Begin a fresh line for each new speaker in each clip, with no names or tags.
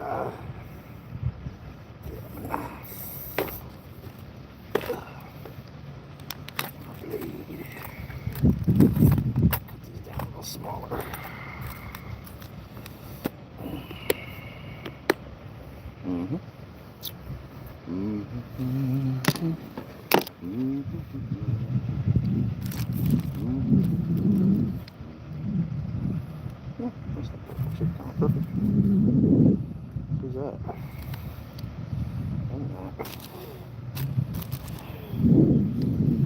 side. Lead. Put these down a little smaller. Mm-hmm. Mm-hmm. Mm-hmm. Mm-hmm. Yeah, that's kind of perfect. Who's that?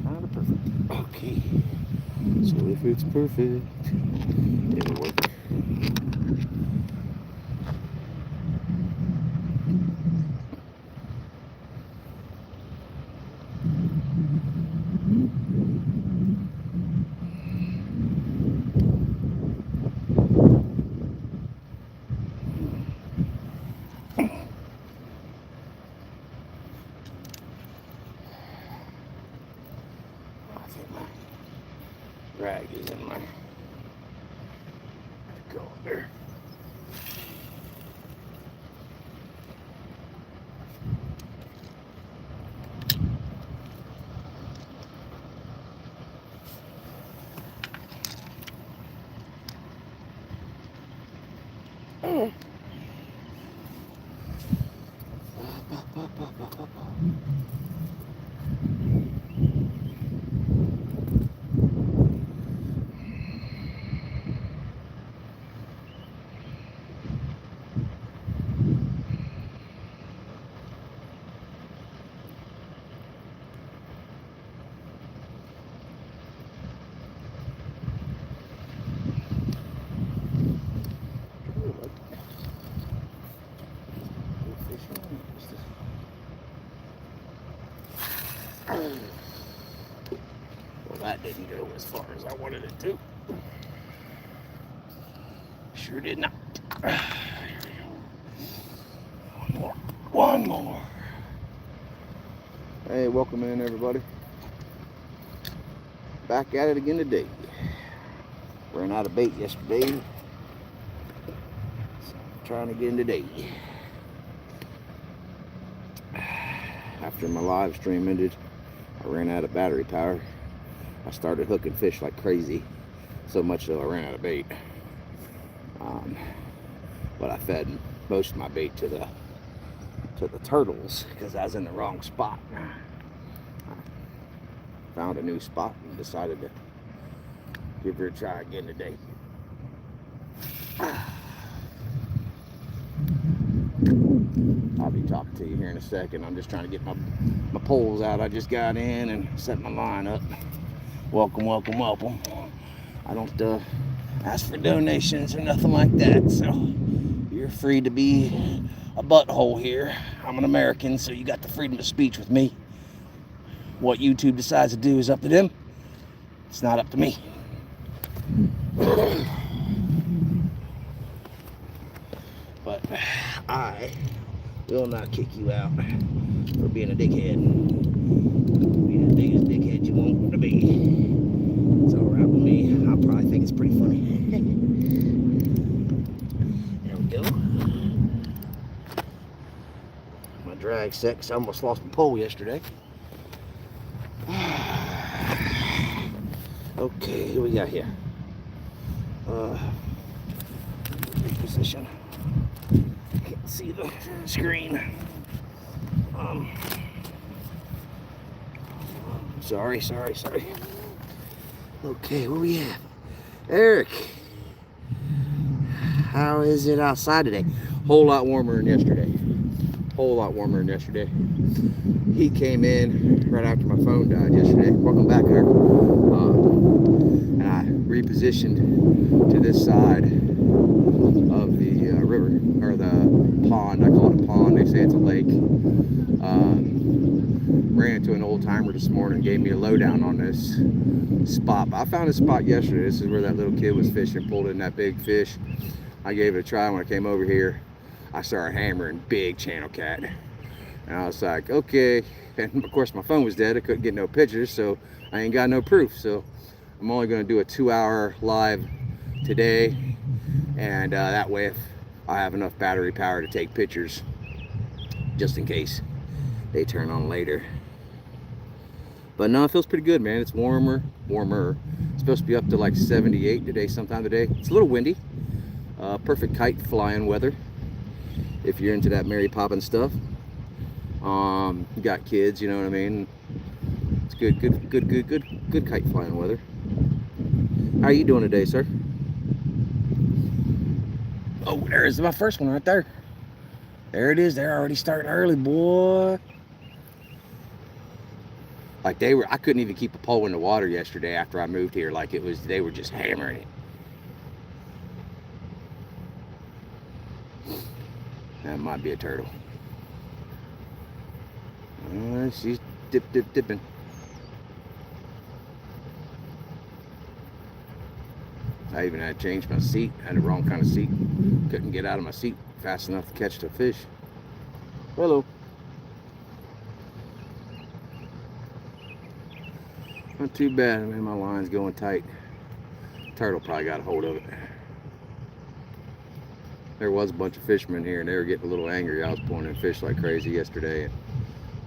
Kind of perfect. Okay. So if it's perfect, it'll work. Drag is in my go there. Well, that didn't go as far as I wanted it to. Sure did not. One more. One more. Hey, welcome in, everybody. Back at it again today. Ran out of bait yesterday. So trying to get in today. After my live stream ended, I ran out of battery power. I started hooking fish like crazy, so much so I ran out of bait. But I fed most of my bait to the turtles because I was in the wrong spot. I found a new spot and decided to give her a try again today. I'll be talking to you here in a second. I'm just trying to get my poles out. I just got in and set my line up. Welcome, welcome, welcome. I don't ask for donations or nothing like that, so you're free to be a butthole here. I'm an American, so you got the freedom of speech with me. What YouTube decides to do is up to them. It's not up to me. But I will not kick you out for being a dickhead. Be the biggest dickhead you want to be. It's alright with me. I probably think it's pretty funny. There we go. My drag set, 'cause I almost lost my pole yesterday. Okay, what we got here? Reposition. Can't see the screen. Sorry. Okay, where we at? Eric, how is it outside today? Whole lot warmer than yesterday. He came in right after my phone died yesterday. Welcome back, Eric. And I repositioned to this side of the river, or the pond. I call it a pond. They say it's a lake. Ran into an old timer this morning, gave me a lowdown on this spot. I found this spot yesterday. This is where that little kid was fishing, pulled in that big fish. I gave it a try. When I came over here, I started hammering big channel cat. And I was like, okay. And of course my phone was dead. I couldn't get no pictures, so I ain't got no proof. So I'm only gonna do a 2-hour live today. And that way, if I have enough battery power to take pictures just in case they turn on later. But no, it feels pretty good, man. It's warmer. It's supposed to be up to like 78 today, sometime today. It's a little windy. Perfect kite flying weather if you're into that Mary Poppins stuff. You got kids, you know what I mean. It's good kite flying weather. How are you doing today, sir? Oh, there's my first one right there. There it is. They're already starting early, boy. Like I couldn't even keep a pole in the water yesterday after I moved here. Like they were just hammering it. That might be a turtle. She's dipping. I even had to change my seat. I had the wrong kind of seat. Couldn't get out of my seat fast enough to catch the fish. Hello. Not too bad. I mean, my line's going tight. Turtle probably got a hold of it. There was a bunch of fishermen here, and they were getting a little angry. I was pulling in fish like crazy yesterday, and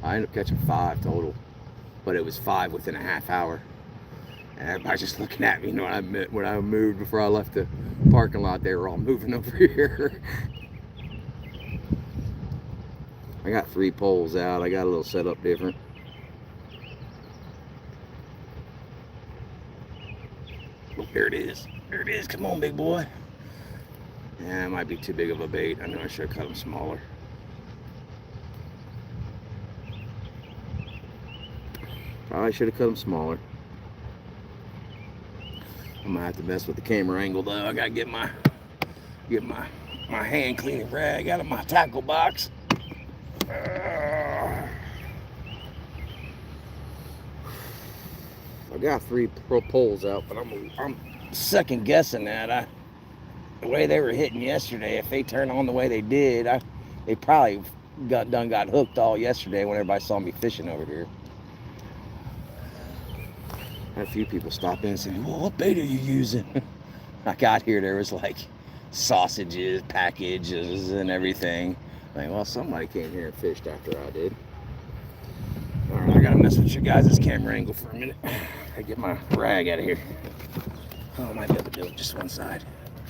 I ended up catching 5 total, but it was 5 within a half hour. And everybody's just looking at me. You know what when I moved before I left the parking lot, they were all moving over here. I got 3 poles out. I got a little setup different. Oh, there it is. There it is. Come on, big boy. Yeah, it might be too big of a bait. I know I should have cut them smaller. Probably should have cut them smaller. I'm gonna have to mess with the camera angle though. I gotta get my hand cleaning rag out of my tackle box. I got 3 poles out, but I'm second guessing that. The way they were hitting yesterday, if they turn on the way they did, they probably got hooked all yesterday when everybody saw me fishing over here. I had a few people stop in and say, well, what bait are you using? I got here, there was like sausages, packages, and everything. Like, well, somebody came here and fished after I did. All right, I gotta mess with your guys' camera angle for a minute. I get my rag out of here. Oh, I might be able to do it just one side.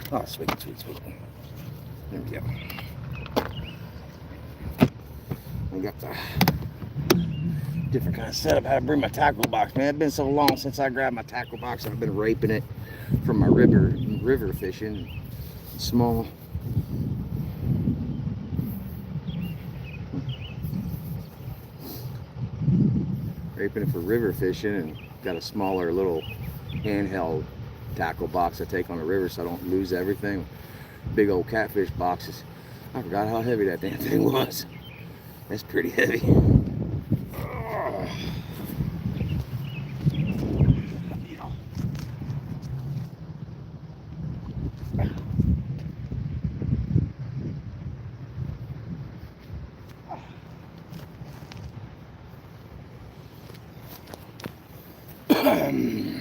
Oh, sweet. There we go. I got the different kind of setup. How to bring my tackle box, man. It's been so long since I grabbed my tackle box. I've been raping it from my river fishing. Small. Raping it for river fishing, and got a smaller little handheld tackle box I take on the river so I don't lose everything. Big old catfish boxes. I forgot how heavy that damn thing was. That's pretty heavy.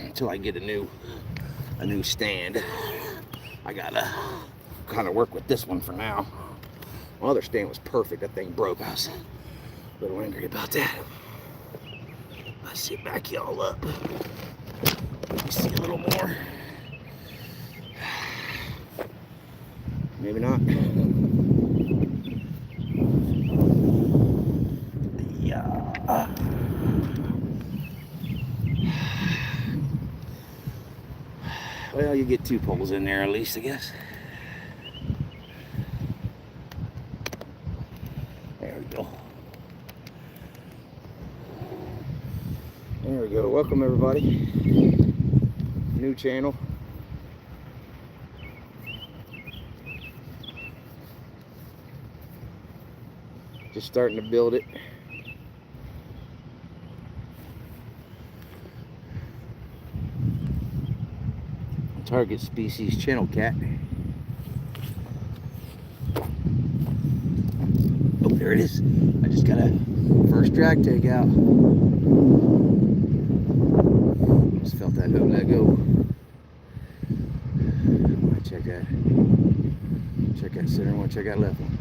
Until I get a new stand, I gotta kind of work with this one for now. My other stand was perfect. That thing broke. I was a little angry about that. Let's sit back y'all up. Let me see a little more. Maybe not. Yeah. Well, you get 2 poles in there at least, I guess. There we go. There we go. Welcome everybody. New channel. Just starting to build it. Target species channel cat. Oh, there it is. I just got a first drag take out. Just felt that hook let go. Might check that. Check that center one, check that left one.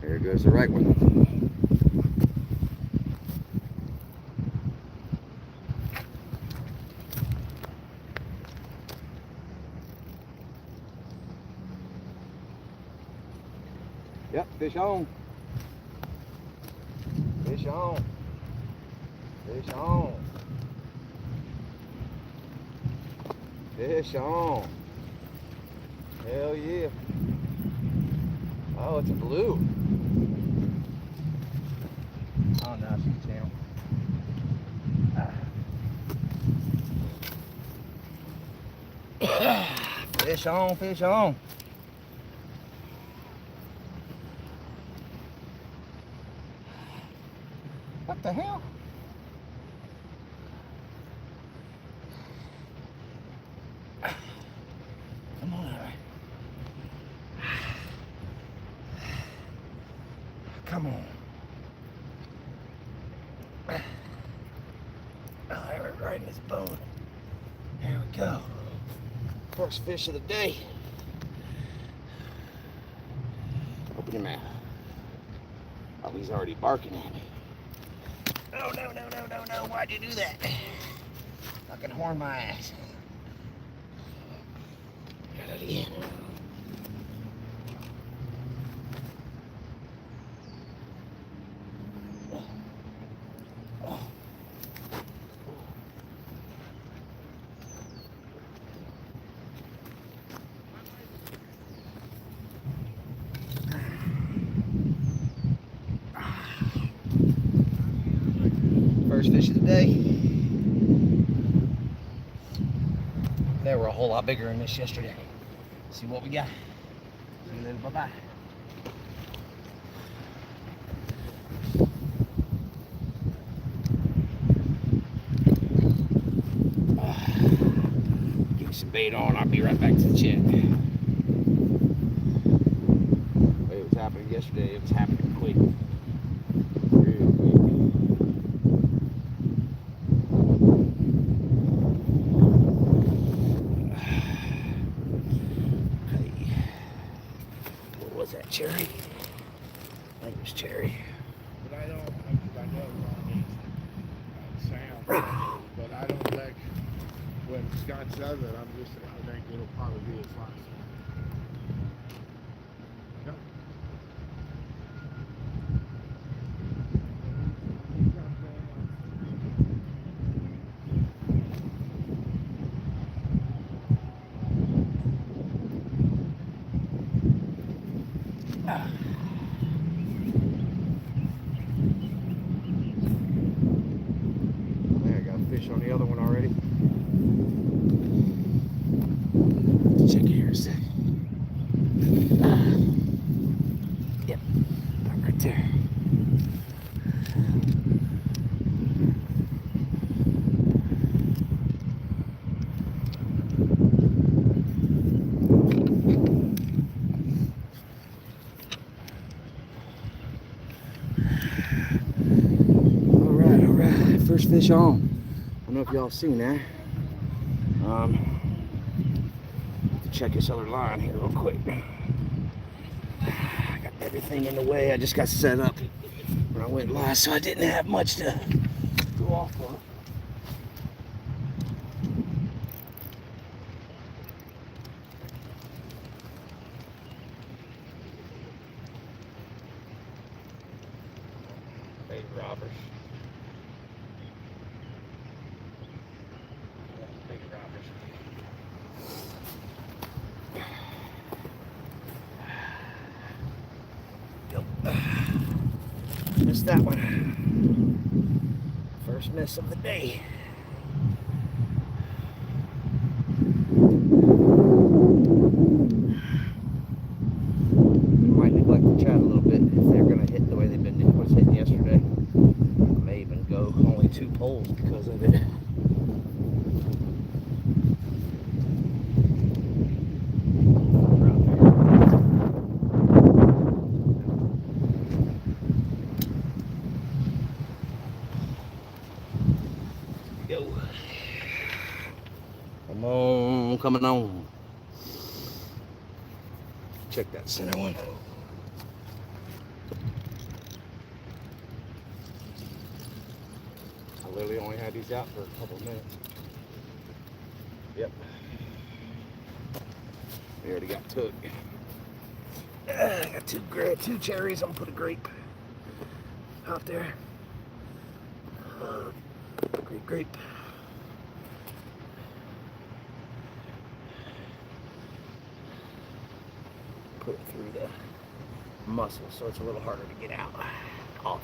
There goes the right one. Yep, fish on. Fish on. Fish on. Fish on. Hell yeah. Oh, it's a blue. Oh no, she's down. Fish on, fish on. What the hell? Come on, Harry. Come on. Oh, there we're right in his bone. There we go. First fish of the day. Open your mouth. Oh, he's already barking at me. Oh, no, no, no, no, no. Why'd you do that? Fucking horn my ass. Got it again. First fish of the day. They were a whole lot bigger than this yesterday. See what we got. See you later. Bye-bye. Get some bait on. I'll be right back to the chat. It was happening yesterday. It was happening quick. Real quick. Was that cherry? I think it was cherry.
But I know Ronnie's sound, but I don't like when Scott says it. I think it'll probably be his last one. Yep.
I got a fish on the other one already. Check it here a sec. Yep, right there. All right, first fish on. I don't know if y'all seen that. To check this other line here real quick. I got everything in the way. I just got set up when I went live, so I didn't have much to go off of. Hey, robbers. Big robbers. Yep. Missed that one. First miss of the day. Might neglect the chat a little bit if they're gonna hit the way they've been was hitting yesterday. I may even go only 2 poles because of it. Go. Come on, coming on. check that center one. I literally only had these out for a couple of minutes. Yep. They already got took. I got two cherries. I'm gonna put a grape out there. Grape. Put it through the muscle so it's a little harder to get out. Off.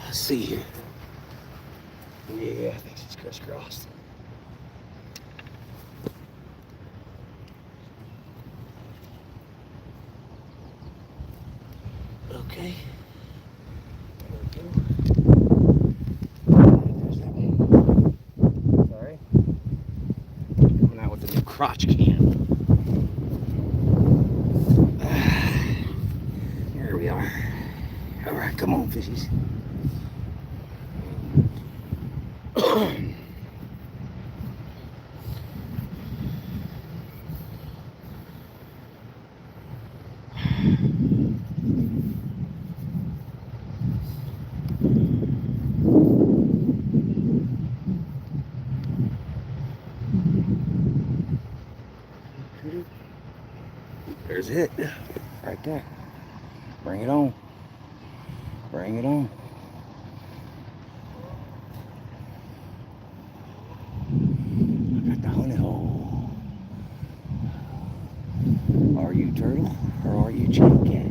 Let's see here. Yeah, I think she's crisscrossed. Okay. There we go. There's that one. Sorry. Coming out with the new Crotch can. Here we are. All right, come on, fishies. There's it, right there. Bring it on. Bring it on. I got the honey hole. Are you turtle or are you channel cat?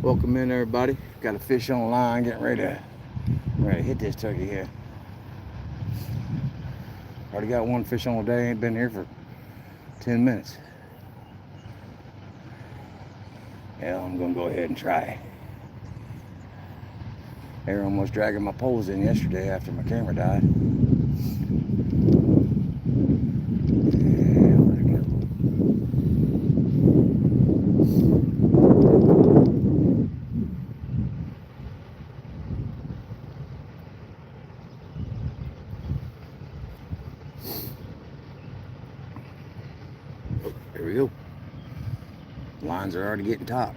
Welcome in, everybody. Got a fish on line, getting ready to hit this turkey here. Already got one fish on the day, ain't been here for 10 minutes. Yeah, I'm gonna go ahead and try it. They were almost dragging my poles in yesterday after my camera died. Yeah, let it go. Oh, there we go. Lines are already getting taut.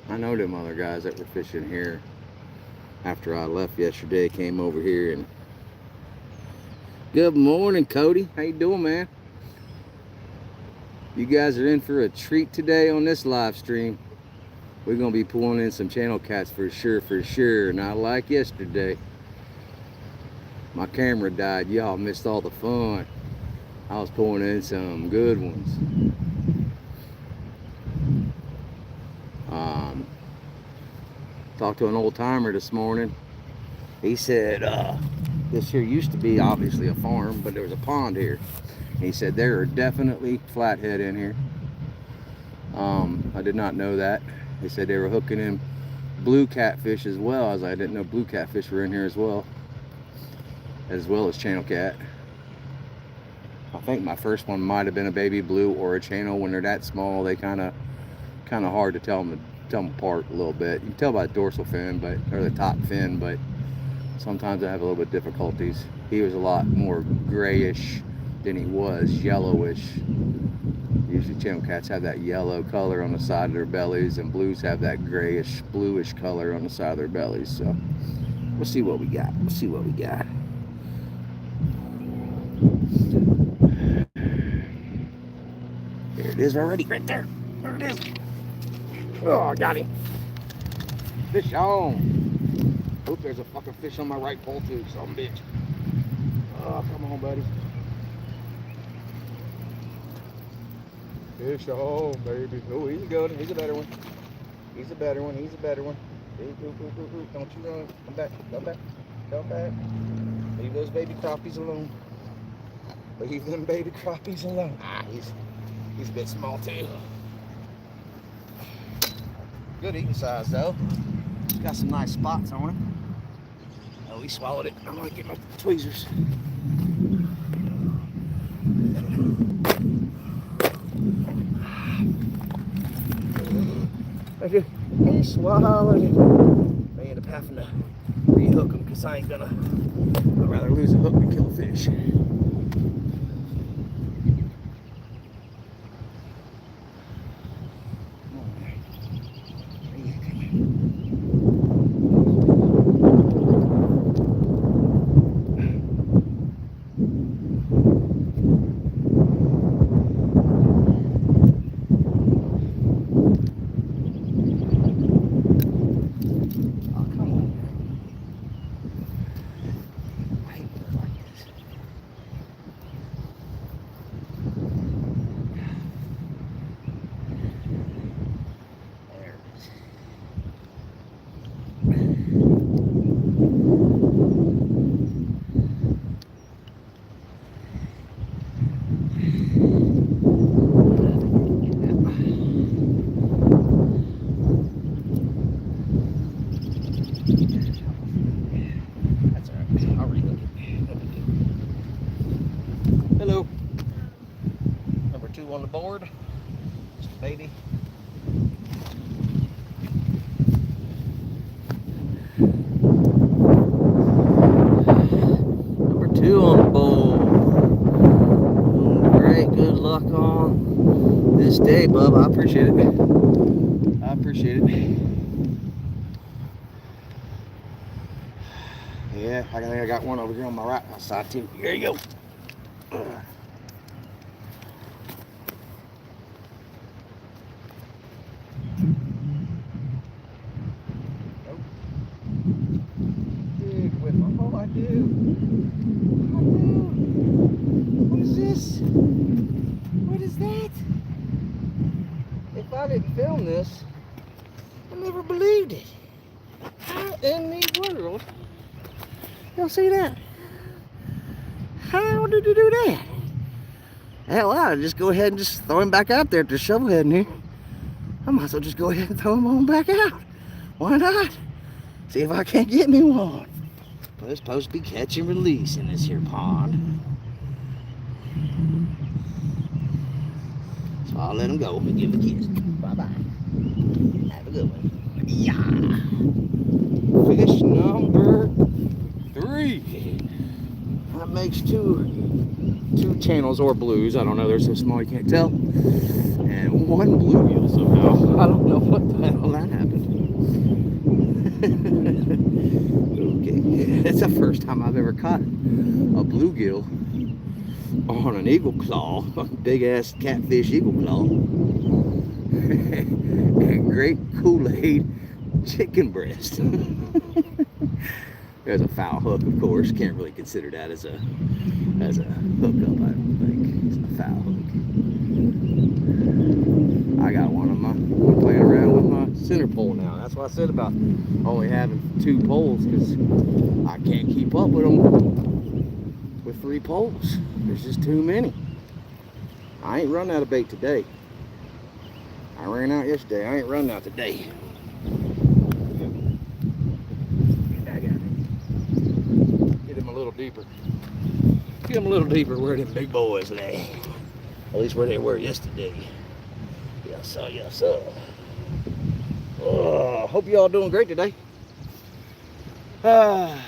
I know them other guys that were fishing here after I left yesterday came over here and good morning, Cody. How you doing, man? You guys are in for a treat today on this live stream. We're gonna be pulling in some channel cats for sure. Not like yesterday. My camera died. Y'all missed all the fun. I was pulling in some good ones. Talked to an old timer this morning. He said this here used to be obviously a farm, but there was a pond here. He said there are definitely flathead in here. I did not know that. They said they were hooking in blue catfish as well, as I didn't know blue catfish were in here as well as channel cat. I think my first one might have been a baby blue or a channel. When they're that small, they kind of hard to tell them apart a little bit. You can tell by the dorsal fin, or the top fin, but sometimes I have a little bit of difficulties. He was a lot more grayish than he was yellowish. Usually channel cats have that yellow color on the side of their bellies, and blues have that grayish, bluish color on the side of their bellies. So we'll see what we got. There it is already, right there. There it is. Oh, I got him. Fish on. Hope there's a fucking fish on my right pole too, son of a bitch. Oh, come on, buddy. Fish on, baby. Oh, he's a good one. He's a better one. He's a better one. He's a better one. Don't you run. Come back. Come back. Come back. Leave those baby crappies alone. Leave them baby crappies alone. Ah, he's a bit small too. Good eating size though. He's got some nice spots on him. Oh, he swallowed it. I'm gonna get my tweezers. He swallowed it. May end up having to rehook him because I ain't gonna. I'd rather lose a hook than kill a fish. Hello. Number 2 on the board. Just a baby. Number 2 on the board. Great, good luck on this day, bub. I appreciate it. I appreciate it. Yeah, I think I got one over here on my right side too. Here you go. Big whip. Oh, I do. What is this? What is that? If I didn't film this, I never believed it. How in the world? Y'all see that? How did you do that? Hell, I'll just go ahead and just throw him back out there at the shovel head in here. I might as well just go ahead and throw him on back out. Why not? See if I can't get me one. But it's supposed to be catch and release in this here pond. So I'll let him go and give him a kiss. Bye-bye. Have a good one. Yeah. Fish number 3. That makes two channels or blues. I don't know. They're so small you can't tell. And 1 bluegill somehow. I don't know what the hell that happened. Okay, it's the first time I've ever caught a bluegill on an eagle claw, a big ass catfish eagle claw, and great Kool-Aid chicken breast. There's a foul hook, of course. Can't really consider that as a hookup. I don't think it's a foul hook. I got one of my playing around with my center pole now. That's what I said about only having 2 poles, because I can't keep up with them with 3 poles. There's just too many. I ain't run out of bait today. I ran out yesterday. I ain't running out today. I got it. Get him a little deeper. Get him a little deeper where them big boys lay. At least where they were yesterday. Yes, sir, yes, sir. Oh, hope you all doing great today. I'm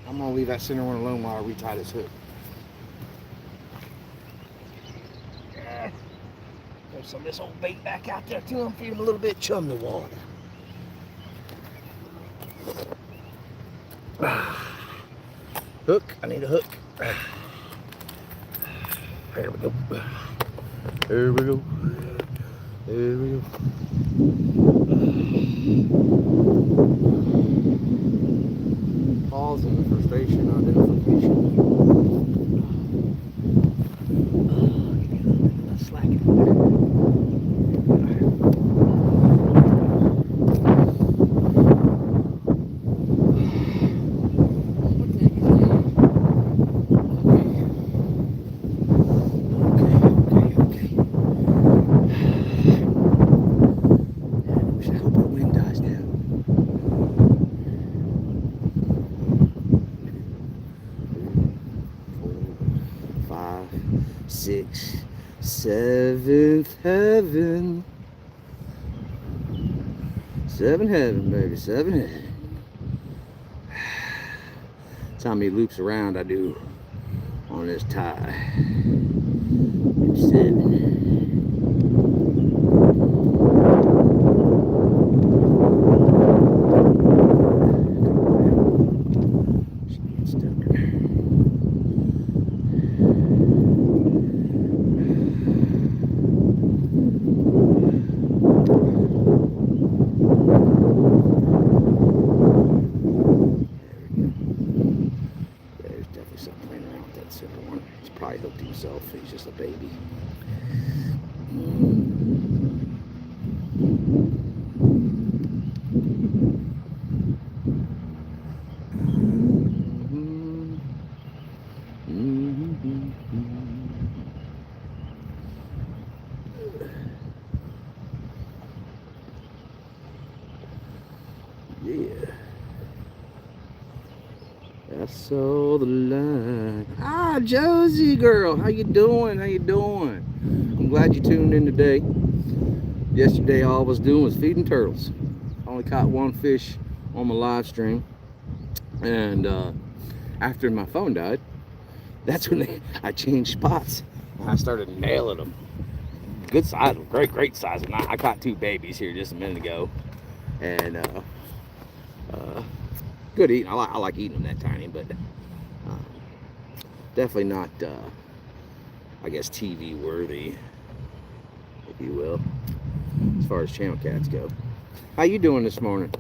gonna leave that center one alone while I retie this hook. There's some of this old bait back out there too. I'm feeling a little bit chum the water. Hook, I need a hook. There we go. There we go. There we go. Pausing for station identification. Slack it there. Six, seventh heaven. Seven heaven, baby, seven heaven. That's how many loops around I do on this tie. Seven. Probably hooked himself. He's just a baby. Yeah. I saw the line. Ah, Josie girl, how you doing? How you doing? I'm glad you tuned in today. Yesterday all I was doing was feeding turtles. I only caught one fish on my live stream, and after my phone died, that's when I changed spots and I started nailing them. Good size, great size. And I caught two babies here just a minute ago, and good eating. I like eating them that tiny, but definitely not, I guess, TV worthy, if you will, as far as channel cats go. How you doing this morning?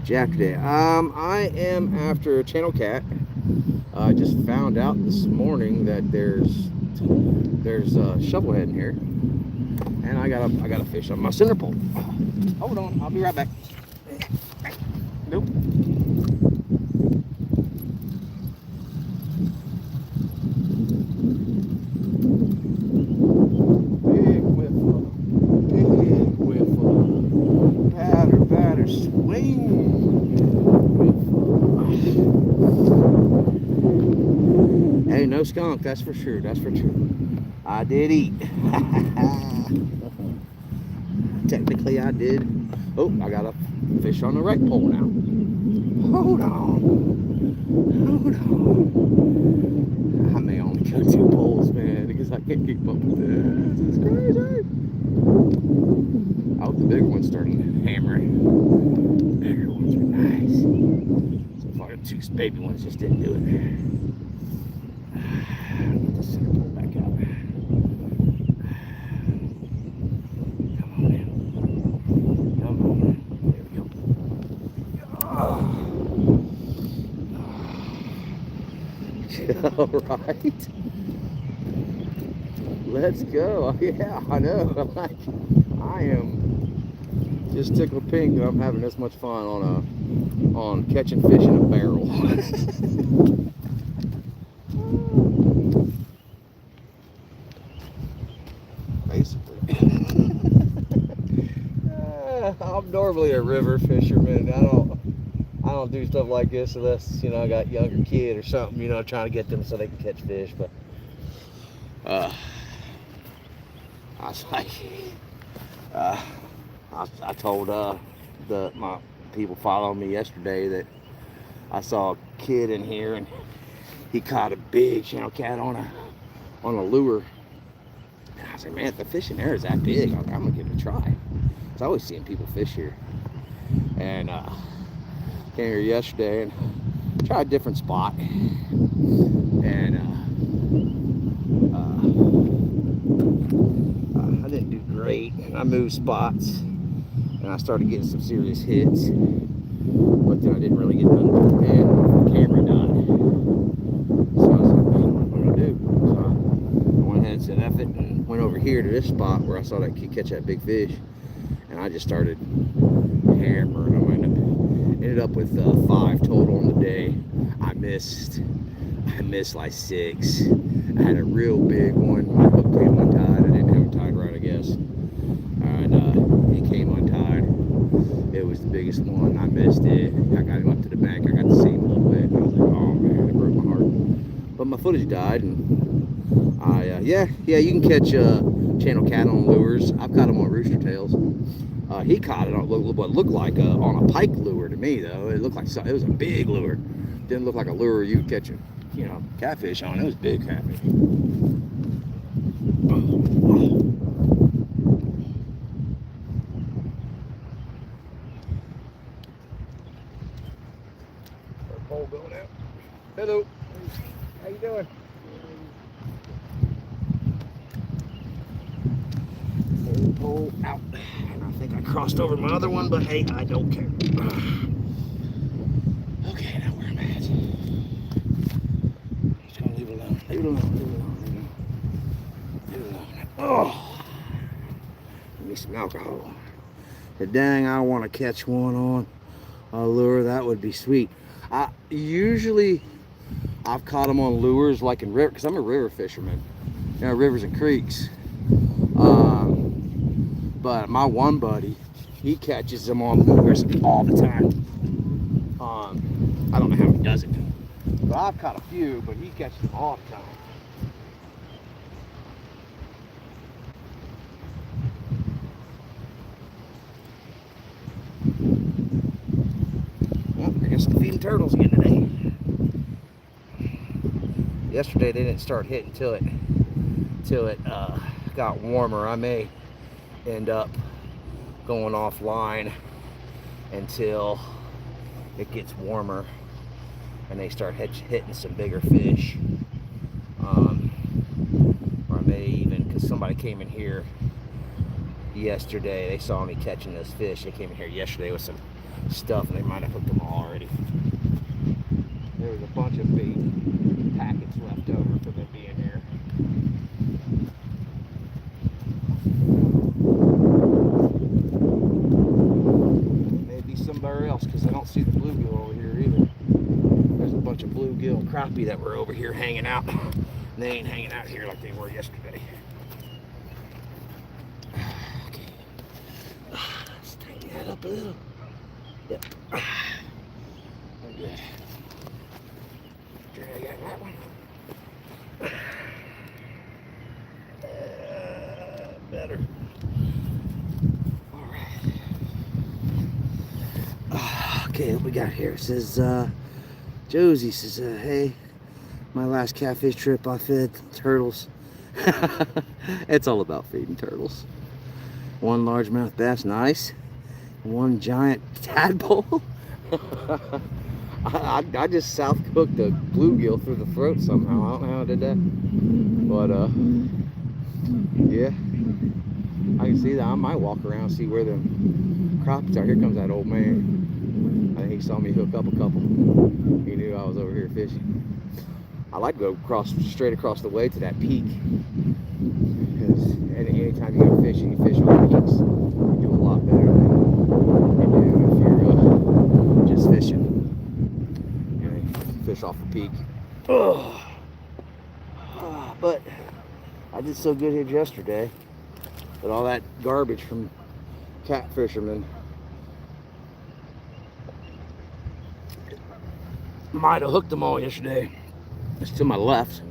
Jack today. I am after a channel cat. I just found out this morning that there's shovelhead in here, and I got a fish on my center pole. Hold on, I'll be right back. Nope. Big whiffle, batter, swing. Hey, no skunk, that's for sure, that's for true. I did eat. Technically I did. Oh, I got a fish on the right pole now. Hold on. I may only go 2 poles, man, because I can't keep up with this. It's crazy. I hope the bigger one's starting hammering. Bigger ones are nice. So far, the 2 baby ones just didn't do it. Get the center pole back out. Come on, man. Come on, man. There we go. All right. Let's go. Yeah, I know. I am just tickled pink that I'm having this much fun on catching fish in a barrel. Basically. I'm normally a river fisherman. I don't do stuff like this unless, you know, I got a younger kid or something, you know, trying to get them so they can catch fish. But I was like, I told my people following me yesterday that I saw a kid in here and he caught a big channel cat on a lure. And I was like, man, if the fish in there is that big, I'm gonna give it a try. I was always seeing people fish here, and came here yesterday and tried a different spot, and I didn't bait. I moved spots, and I started getting some serious hits. But then I didn't really get none, and the camera died. So I was like, man, what am I gonna do? So I went ahead and said, F it, and went over here to this spot where I saw that kid catch that big fish, and I just started hammering them. I ended up with 5 total on the day. I missed like 6. I had a real big one. My hook came untied. I didn't have it tied right, I guess. And it came untied. It was the biggest one. I missed it. I got him up to the bank. I got to see him a little bit. I was like, oh man, it broke my heart. But my footage died, and yeah, you can catch channel cat on lures. I've caught them on rooster tails. He caught it on what looked like on a pike lure to me, though. It looked like it was a big lure. Didn't look like a lure you would catch catfish on. It was big catfish. Pole going out. Hello. How you doing? Pole out. And I think I crossed over my other one, but hey, I don't care. Okay, now where I'm at. Just gonna leave it alone. Leave it alone. Leave it alone. Oh, give me some alcohol. The dang, I want to catch one on a lure. That would be sweet. I've caught them on lures like in river, because I'm a river fisherman. Rivers and creeks. But my one buddy, he catches them on lures all the time. I don't know how he does it, but I've caught a few, but he catches them all the time. Well, I guess I'm feeding turtles again today. Yesterday they didn't start hitting till it got warmer. I may end up going offline until it gets warmer and they start hitting some bigger fish. Or I may even, because somebody came in here yesterday, they saw me catching those fish. They came in here yesterday with some stuff, and they might have hooked them all already. There was a bunch of bait packets left over from them being here. Maybe somewhere else, because I don't see the bluegill over here either. There's a bunch of bluegill and crappie that were over here hanging out. They ain't hanging out here like they were yesterday. Okay. Let's tighten that up a little. Yep. We're good. Drag out that one. Better. All right. Okay, what we got here? It says, Josie says, hey, my last catfish trip I fed turtles. It's all about feeding turtles. 1 largemouth bass, nice. 1 giant tadpole. I just south cooked a bluegill through the throat somehow. I don't know how I did that, but yeah, I can see that. I might walk around and see where the crappies are. Here comes that old man. I think he saw me hook up a couple. He knew I was over here fishing. I like to go straight across the way to that peak, because anytime you go fishing, you fish on peaks, you do a lot better than you do if you're just fishing. Fish off the peak. But I did so good here yesterday, but all that garbage from cat fishermen might have hooked them all yesterday. It's to my left.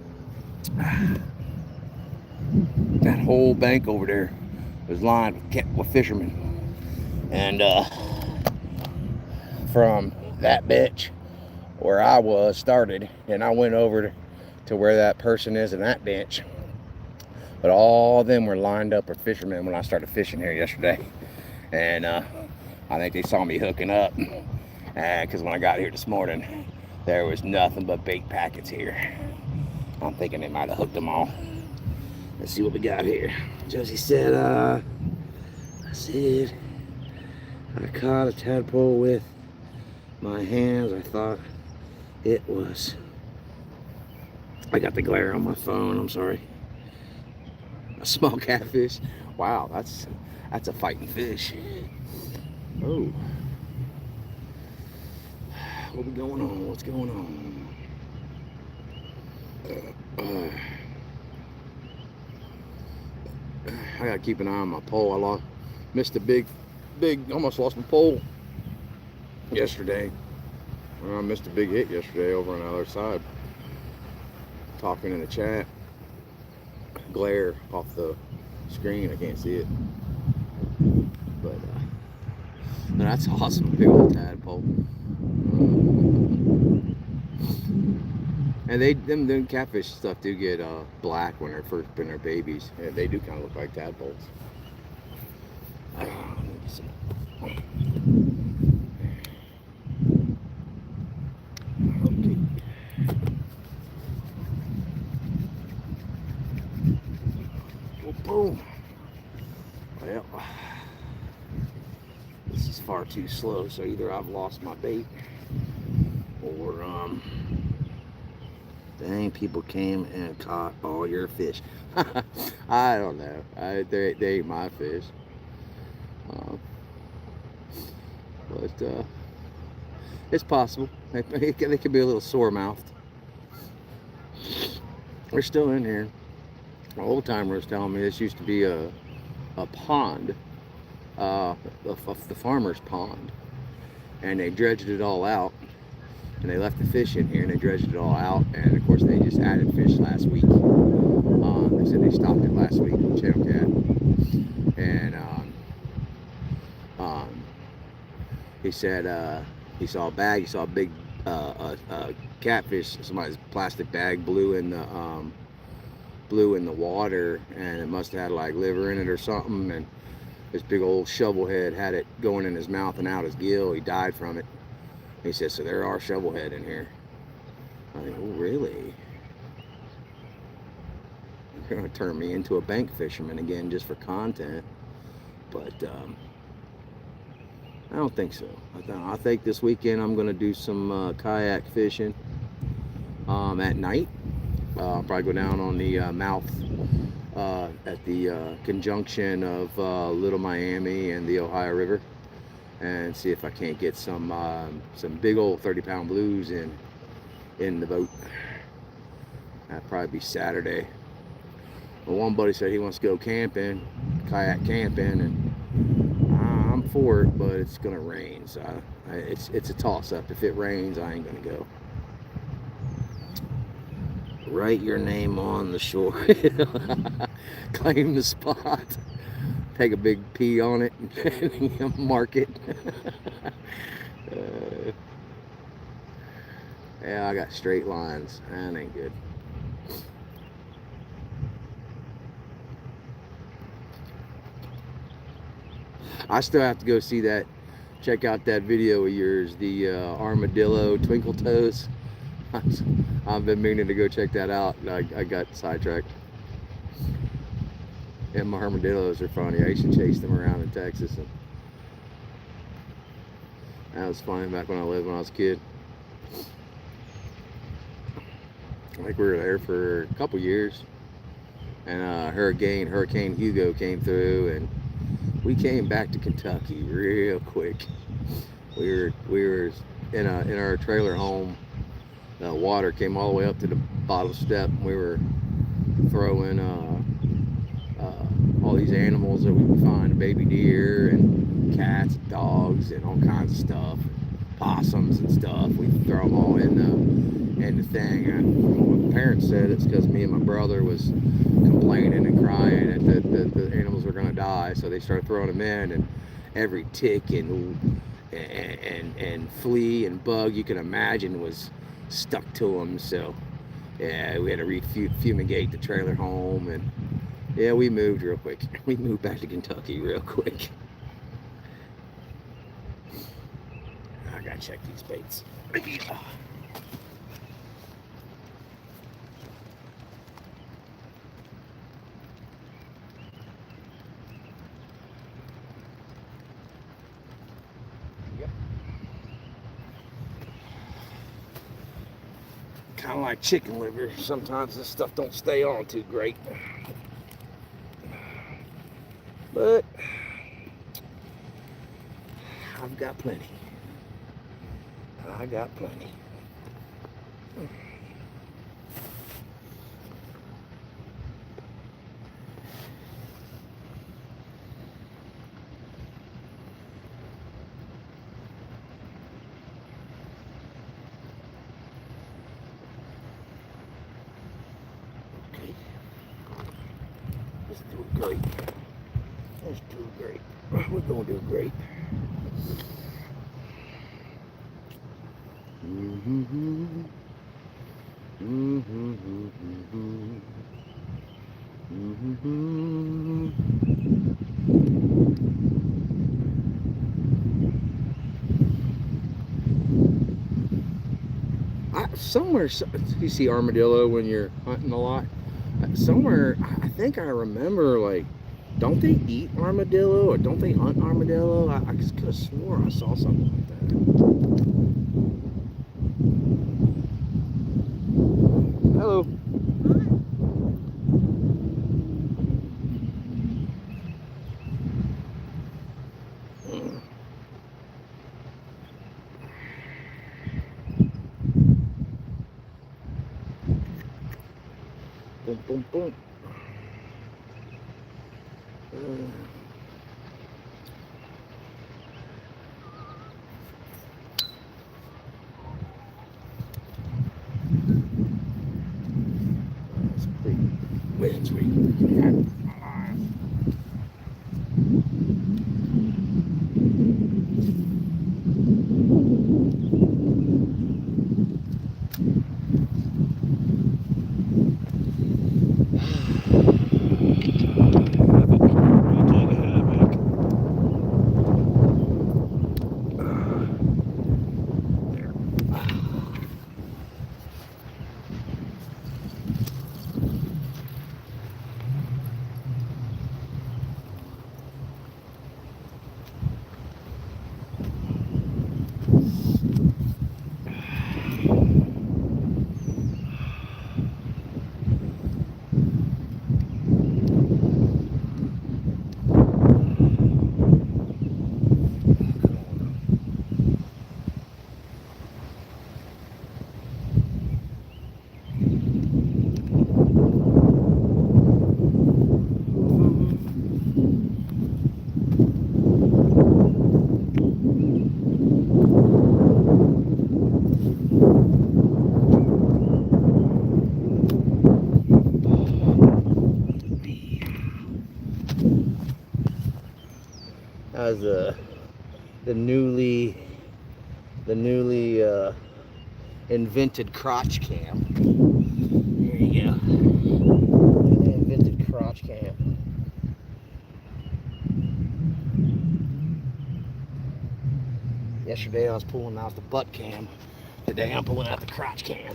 That whole bank over there was lined with fishermen, and from that bitch where I was started, and I went over to where that person is in that bench. But all of them were lined up with fishermen when I started fishing here yesterday. And I think they saw me hooking up, because when I got here this morning, there was nothing but bait packets here. I'm thinking they might have hooked them all. Let's see what we got here. Josie said, I caught a tadpole with my hands. I thought it was, I got the glare on my phone, I'm sorry. A small catfish. Wow, that's a fighting fish. Oh. What's going on? What's going on? I gotta keep an eye on my pole. Missed a big, almost lost my pole yesterday. I missed a big hit yesterday over on the other side. Talking in the chat. Glare off the screen, I can't see it. But that's awesome, big old tadpole. And them catfish stuff do get black when they're babies. Yeah, they do kind of look like tadpoles. Okay. Well, boom. Well, this is far too slow, so either I've lost my bait or dang, people came and caught all your fish. I don't know. They ain't my fish. But it's possible. They could be a little sore-mouthed. We're still in here. My old timer was telling me this used to be a pond, the farmer's pond, and they dredged it all out. And they left the fish in here, and they dredged it all out. And of course, they just added fish last week. They said they stopped it last week on Channel Cat, and he said he saw a bag. He saw a big catfish. Somebody's plastic bag blew in the water, and it must have had like liver in it or something. And this big old shovelhead had it going in his mouth and out his gill. He died from it. He said, so there are shovelhead in here. I think, oh, really? They're going to turn me into a bank fisherman again just for content. But I don't think so. I think this weekend I'm going to do some kayak fishing at night. I'll probably go down on the mouth at the conjunction of Little Miami and the Ohio River, and see if I can't get some big old 30-pound blues in the boat. That'd probably be Saturday. Well, one buddy said he wants to go camping, kayak camping, and I'm for it, but it's gonna rain, so it's a toss-up. If it rains, I ain't gonna go. Write your name on the shore. Claim the spot. Take a big P on it and mark it. Yeah, I got straight lines. That ain't good. I still have to go see that. Check out that video of yours, the armadillo twinkle toes. I've been meaning to go check that out. I got sidetracked. And my armadillos are funny. I used to chase them around in Texas, and that was funny back when I was a kid. I think we were there for a couple years, and Hurricane Hugo came through, and we came back to Kentucky real quick. We were in our trailer home. The water came all the way up to the bottom step, and we were throwing all these animals that we could find, baby deer and cats, dogs, and all kinds of stuff, possums and stuff. We throw them all in the thing. And my parents said it's because me and my brother was complaining and crying that the animals were going to die, so they started throwing them in, and every tick and flea and bug you can imagine was stuck to them. So yeah, we had to fumigate the trailer home, and yeah, we moved real quick. We moved back to Kentucky real quick. I gotta check these baits. like chicken liver. Sometimes this stuff don't stay on too great. But I've got plenty. I got plenty. Okay. Let's do great. Let's do great. We're gonna do great. Somewhere, you see armadillo when you're hunting a lot. Somewhere, I think I remember, like, don't they eat armadillo or don't they hunt armadillo? I just could have swore I saw something like that. Hello. Boom, boom, boom. That's a big winds we can As the newly invented crotch cam. Here you go. The invented crotch cam. Yesterday I was pulling out the butt cam. Today I'm pulling out the crotch cam.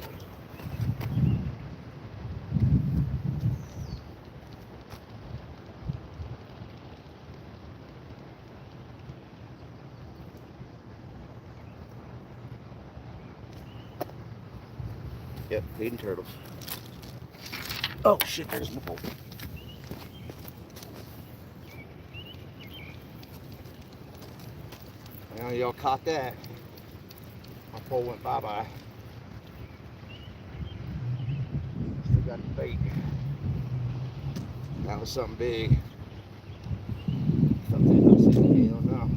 Yep, feeding turtles. Oh shit, there's my pole. Well, y'all caught that. My pole went bye-bye. Still got the bait. That was something big. Something else in here, hell no.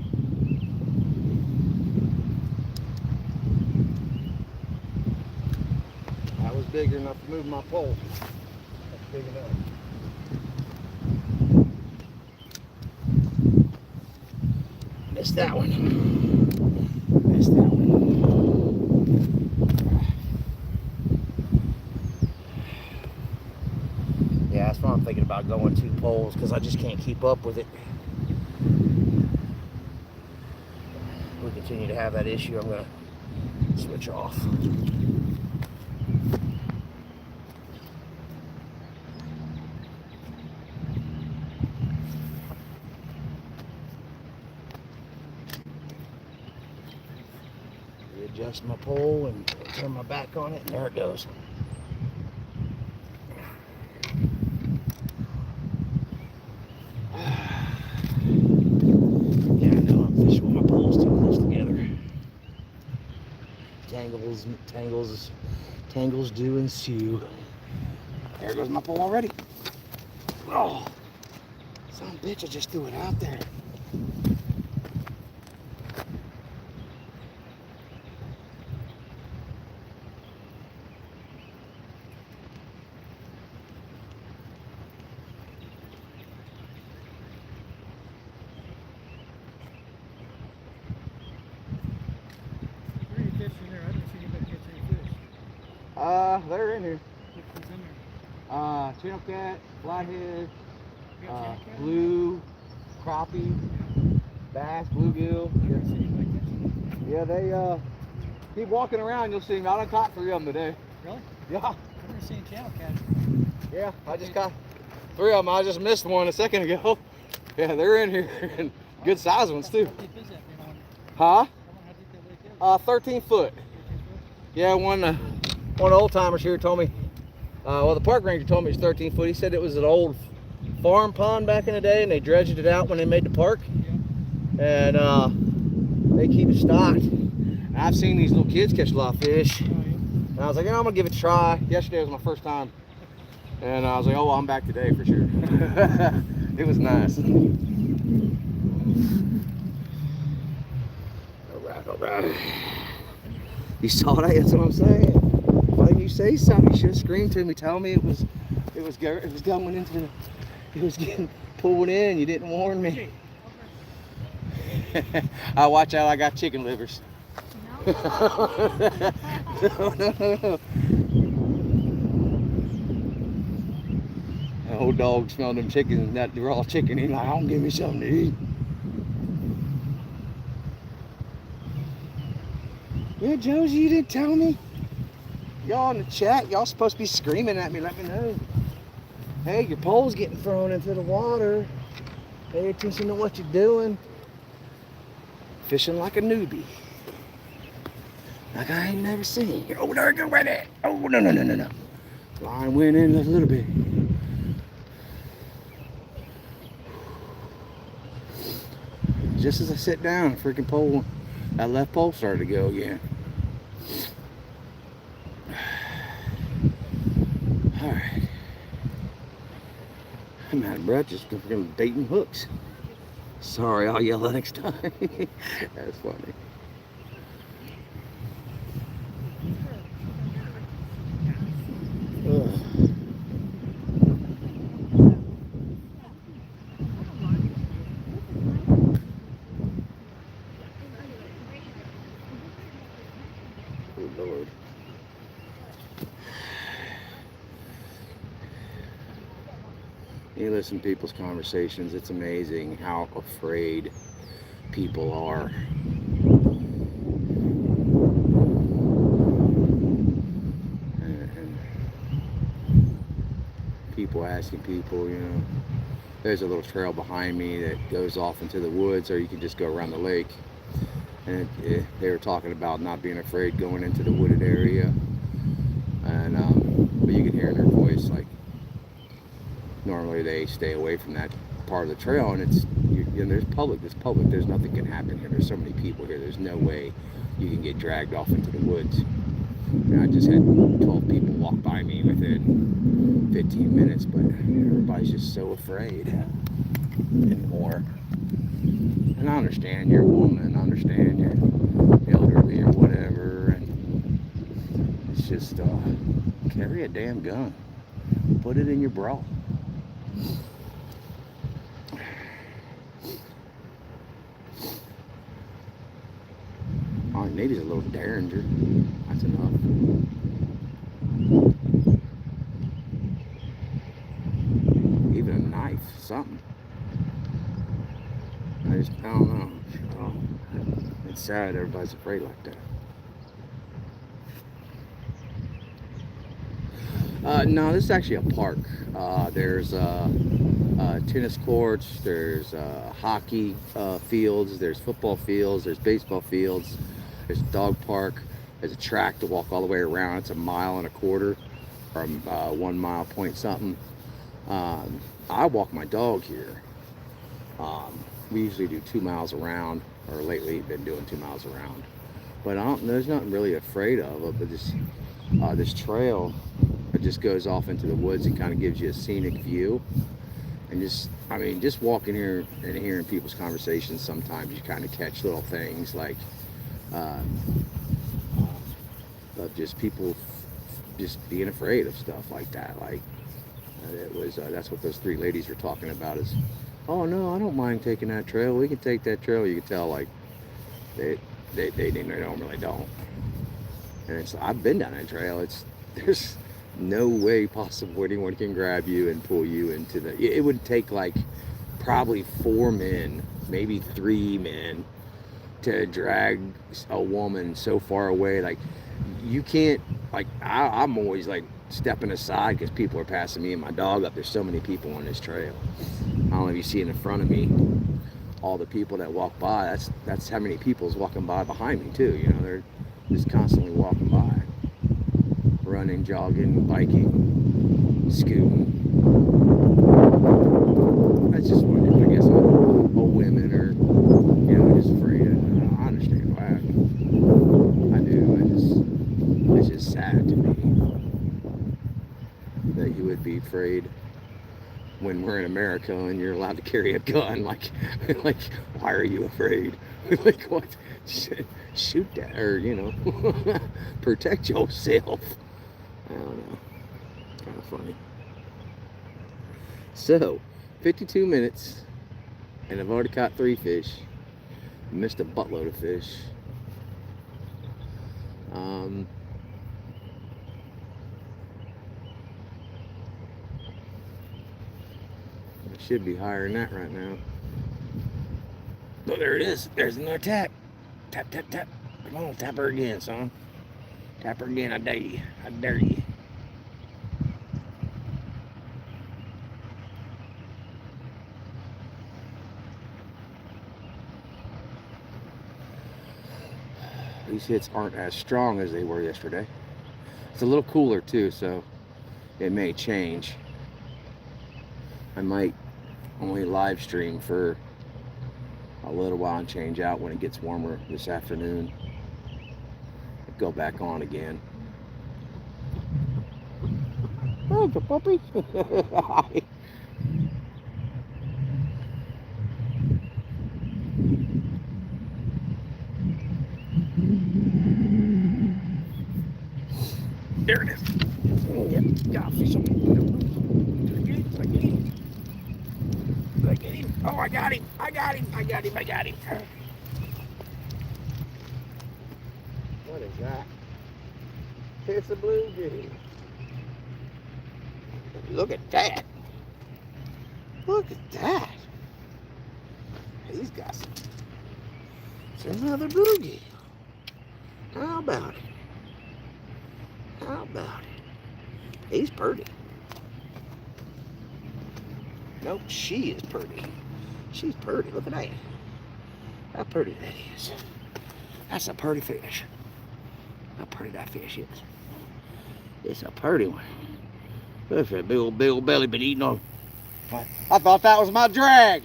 That was big enough to move my pole. That's big enough. Missed that one. Missed that one. Yeah, that's why I'm thinking about going 2 poles, because I just can't keep up with it. If we continue to have that issue, I'm going to switch off. Readjust my pole and turn my back on it, and there it goes. tangles do ensue. There goes my pole already. Oh, son of a bitch, I just threw it out there. They're in here.
What's in there?
Channel cat, flathead, blue, crappie, bass, bluegill. Yeah, they keep walking around. You'll see them. I done caught 3 of them today.
Really?
Yeah.
I've never seen channel cats.
Yeah, I just caught 3 of them. I just missed one a second ago. Yeah, they're in here, and good size ones too.
How deep is that thing on?
Huh?
How deep that lake is?
13 foot. Yeah, one of the old timers here told me. Well, the park ranger told me it's 13 foot. He said it was an old farm pond back in the day, and they dredged it out when they made the park.
Yeah.
And they keep it stocked. And I've seen these little kids catch a lot of fish.
Oh, yeah.
And I was like, I'm gonna give it a try. Yesterday was my first time. And I was like, oh, well, I'm back today for sure. It was nice. All right. You saw that? That's what I'm saying. Why didn't you say something? You should have screamed to me, tell me it was going into the, it was getting pulled in. You didn't warn me. I watch out. I got chicken livers. No. No. The old dog smelled them chickens, that raw chicken. He's like, "Don't give me something to eat." Yeah, Josie, you didn't tell me. Y'all in the chat, y'all supposed to be screaming at me. Let me know. Hey, your pole's getting thrown into the water. Pay attention to what you're doing. Fishing like a newbie. Like I ain't never seen. Oh, there you go right there. Oh, no. Line went in a little bit. Just as I sit down, freaking pole, that left pole started to go again. All right. I'm out of breath just from baiting hooks. Sorry, I'll yell next time. That's funny. Ugh. Oh, Lord. You listen to people's conversations, it's amazing how afraid people are. And people asking people, you know, there's a little trail behind me that goes off into the woods, or you can just go around the lake. And they were talking about not being afraid going into the wooded area. And but you can hear in their voice, like, normally they stay away from that part of the trail, and it's, you know, there's public, there's nothing can happen here. There's so many people here, there's no way you can get dragged off into the woods. And I just had 12 people walk by me within 15 minutes, but everybody's just so afraid anymore. And I understand you're a woman, I understand you're elderly or whatever, and it's just, carry a damn gun. Put it in your bra. All I need is a little derringer. That's enough. Even a knife, something. I don't know. Oh, it's sad everybody's afraid like that. No, this is actually a park. There's tennis courts, there's hockey fields, there's football fields, there's baseball fields, there's a dog park, there's a track to walk all the way around. It's 1.25 miles, or 1 mile point something. I walk my dog here. We usually do 2 miles around, or lately been doing 2 miles around. But there's nothing really afraid of it. But this trail, it just goes off into the woods and kind of gives you a scenic view. And I mean, just walking here and hearing people's conversations, sometimes you kind of catch little things like of just people just being afraid of stuff like that. Like that's what those three ladies were talking about is, oh no, I don't mind taking that trail. We can take that trail. You can tell like they normally don't. And I've been down that trail. There's no way possible anyone can grab you and pull you into it would take like probably 4 men, maybe 3 men to drag a woman so far away. Like you can't, like I'm always like stepping aside because people are passing me and my dog up. There's so many people on this trail. I don't know if you see in front of me all the people that walk by. That's how many people's walking by behind me too. You know, they're just constantly walking by. Running, jogging, biking, scooting. That's just what it is. I guess all women are, you know, just afraid. I understand why. I do. It's just sad to me that you would be afraid when we're in America and you're allowed to carry a gun. Like why are you afraid? Like what? Shoot that, or you know, protect yourself. I don't know. Kind of funny. So, 52 minutes, and I've already caught 3 fish. Missed a buttload of fish. It should be higher than that right now. Oh, there it is. There's another tap. Tap, tap, tap. Come on, tap her again, son. Tap her again, I dare you. I dare you. These hits aren't as strong as they were yesterday. It's a little cooler too, so it may change. I might only live stream for a little while and change out when it gets warmer this afternoon. Go back on again. Oh, the puppy. There it is. Oh, yeah. Got fish. Did I get him? Oh, I got him. I got him. I got him. I got him. What is that? It's a bluegill. Look at that. Look at that. He's got some. It's another bluegill. How about it? How about it? He's pretty. Nope, she is pretty. She's pretty. Look at that. How pretty that is. That's a pretty fish. How pretty that fish is. It's a pretty one. Look at that big old belly been eating on. I thought that was my drag.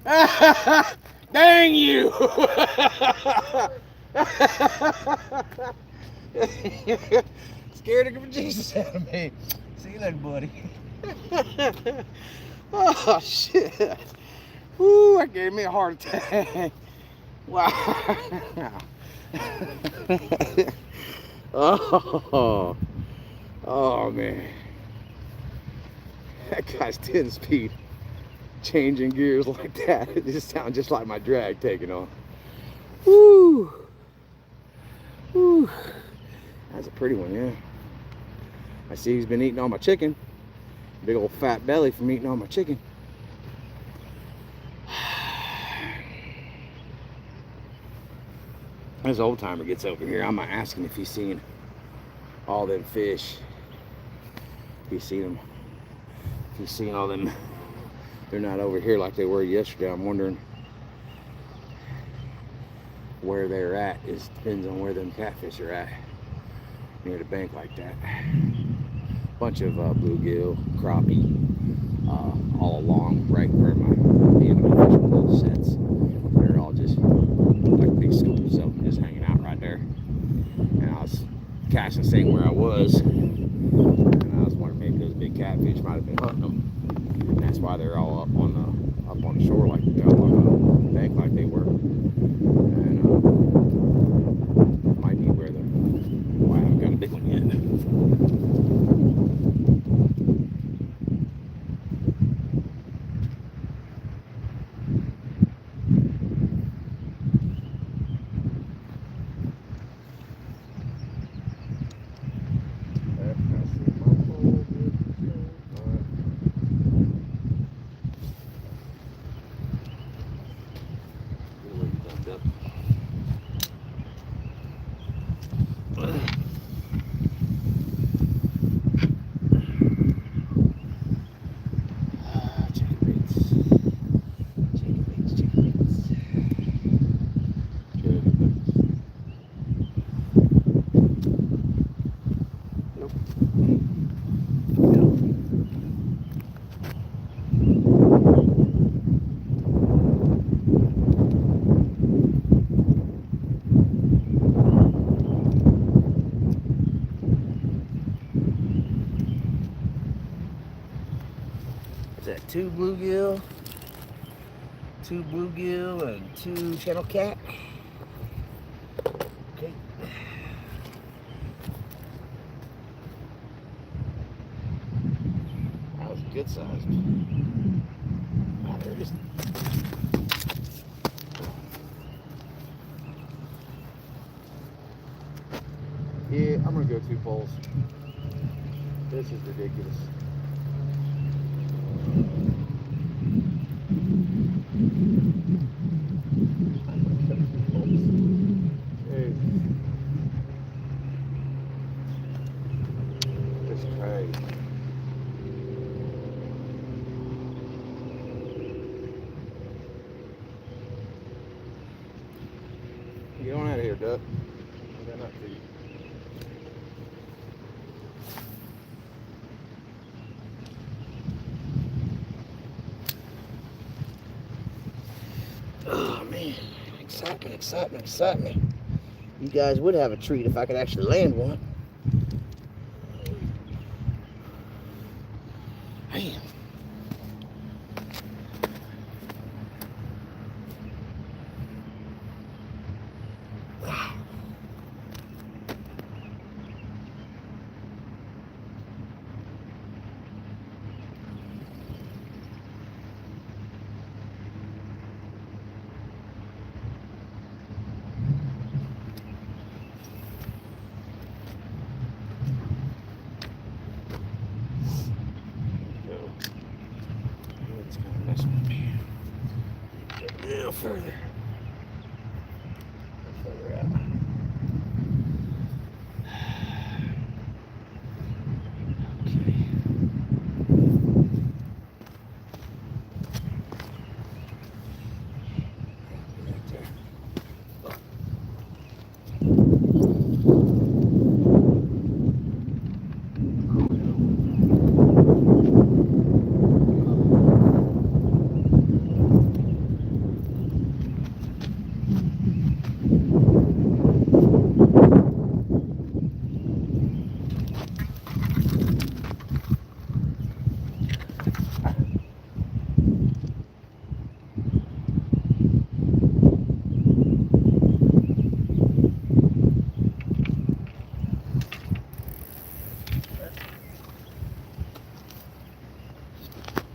Yeah. Dang you. Scared the Jesus out of me. See you later, buddy. Oh, shit. Woo, that gave me a heart attack. Wow. Oh, man. That guy's 10 speed. Changing gears like that. It just sounds just like my drag taking off. Woo. Woo. That's a pretty one, yeah. I see he's been eating all my chicken. Big old fat belly from eating all my chicken. As old timer gets over here, I'm asking if he's seen all them fish. If he's seen them. If he's seen all them. They're not over here like they were yesterday. I'm wondering where they're at. It depends on where them catfish are at. Near the bank like that. Bunch of bluegill, crappie, all along right where my fish little sets. They're all just like big schools of them just hanging out right there. seen where I was, and I was wondering maybe those big catfish might have been hunting them. And that's why they're all up on the shore like on the bank like they were. And might be where I haven't got a big one yet. That two bluegill, and two channel cat. Okay. That was good sized. Ah, there it is. Yeah, I'm gonna go 2 poles. This is ridiculous. This is crazy. Get on out of here, duck. I got nothing for you. Oh man, excitement. You guys would have a treat if I could actually land one. Man. A little further. Further out. Okay. Right there.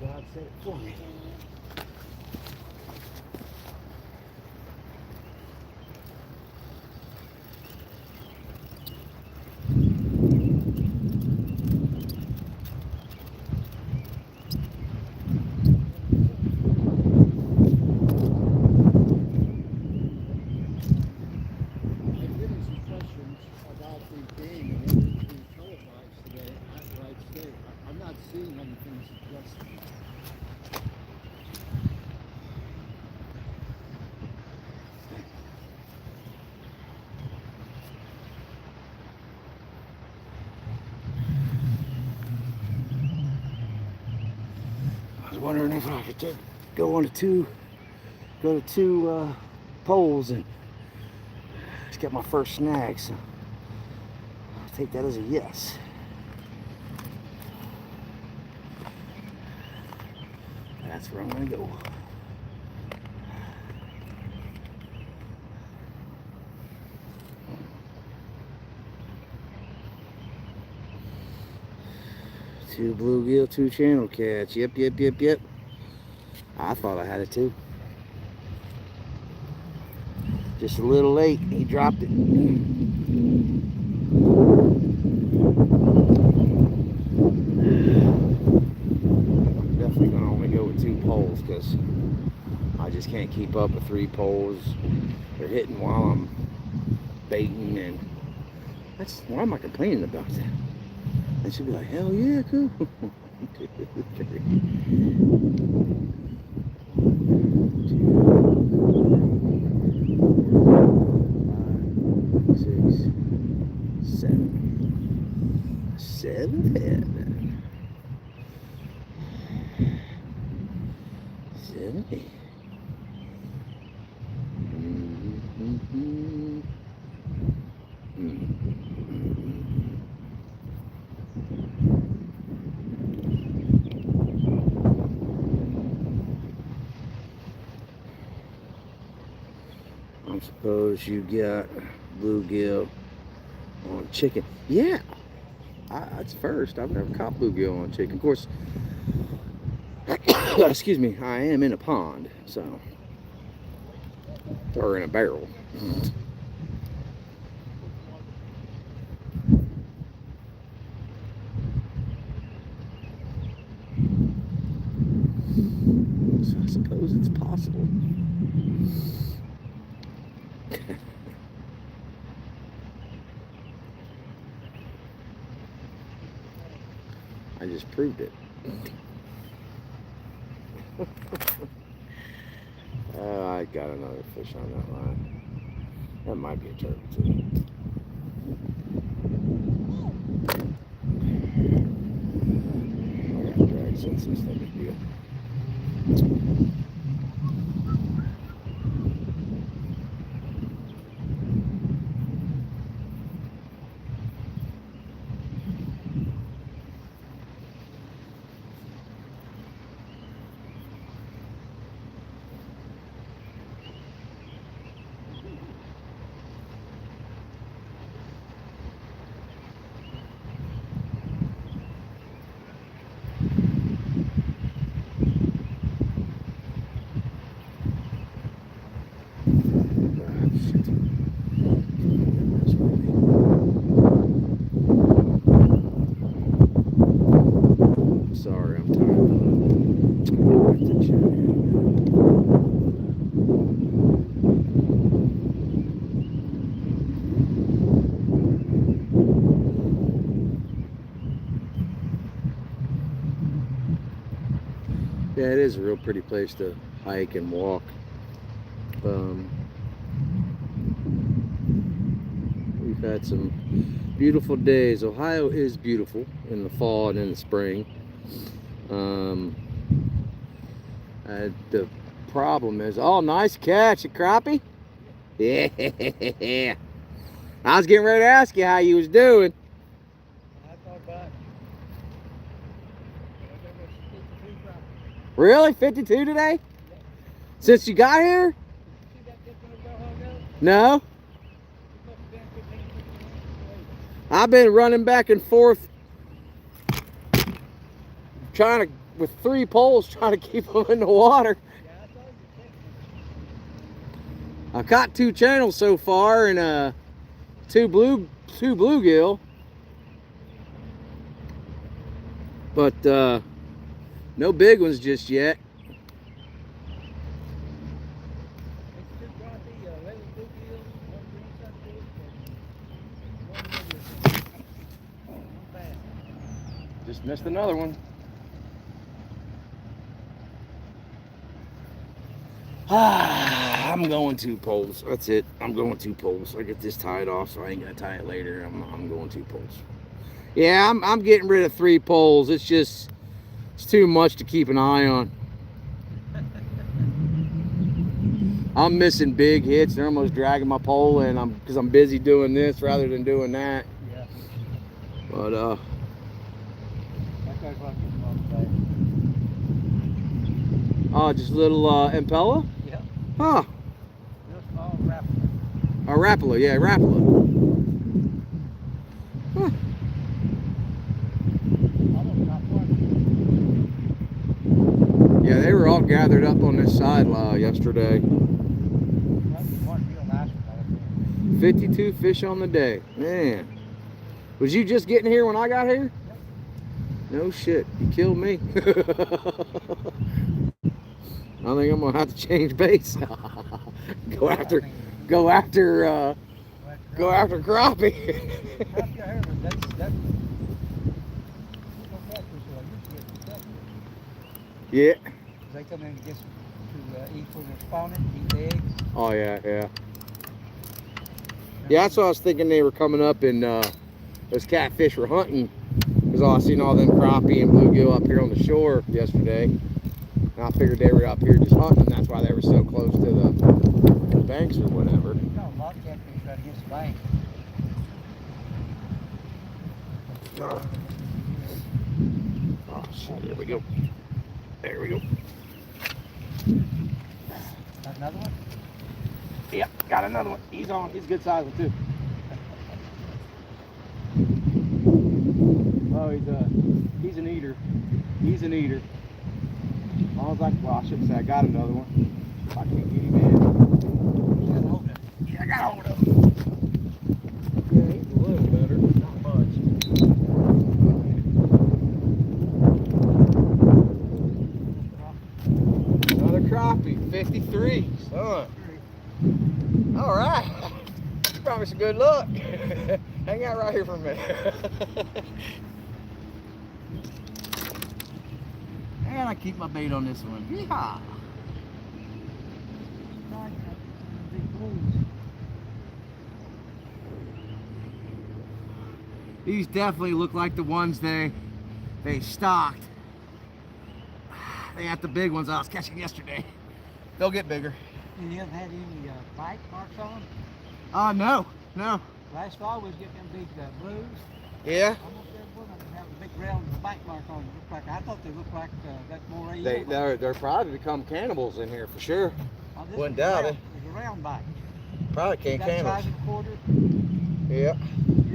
God said it for me. I was wondering if I could go to two poles and just get my first snag. So I'll take that as a yes. That's where I'm gonna go. Two bluegill, two channel catch. Yep. I thought I had it too. Just a little late. He dropped it. I'm definitely gonna only go with 2 poles because I just can't keep up with 3 poles. They're hitting while I'm baiting, and why am I complaining about that? They should be like, hell yeah, cool. 2, 6, 7. 7 head. 7 head. I suppose you got bluegill on chicken. Yeah, that's first. I've never caught bluegill on chicken. Of course, excuse me, I am in a pond, so, or in a barrel. So I suppose it's possible. I just proved it. I got another fish on that line. That might be a turtle too. I got drag since it's no big deal. Sorry, I'm tired. Yeah, it is a real pretty place to hike and walk. We've had some beautiful days. Ohio is beautiful in the fall and in the spring. The problem is, oh, nice catch, a crappie. Yeah. I was getting ready to ask you how you was doing.
I thought back. There was 52 crappie.
Really? 52 today?
Yeah.
Since you got here?
Did you see that dip in the bell ago?
No.
It must have been 15, 16 minutes
I've been running back and forth trying to, with 3 poles, trying to keep them in the water.
Yeah, I thought you
I've caught 2 channels so far and 2 bluegill. But no big ones just yet.
It's 2 crappie, 11 bluegills, 1 green sunfish, and 1 regular fish. 1 bass.
Just missed another one. I'm going 2 poles. That's it. I'm going 2 poles. I get this tied off, so I ain't gonna tie it later. I'm going 2 poles. Yeah, I'm getting rid of 3 poles. It's too much to keep an eye on. I'm missing big hits. They're almost dragging my pole in. Because I'm busy doing this rather than doing that.
Yeah.
But
That guy's like today.
oh, just a little Impella?
Yeah.
Huh.
Real small rapper.
A Rapala, yeah, Rapala. Huh.
Almost not one.
Yeah, they were all gathered up on this side yesterday.
That's one real nice one.
52 fish on the day. Man. Was you just getting here when I got here?
Yep.
No shit. You killed me. I think I'm gonna have to change base. go after crappie. Yeah.
They come in to get to eat when they're spawning, eat the eggs.
Oh yeah, yeah. Yeah, that's what I was thinking. They were coming up and those catfish were hunting, because I seen all them crappie and bluegill up here on the shore yesterday. And I figured they were up here just hunting. That's why they were so close to the banks or whatever.
You know, a lot of catfish right against the bank.
Oh shit, there we go. There we go.
Got another one?
Yeah, got another one. He's on. He's a good size one too. Oh, he's an eater. He's an eater. As long as well, I shouldn't say I got another one. If I can't get him in.
You got hold of it.
Yeah, I got hold of him. Yeah, he's a little better, but not much. Another crappie, 53, son. All right. Promise a good luck. Hang out right here for a minute. And I keep my bait on this one. Yeehaw. These definitely look like the ones they stocked. They got the big ones I was catching yesterday. They'll get bigger.
You haven't had any bite marks on them?
No.
Last fall we was getting them big blues.
Yeah?
Almost every one of them have a big round bite mark on them. I thought they looked like that more
They're probably become cannibals in here for sure.
Oh,
Wouldn't doubt it.
It's a round bite.
Probably can't
That size
cannibals.
of a quarter.
Yeah.
Yeah,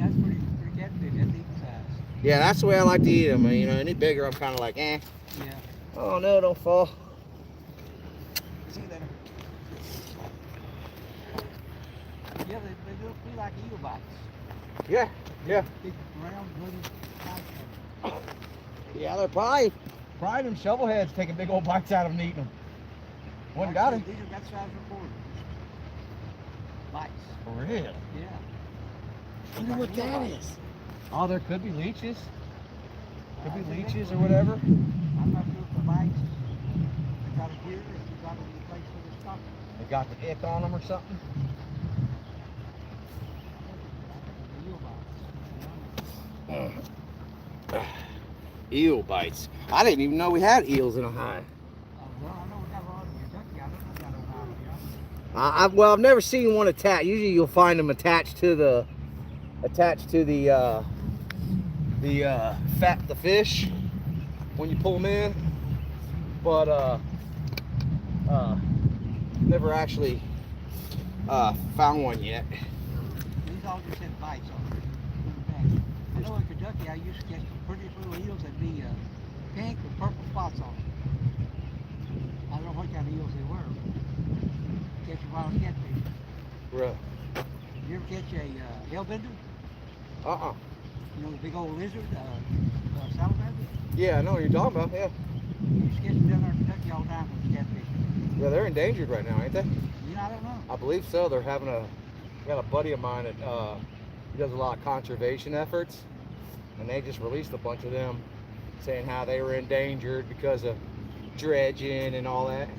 that's pretty catfish. That's eating size.
Yeah, that's the way I like to eat them. You know, any bigger, I'm kind of like, eh.
Yeah.
Oh no, don't fall.
See that? Yeah, they look like eel bites.
Yeah.
Big round bloody bites.
Yeah, they're probably them shovel heads taking big old bites out of them and eating them. One got him.
These are that size of a quarter. Bites.
For real?
Yeah.
I wonder what that is. Oh, there could be leeches. Could be
I think
leeches
they-
or whatever.
I'm not sure if the bites. They got it here, or if you got it in the place where they're stopping.
They got the ick on them or something. Eel bites. I didn't even know we had eels in Ohio.
Well, I know we got a lot in Kentucky. I don't know about Ohio.
Well, I've never seen one attached. Usually, you'll find them attached to the fish when you pull them in. But never actually found one yet.
These all just had bites on them. I know in Kentucky I used to catch pretty little eels that'd be pink with purple spots on them. I don't know what kind of eels they were. Catch a wild catfish.
Right.
You ever catch a hellbender?
Uh-uh.
You know the big old lizard, salamander?
Yeah, I know what you're talking about. Yeah.
You used to catch them down there in Kentucky all the time with catfish.
Yeah, they're endangered right now, ain't they?
You know, I don't know.
I believe so. They're having I got a buddy of mine that he does a lot of conservation efforts, and they just released a bunch of them, saying how they were endangered because of dredging and all that.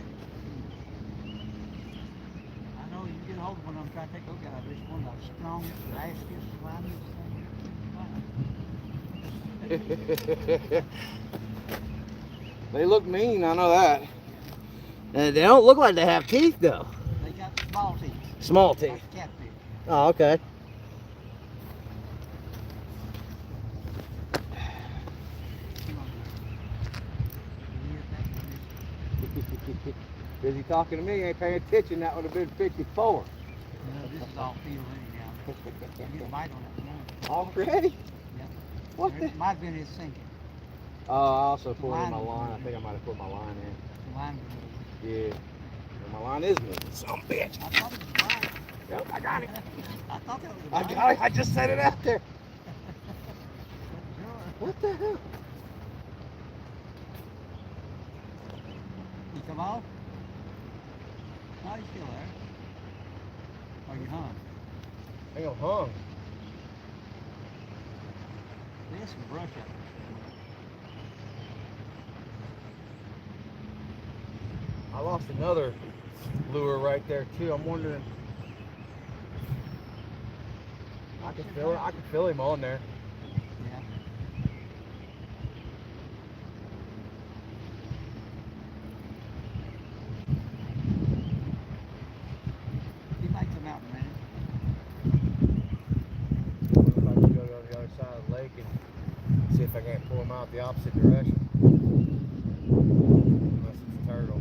I know you get a hold of one, I'm trying to take a look at it. It's one of the strongest, nastiest, slimiest things.
They look mean, I know that. And they don't look like they have teeth though.
They got small teeth.
Small teeth.
Like catfish.
Oh, okay. Busy talking to me, ain't paying attention. That would have been 54.
This is all field anyhow. You get a bite on that one.
Already?
Yeah.
What the?
Might have been his sinking.
Oh, I also
The
pulled in
line
my
was
line. I
moving.
think I might have put my line in.
The line was moving.
Yeah. Well, my line is moving. Some bitch.
I thought it was right.
Yep, I got it.
I thought that was
I
right.
got it. I just set it out there. What the hell?
You come off? No, he's still there. Or you hung?
I think I'm hung.
There's some brush up there.
I lost another lure right there too. I'm wondering. I can feel it. I can feel him on there.
Yeah. He might come out in a minute.
I wonder if I can go to the other side of the lake and see if I can't pull him out the opposite direction. Unless it's a turtle.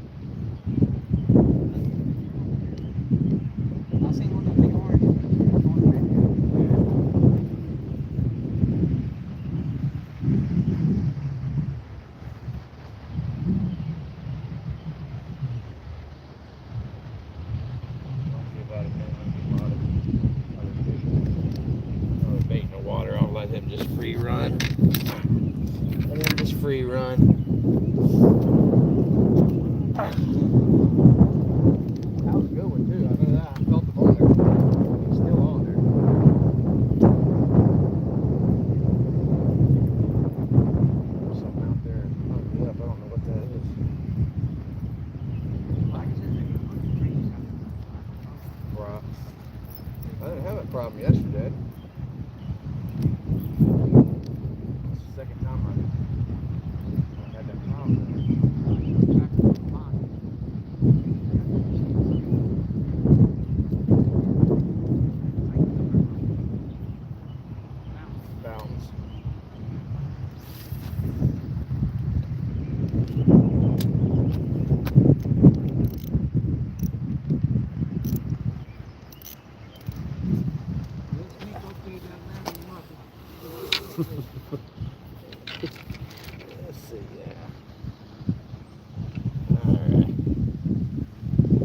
I seen one of the big orange.
I'll give about a minute. I'll get my other bait in the water. I'll let him just free run. Let him just free run. That was a good one too. I know that. I felt him on there. He's still on there. There's something out there. Oh, yeah, I don't know what that is.
Like I said, they put the trees up.
Right. I didn't have that problem yesterday. It's the second time I had that problem. Fountains. Let's see, yeah. Alright.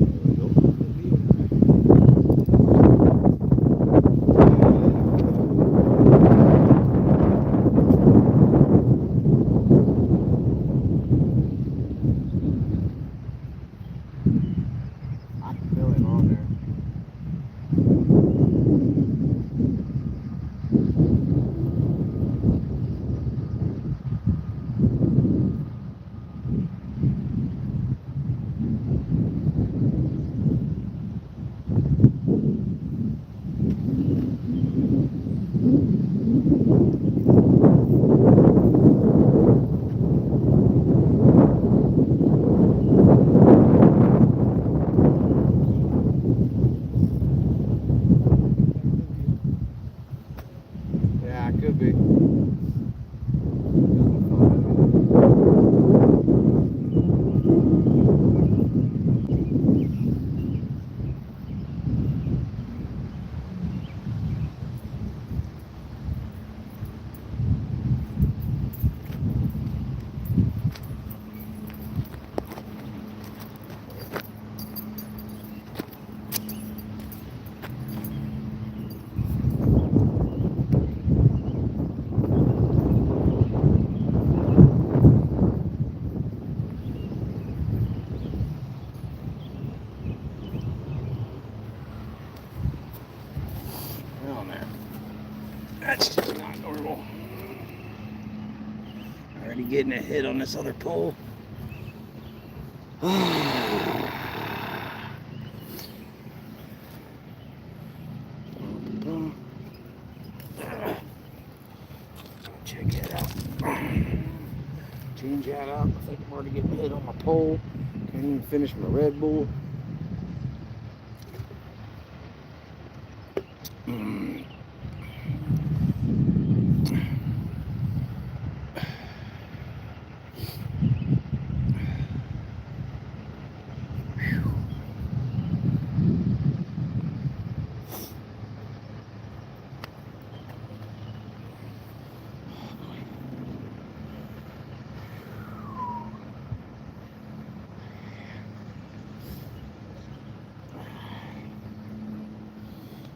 There we go. I can feel him on there. Yeah, it could be. Oh man, that's just not normal. Already getting a hit on this other pole. Check that out. Change that out. I think I'm already getting hit on my pole. Can't even finish my Red Bull. Whew.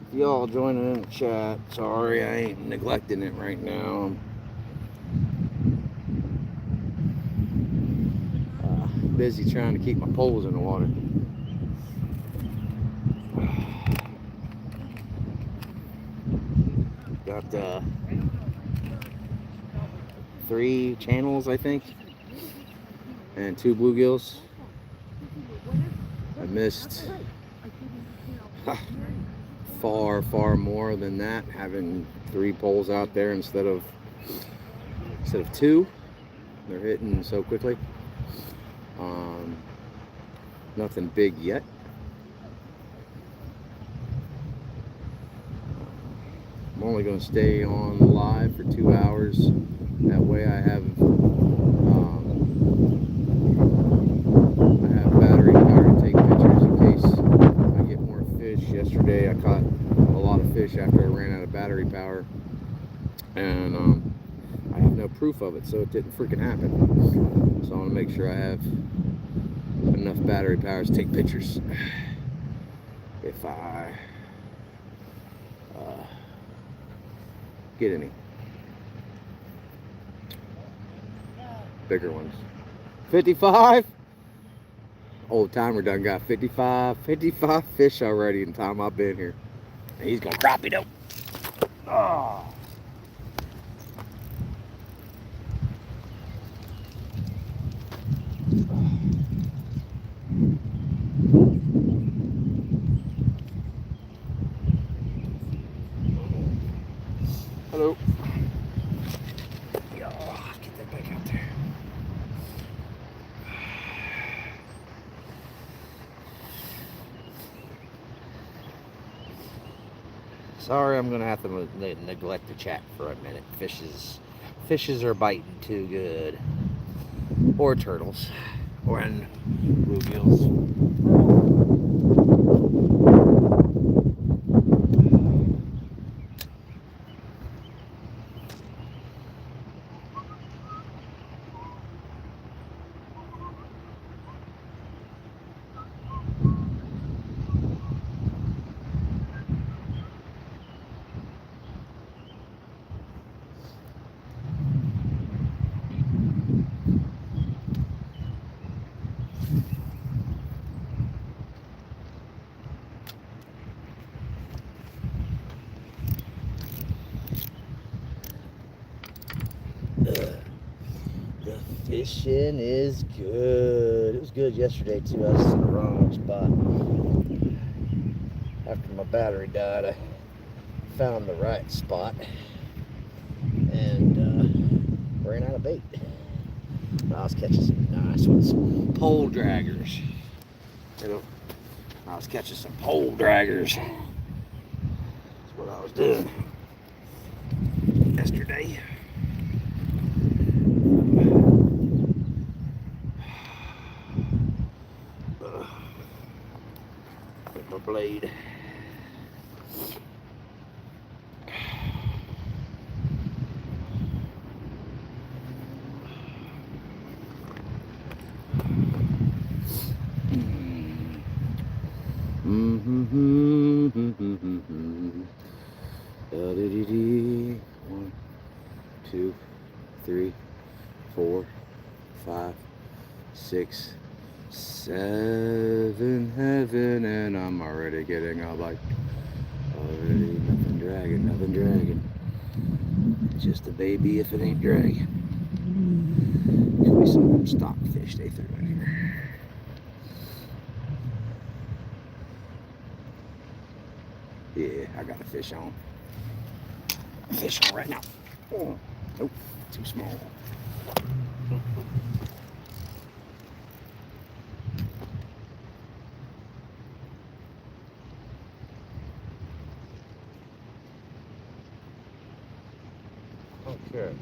If y'all joining in the chat, sorry I ain't neglecting it right now. I'm busy trying to keep my poles in the water. Got 3 channels, I think, and 2 bluegills. I missed far more than that, having 3 poles out there instead of 2. They're hitting so quickly. Nothing big yet. I'm only going to stay on live for 2 hours. That way I have battery power to take pictures in case I get more fish. Yesterday I caught a lot of fish after I ran out of battery power, and I have no proof of it, so it didn't freaking happen. So I want to make sure I have enough battery power to take pictures if I get any bigger ones. 55. Old timer done got 55 fish already in the time I've been here. And he's gonna crappie though. Oh. Hello. Oh, get that back out there. Sorry, I'm gonna have to neglect the chat for a minute. Fishes are biting too good, or turtles, or bluegills. The fishing is good. It was good yesterday too. I was in the wrong spot. After my battery died, I found the right spot and ran out of bait. I was catching some nice ones, pole draggers. I was catching some pole draggers. That's what I was doing yesterday. With my blade. One, two, three, 4, 5, 6, 7 heaven, and I'm already getting a bite. Already nothing dragging. Just a baby if it ain't dragging. Could be some of them stockfish they threw in here. Yeah, I got a fish on. Fish on right now. Oh, nope, too small. Okay.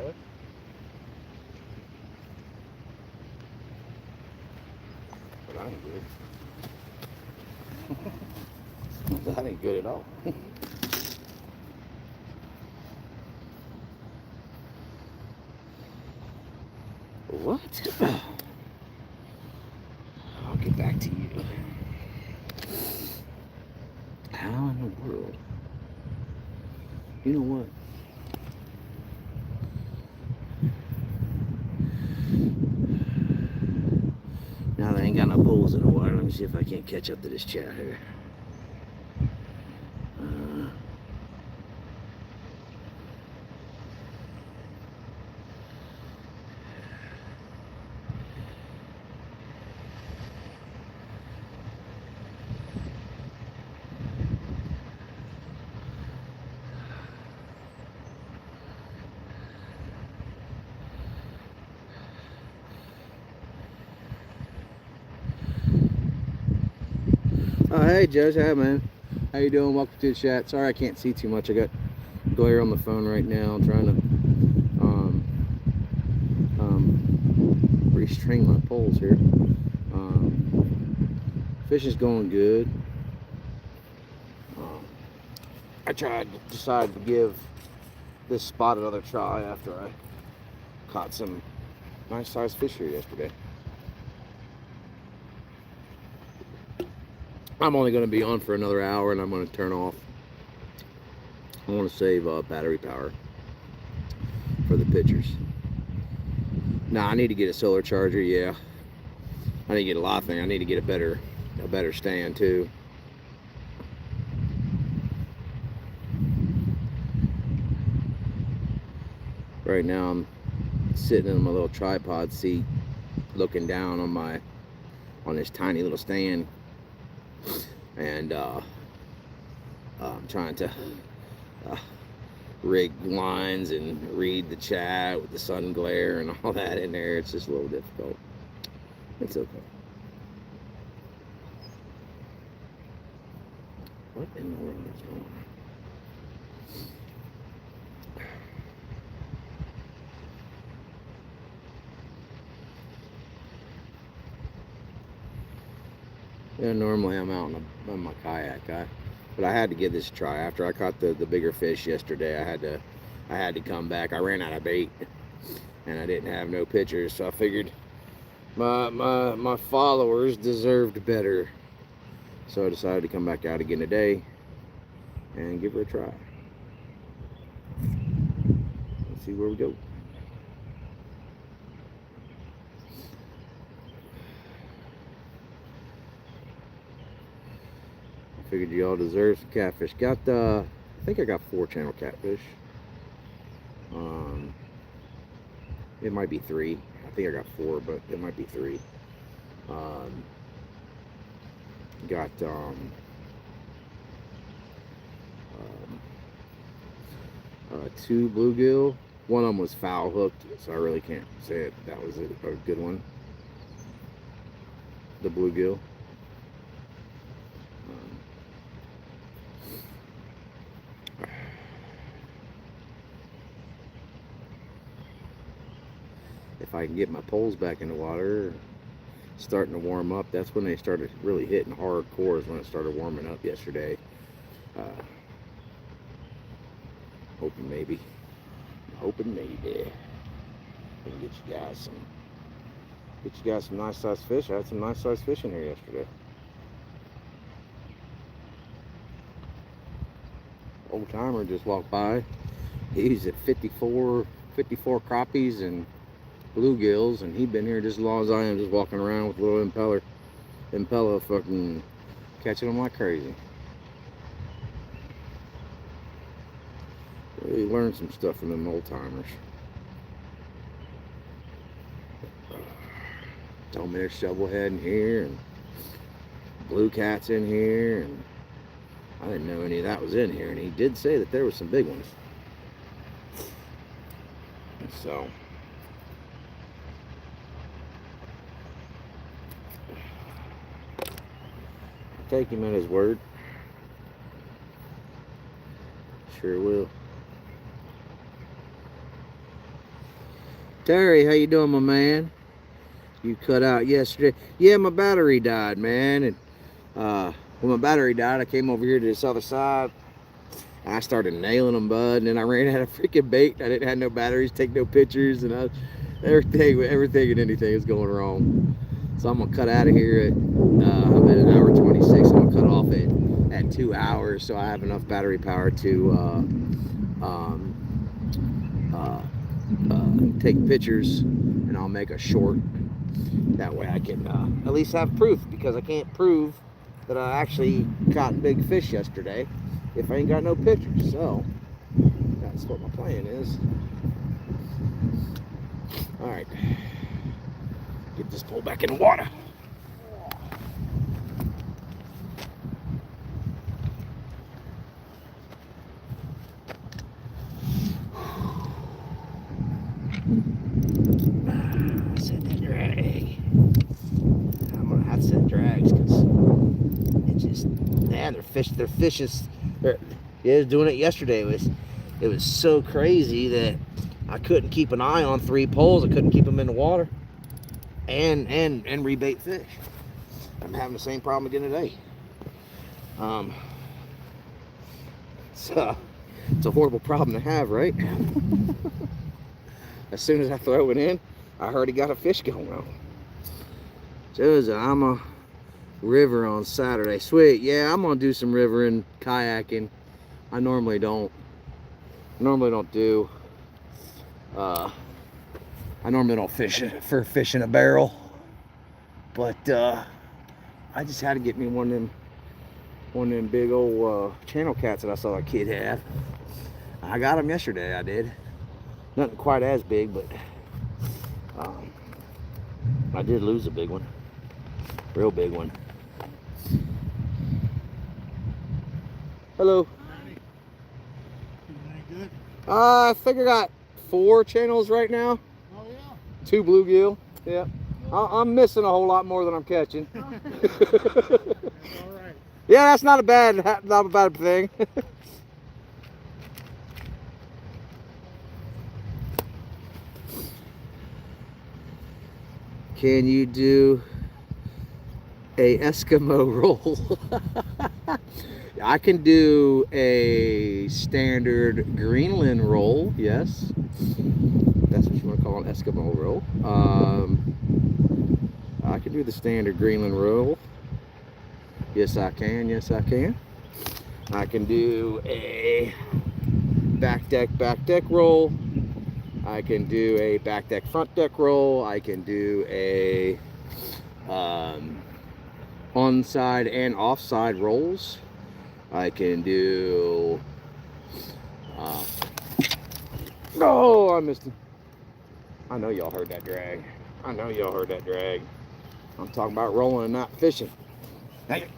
Really?
But I ain't good. That ain't good at all. What? I'll get back to you. How in the world? You know what? Now they ain't got no poles in the water. Let me see if I can't catch up to this chat here. Oh, hey, Judge. Hey, man. How you doing? Welcome to the chat. Sorry I can't see too much. I got glare on the phone right now. I'm trying to restring my poles here. Fishing's going good. I decided to give this spot another try after I caught some nice sized fish here yesterday. I'm only going to be on for another hour and I'm going to turn off. I want to save battery power for the pictures. Now I need to get a solar charger. Yeah, I need to get a lot of things. I need to get a better stand too. Right now I'm sitting in my little tripod seat, looking down on this tiny little stand, and I'm trying to rig lines and read the chat with the sun glare and all that in there. It's just a little difficult. It's okay. What in the world is going on? Yeah, normally I'm out on my kayak, but I had to give this a try. After I caught the bigger fish yesterday, I had to come back. I ran out of bait, and I didn't have no pictures, so I figured my followers deserved better. So I decided to come back out again today and give her a try. Let's see where we go. I figured y'all deserve some catfish. I think I got 4 channel catfish. It might be 3. I think I got 4, but it might be 3. Got 2 bluegill. One of them was foul hooked, so I really can't say that was a good one. The bluegill. If I can get my poles back in the water, starting to warm up. That's when they started really hitting hardcore, is when it started warming up yesterday. Hoping maybe I can get you guys some nice sized fish. I had some nice sized fish in here yesterday. Old timer just walked by. He's at 54 crappies and bluegills, and he'd been here just as long as I am, just walking around with a little impella fucking catching them like crazy. Really learned some stuff from them old timers. Told me there's shovelhead in here and blue cats in here, and I didn't know any of that was in here, and he did say that there was some big ones. So take him at his word. Sure will. Terry, how you doing, my man? You cut out yesterday. Yeah, my battery died, man. And when my battery died, I came over here to this other side. And I started nailing them, bud. And then I ran out of freaking bait. I didn't have no batteries, take no pictures, and everything and anything is going wrong. So I'm gonna cut out of here at I'm at 1:26. I'm gonna cut off at 2 hours, so I have enough battery power to take pictures, and I'll make a short. That way I can at least have proof, because I can't prove that I actually caught big fish yesterday if I ain't got no pictures. So that's what my plan is. All right, get this pole back in the water. Set that drag. I'm gonna have to set drags because it's just, man, their fish is, yeah, doing it yesterday. It was so crazy that I couldn't keep an eye on 3 poles. I couldn't keep them in the water and rebait fish. I'm having the same problem again today. It's a horrible problem to have, right? As soon as I throw it in, I already got a fish going on. Joseph, I'm a river on Saturday. Sweet, yeah, I'm gonna do some river and kayaking. I normally don't do. I normally don't fish in a barrel, but I just had to get me one of them big old channel cats that I saw a kid have. I got them yesterday. I did. Nothing quite as big, but I did lose a big one, real big one. Hello.
Good?
I think I got 4 channels right now.
Oh yeah.
2 bluegill. Yeah. I'm missing a whole lot more than I'm catching.
All right.
Yeah, that's not a bad thing. Can you do a Eskimo roll? I can do a standard Greenland roll, yes. That's what you want to call an Eskimo roll. I can do the standard Greenland roll. Yes, I can. Yes, I can. I can do a back deck roll. I can do a back deck front deck roll. I can do a onside and offside rolls. I can do oh, I missed him. I know y'all heard that drag. I'm talking about rolling and not fishing. Dang it.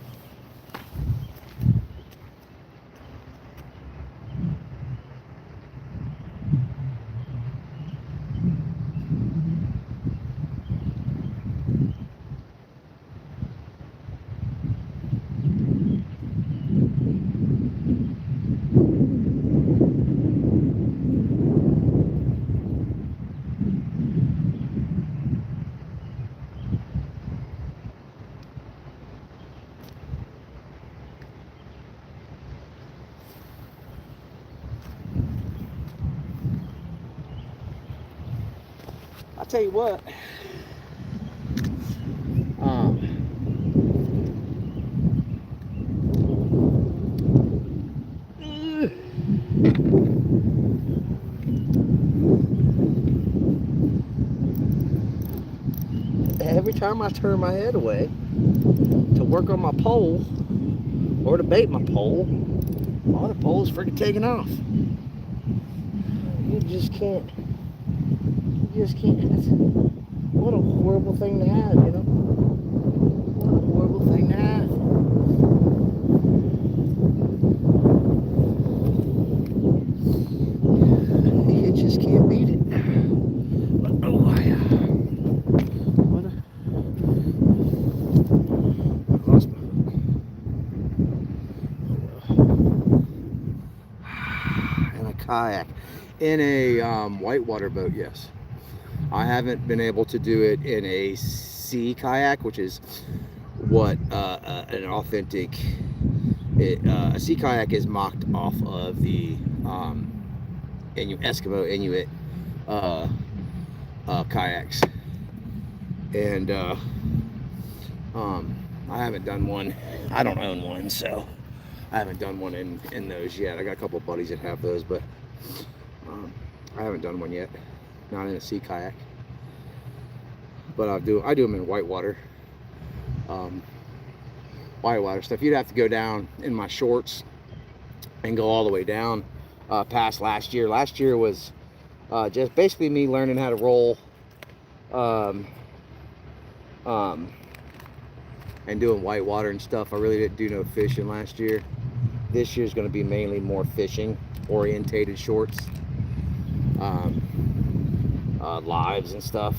I'll tell you what. Every time I turn my head away to work on my pole or to bait my pole, all the pole's freaking taking off. You just can't. What a horrible thing to have, you know? What a horrible thing to have. You just can't beat it. But, oh, I lost my hook. In a kayak. In a whitewater boat, yes. I haven't been able to do it in a sea kayak, which is what an authentic a sea kayak is mocked off of the Eskimo Inuit kayaks, and I haven't done one. I don't own one, so I haven't done one in those yet. I got a couple of buddies that have those, but I haven't done one yet. Not in a sea kayak, but I do them in whitewater. Whitewater stuff. You'd have to go down in my shorts and go all the way down past last year. Last year was just basically me learning how to roll and doing whitewater and stuff. I really didn't do no fishing last year. This year's going to be mainly more fishing orientated shorts, lives and stuff.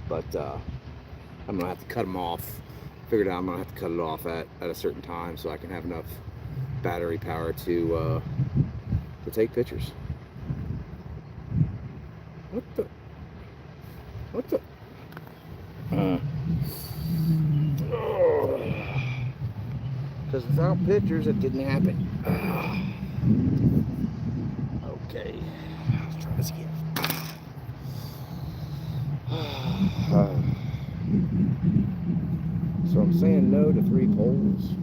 But I'm gonna have to cut them off. Figured out I'm gonna have to cut it off at a certain time so I can have enough battery power to take pictures. What the? Because without pictures, it didn't happen. Okay, let's try this again. So I'm saying no to 3 poles.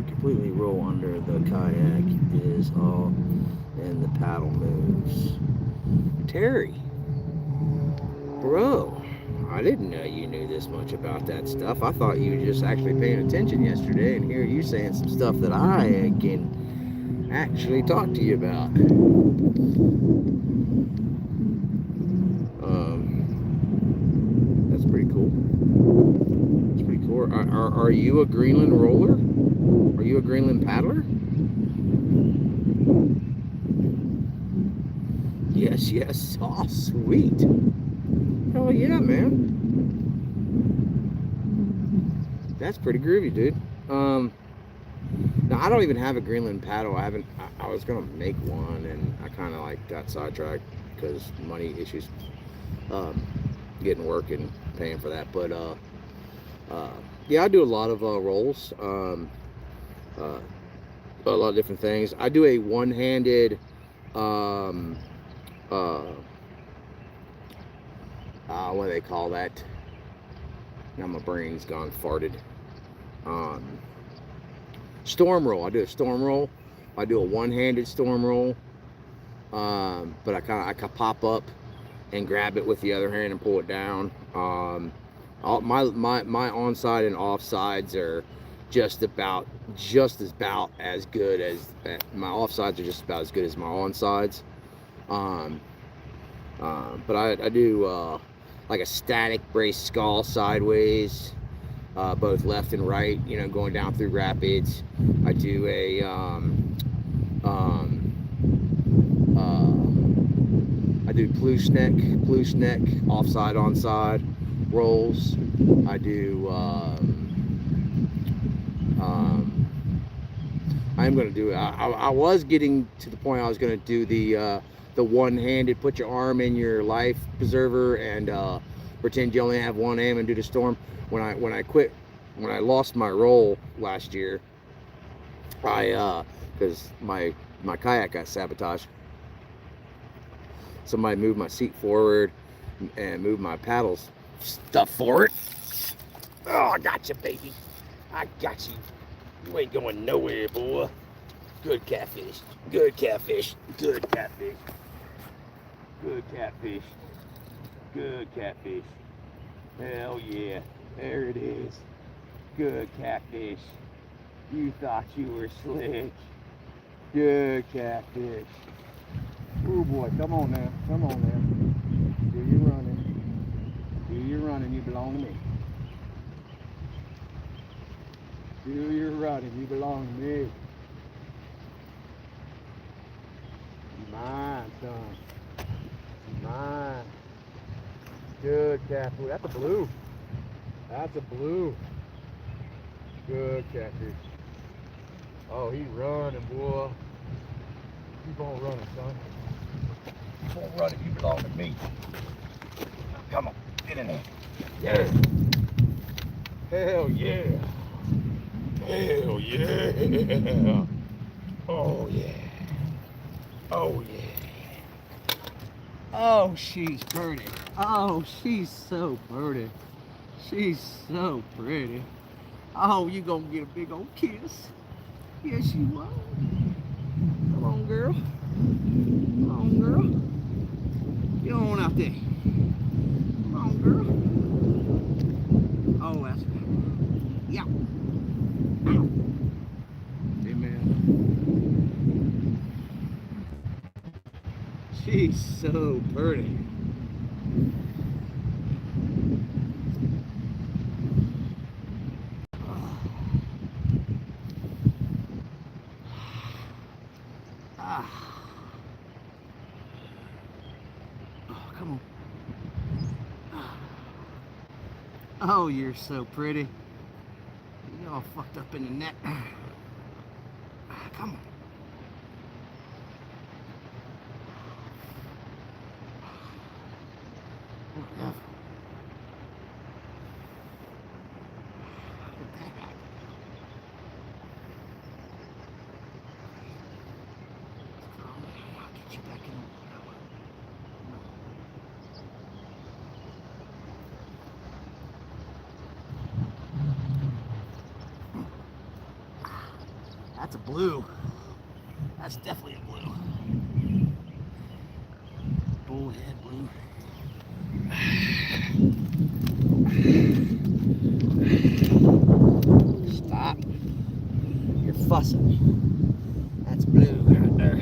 Completely roll under the kayak is all, and the paddle moves. Terry, bro, I didn't know you knew this much about that stuff. I thought you were just actually paying attention yesterday and hear you saying some stuff that I can actually talk to you about. That's pretty cool. That's pretty cool. Are you a Greenland roller? Are you a Greenland paddler? Yes. Oh, sweet. Hell yeah, man. That's pretty groovy, dude. Now I don't even have a Greenland paddle. I was gonna make one, and I kind of like got sidetracked because money issues, getting work and paying for that. But yeah, I do a lot of rolls, a lot of different things. I do a one-handed what do they call that? Now my brain's gone farted. Storm roll. I do a storm roll. I do a one-handed storm roll, but I kind of pop up and grab it with the other hand and pull it down. My onside and offsides are just about as good as my offsides are just about as good as my onsides. But I do like a static brace skull sideways, both left and right, you know, going down through rapids. I do a I do ploosh neck, offside, onside rolls. I do I'm gonna do I was getting to the point I was gonna do the one-handed, put your arm in your life preserver and pretend you only have one aim and do the storm. When I lost my roll last year, because my kayak got sabotaged. Somebody moved my seat forward and moved my paddles stuff forward. Oh, I got you, baby. I got you. You ain't going nowhere, boy. Good catfish. Good catfish. Good catfish. Good catfish. Good catfish. Hell yeah. There it is. Good catfish. You thought you were slick. Good catfish. Oh boy, come on now. Come on now. Do your running. Do your running. You belong to me. Do your running. You belong to me. Mine, son. Mine. Good catfish. That's a blue. That's a blue. Good catfish. Oh, he's running, boy.
Keep on running, son.
Keep on running. You belong to me. Come on. Get in there. Yeah. Hell yeah. Hell yeah. Oh yeah. Oh yeah. Oh, she's pretty. Oh, she's so pretty. She's so pretty. Oh, you gonna get a big old kiss. Yes, you will. Come on, girl. Come on, girl. Get on out there. Come on, girl. Oh, that's good. Yeah. Ow. Amen. She's so pretty. Ah. Oh, come on. Oh, you're so pretty. You're all fucked up in the neck. Come on. Whatever. I'll get you back in the water. That's a blue. That's definitely a blue. Bullhead blue. Stop. You're fussing. That's blue right there.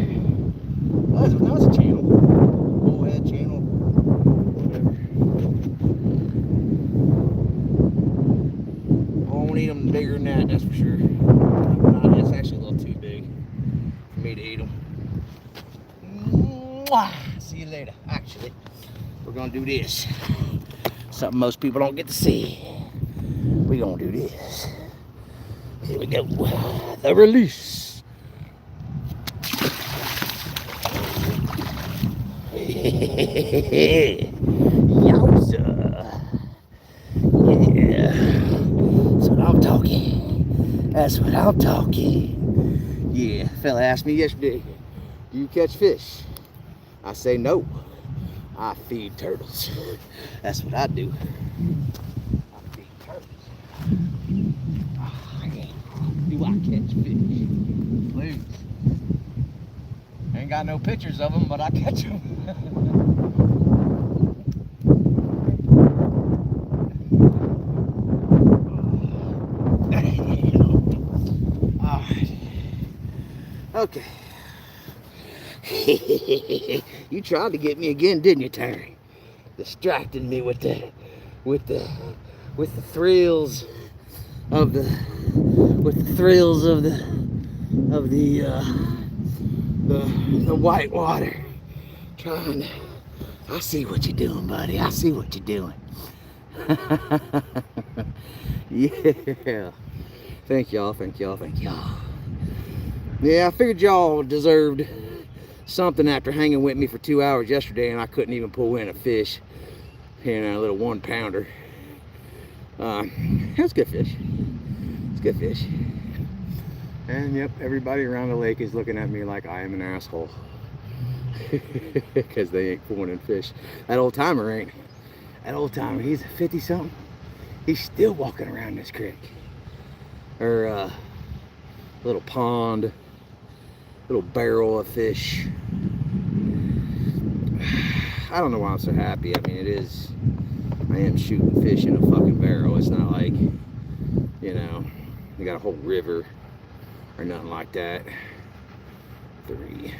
Oh, that's a channel. Bullhead channel. Whatever. I won't eat them bigger than that, that's for sure. It's actually a little too big for me to eat them. Mwah! See you later. Actually, we're gonna do this. Something most people don't get to see. We're gonna do this. Here we go. The release. Yowza. Yeah. That's what I'm talking. That's what I'm talking. Yeah, fella asked me yesterday, do you catch fish? I say no. I feed turtles. That's what I do. I feed turtles. Oh, yeah. Do I catch fish? Please. Ain't got no pictures of them, but I catch them. Okay. You tried to get me again, didn't you, Terry? Distracting me with the thrills of the white water. Trying to, I see what you're doing, buddy. I see what you're doing. Yeah. Thank y'all. Yeah, I figured y'all deserved something after hanging with me for 2 hours yesterday, and I couldn't even pull in a fish. You know, a little 1 pounder. It's good fish. It's good fish. And yep, everybody around the lake is looking at me like I am an asshole. Because they ain't pulling in fish. That old timer ain't. That old timer, he's 50-something. He's still walking around this creek. Or little pond. Little barrel of fish. I don't know why I'm so happy. I mean, I am shooting fish in a fucking barrel. It's not like, you know, we got a whole river or nothing like that. 3,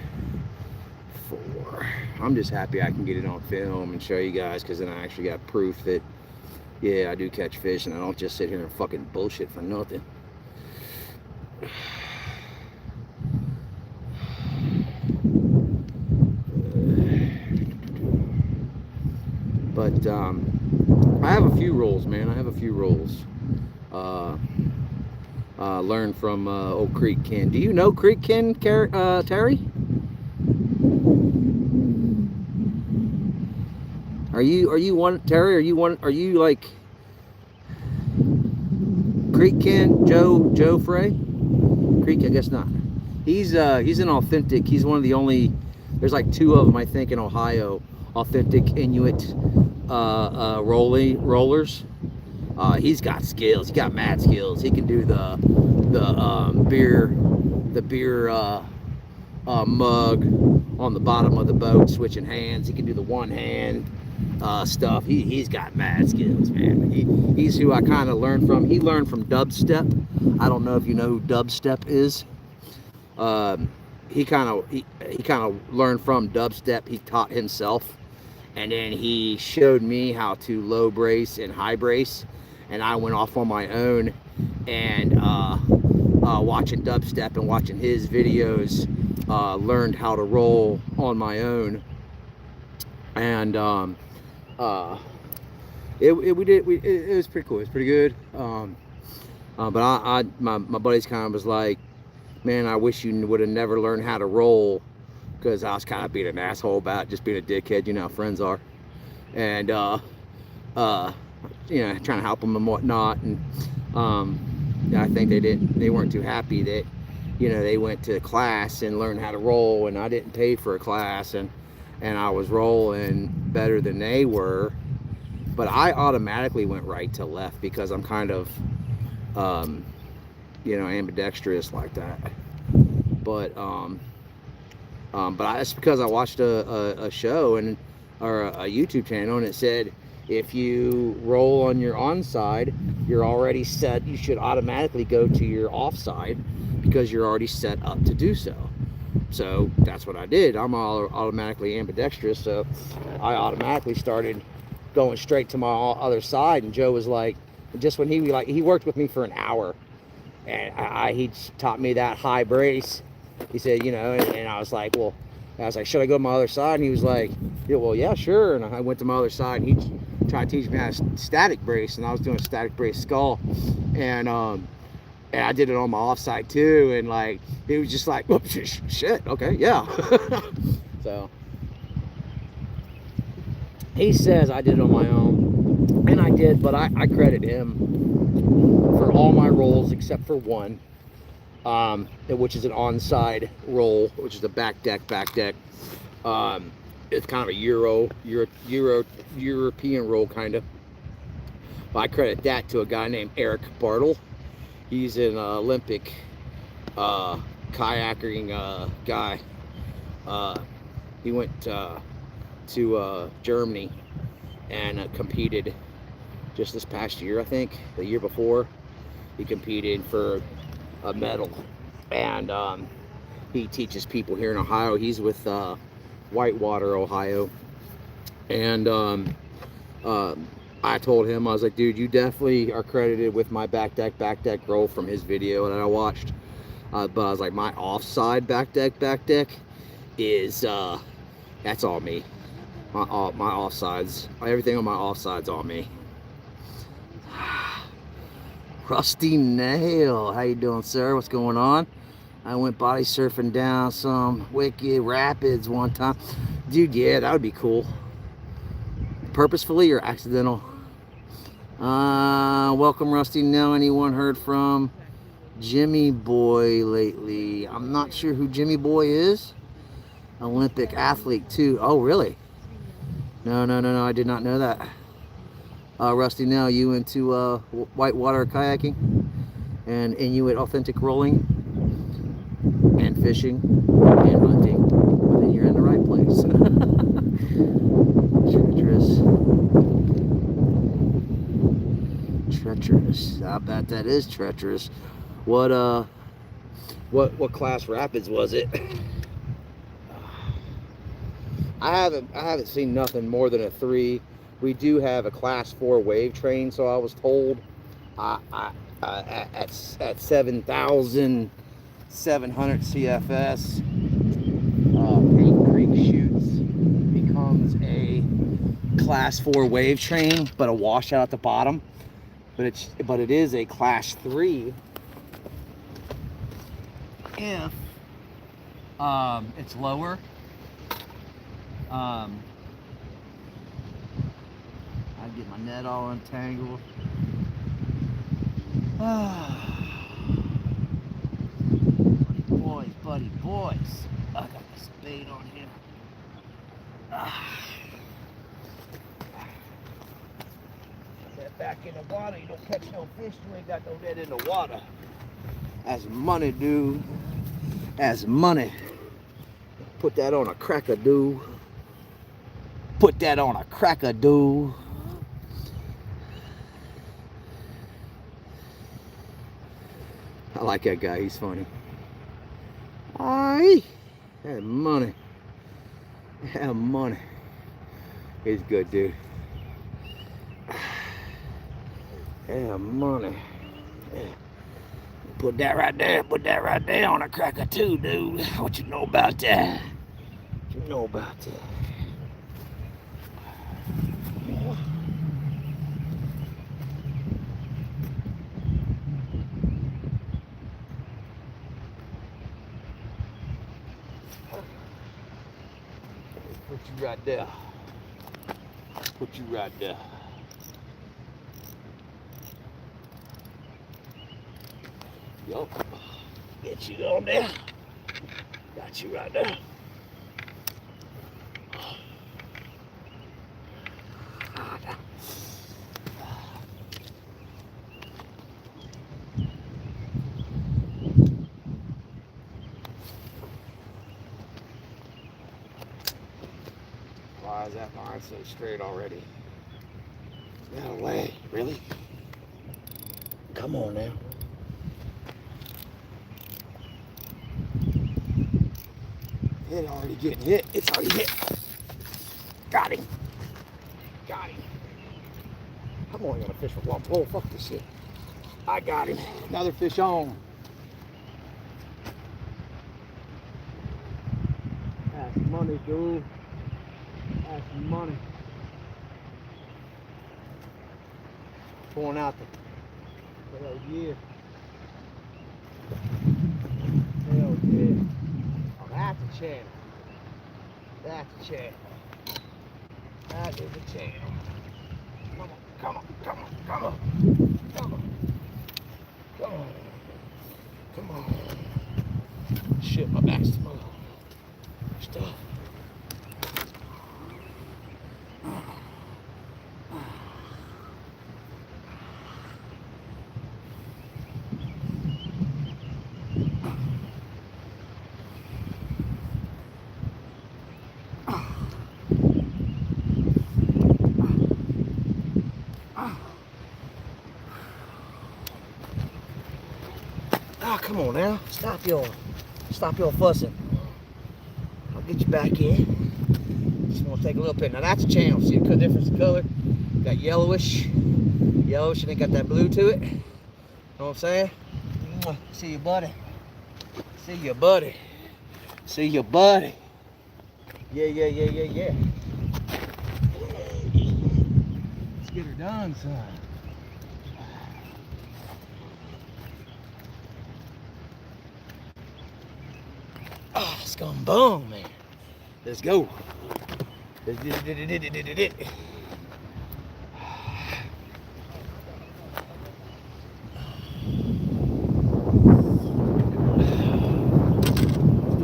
4. I'm just happy I can get it on film and show you guys, because then I actually got proof that, yeah, I do catch fish and I don't just sit here and fucking bullshit for nothing. But I have a few roles, man. I have a few roles. Learned from old Creek Ken. Do you know Creek Ken, Terry? Are you one, Terry? Are you like Creek Ken, Joe Frey? Creek, I guess not. He's an authentic. He's one of the only. There's like 2 of them, I think, in Ohio. Authentic Inuit rollers. He's got skills. He got mad skills. He can do the beer mug on the bottom of the boat, switching hands. He can do the one hand stuff. He's got mad skills, man. He's who I kind of learned from. He learned from dubstep. I don't know if you know who dubstep is. He kind of learned from dubstep. He taught himself, and then he showed me how to low brace and high brace, and I went off on my own and watching dubstep and watching his videos, learned how to roll on my own, and it was pretty cool. It was pretty good. But my buddies kind of was like, man, I wish you would have never learned how to roll, because I was kind of being an asshole about just being a dickhead. You know how friends are, and you know, trying to help them and whatnot. And I think they weren't too happy that, you know, they went to class and learned how to roll, and I didn't pay for a class, and I was rolling better than they were. But I automatically went right to left because I'm kind of you know, ambidextrous like that. But it's because I watched a show or a YouTube channel, and it said if you roll on your onside, you're already set. You should automatically go to your offside because you're already set up to do so. So that's what I did. I'm automatically ambidextrous, so I automatically started going straight to my other side. And Joe was like, just when he worked with me for an hour, and he taught me that high brace. He said, you know, and I was like, should I go to my other side? And he was like, yeah, well, yeah, sure. And I went to my other side, and he tried to teach me how to static brace, and I was doing a static brace skull, and I did it on my offside too, and like it was just like, whoops, shit, okay, yeah. So he says I did it on my own, and I did, but I credit him for all my rolls except for one, which is an onside roll, which is a back deck. It's kind of a European roll, kind of. But I credit that to a guy named Eric Bartle. He's an Olympic kayaking guy. He went to Germany and competed just this past year, I think. The year before, he competed for a medal. And he teaches people here in Ohio. He's with Whitewater, Ohio. And I told him, I was like, dude, you definitely are credited with my back deck roll from his video that I watched. But I was like, my offside back deck is that's all me. My offsides, everything on my offside's all me. Rusty Nail, how you doing, sir? What's going on? I went body surfing down some wicked rapids one time. Dude, yeah, that would be cool. Purposefully or accidental? Welcome, Rusty Nail. Anyone heard from Jimmy Boy lately? I'm not sure who Jimmy Boy is. Olympic athlete too. Oh, really? No, I did not know that. Rusty, now you into whitewater kayaking and Inuit authentic rolling and fishing and hunting? Well, then you're in the right place. Treacherous. I bet that is treacherous. What class rapids was it? I haven't seen nothing more than a 3. We do have a class 4 wave train, so I was told at 7,700 CFS, Paint Creek Chutes becomes a class 4 wave train, but a washout at the bottom. But it is a class 3 if it's lower I get my net all entangled. Buddy boys. I got this bait on here. Put that back in the water. You don't catch no fish. You ain't got no net in the water. That's money, dude. That's money. Put that on a cracker, dude. Put that on a cracker, dude. I like that guy. He's funny. Aye. That money. That money. He's good, dude. Yeah, money. Yeah. Put that right there. Put that right there on a cracker too, dude. What you know about that? What you know about that? Put you right there. Put you right there. Yup. Get you on there. Got you right there. Why is that line so straight already? No way. Really? Come on now. It already getting hit. It's already hit. Got him. Got him. I'm only gonna fish with one pole. Fuck this shit. I got him. Another fish on. That's money, dude. That's money. Pouring out the hell yeah. Hell yeah. Oh, that's a channel. That's a channel. That is a channel. Come on, come on, come on, come on, come on, come on. Shit, my back's to my stuff. Ah, come on now. Stop your fussing. I'll get you back in. Just want to take a little bit. Now that's a channel. See the difference in color? Got yellowish, and then got that blue to it. Know what I'm saying? See you, buddy. See you, buddy. See you, buddy. Yeah, yeah, yeah, yeah, yeah. Let's get her done, son. Oh, it's gone boom, man. Let's go. Do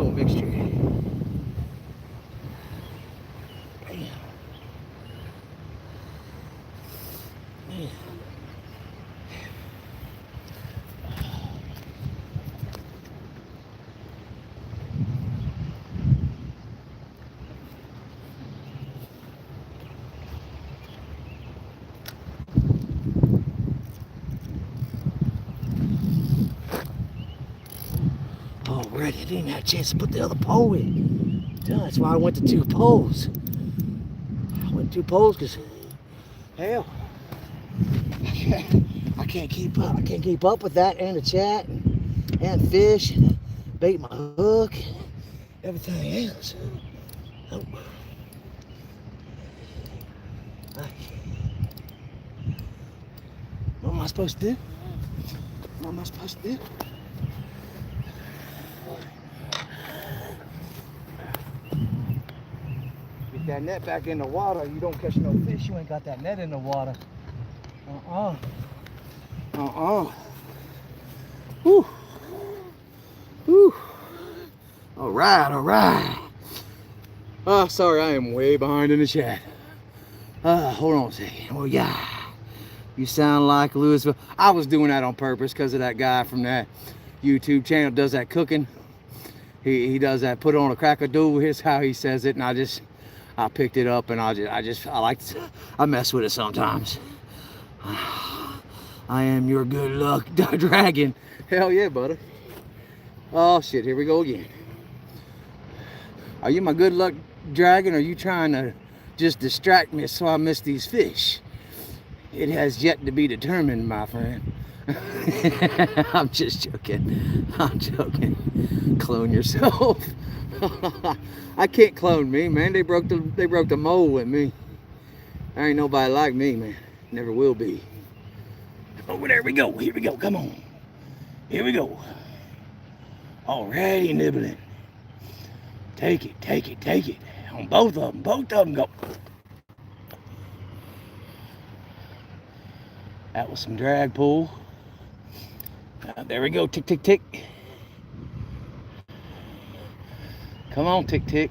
a mixture. Man. Already, I didn't have a chance to put the other pole in. That's why I went to 2 poles. I went 2 poles because, hell, I can't keep up. I can't keep up with that and the chat and fish and bait my hook, everything else. Oh. What am I supposed to do? What am I supposed to do? Get that net back in the water, you don't catch no fish. You ain't got that net in the water. Whew. Whew. All right. Oh, sorry, I am way behind in the chat. Hold on a second. Oh, yeah. You sound like Louisville. I was doing that on purpose because of that guy from that YouTube channel does that cooking. He does that, put it on a crack-a-doodle. Here's how he says it, and I picked it up, and I mess with it sometimes. I am your good luck dragon. Hell yeah, buddy. Oh shit, here we go again. Are you my good luck dragon, or are you trying to just distract me so I miss these fish? It has yet to be determined, my friend. I'm just joking. I'm joking. Clone yourself. I can't clone me, man. They broke the mold with me. There ain't nobody like me, man. Never will be. Oh, there we go. Here we go. Come on. Here we go. Already nibbling. Take it. On both of them go. That was some drag pull. There we go. Tick. Come on, tick.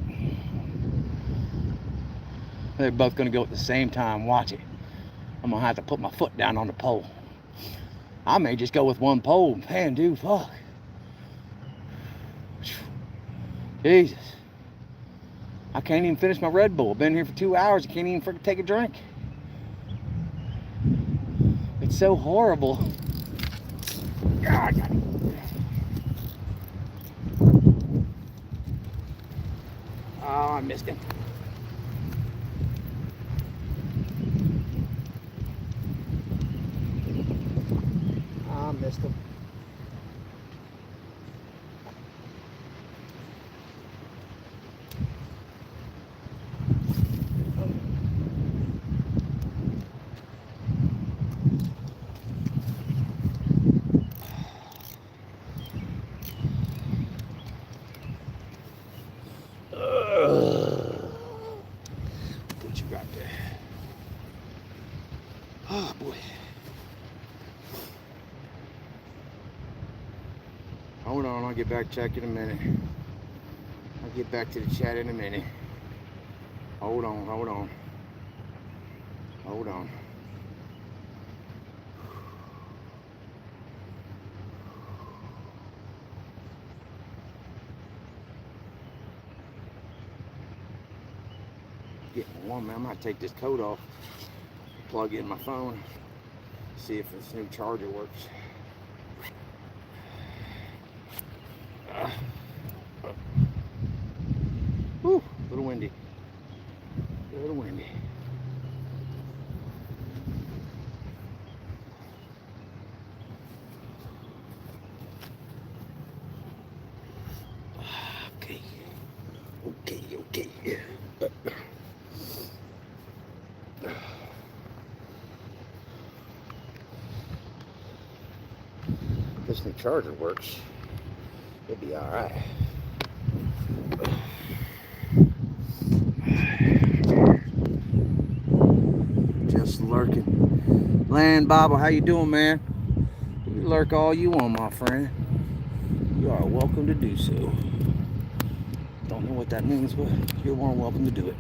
They're both gonna go at the same time. Watch it. I'm gonna have to put my foot down on the pole. I may just go with one pole. Man, dude, fuck. Jesus. I can't even finish my Red Bull. Been here for 2 hours. I can't even freaking take a drink. It's so horrible. God. Oh, I missed him. What you got there? Oh boy. Hold on, I'll get back check in a minute. I'll get back to the chat in a minute. Hold on. Getting warm, man. I might take this coat off, plug in my phone, see if this new charger works. Whew, a little windy. Okay. This new charger works. It'll be all right. Just lurking. Land Bible, how you doing, man? You lurk all you want, my friend. You are welcome to do so. Don't know what that means, but you're more welcome to do it.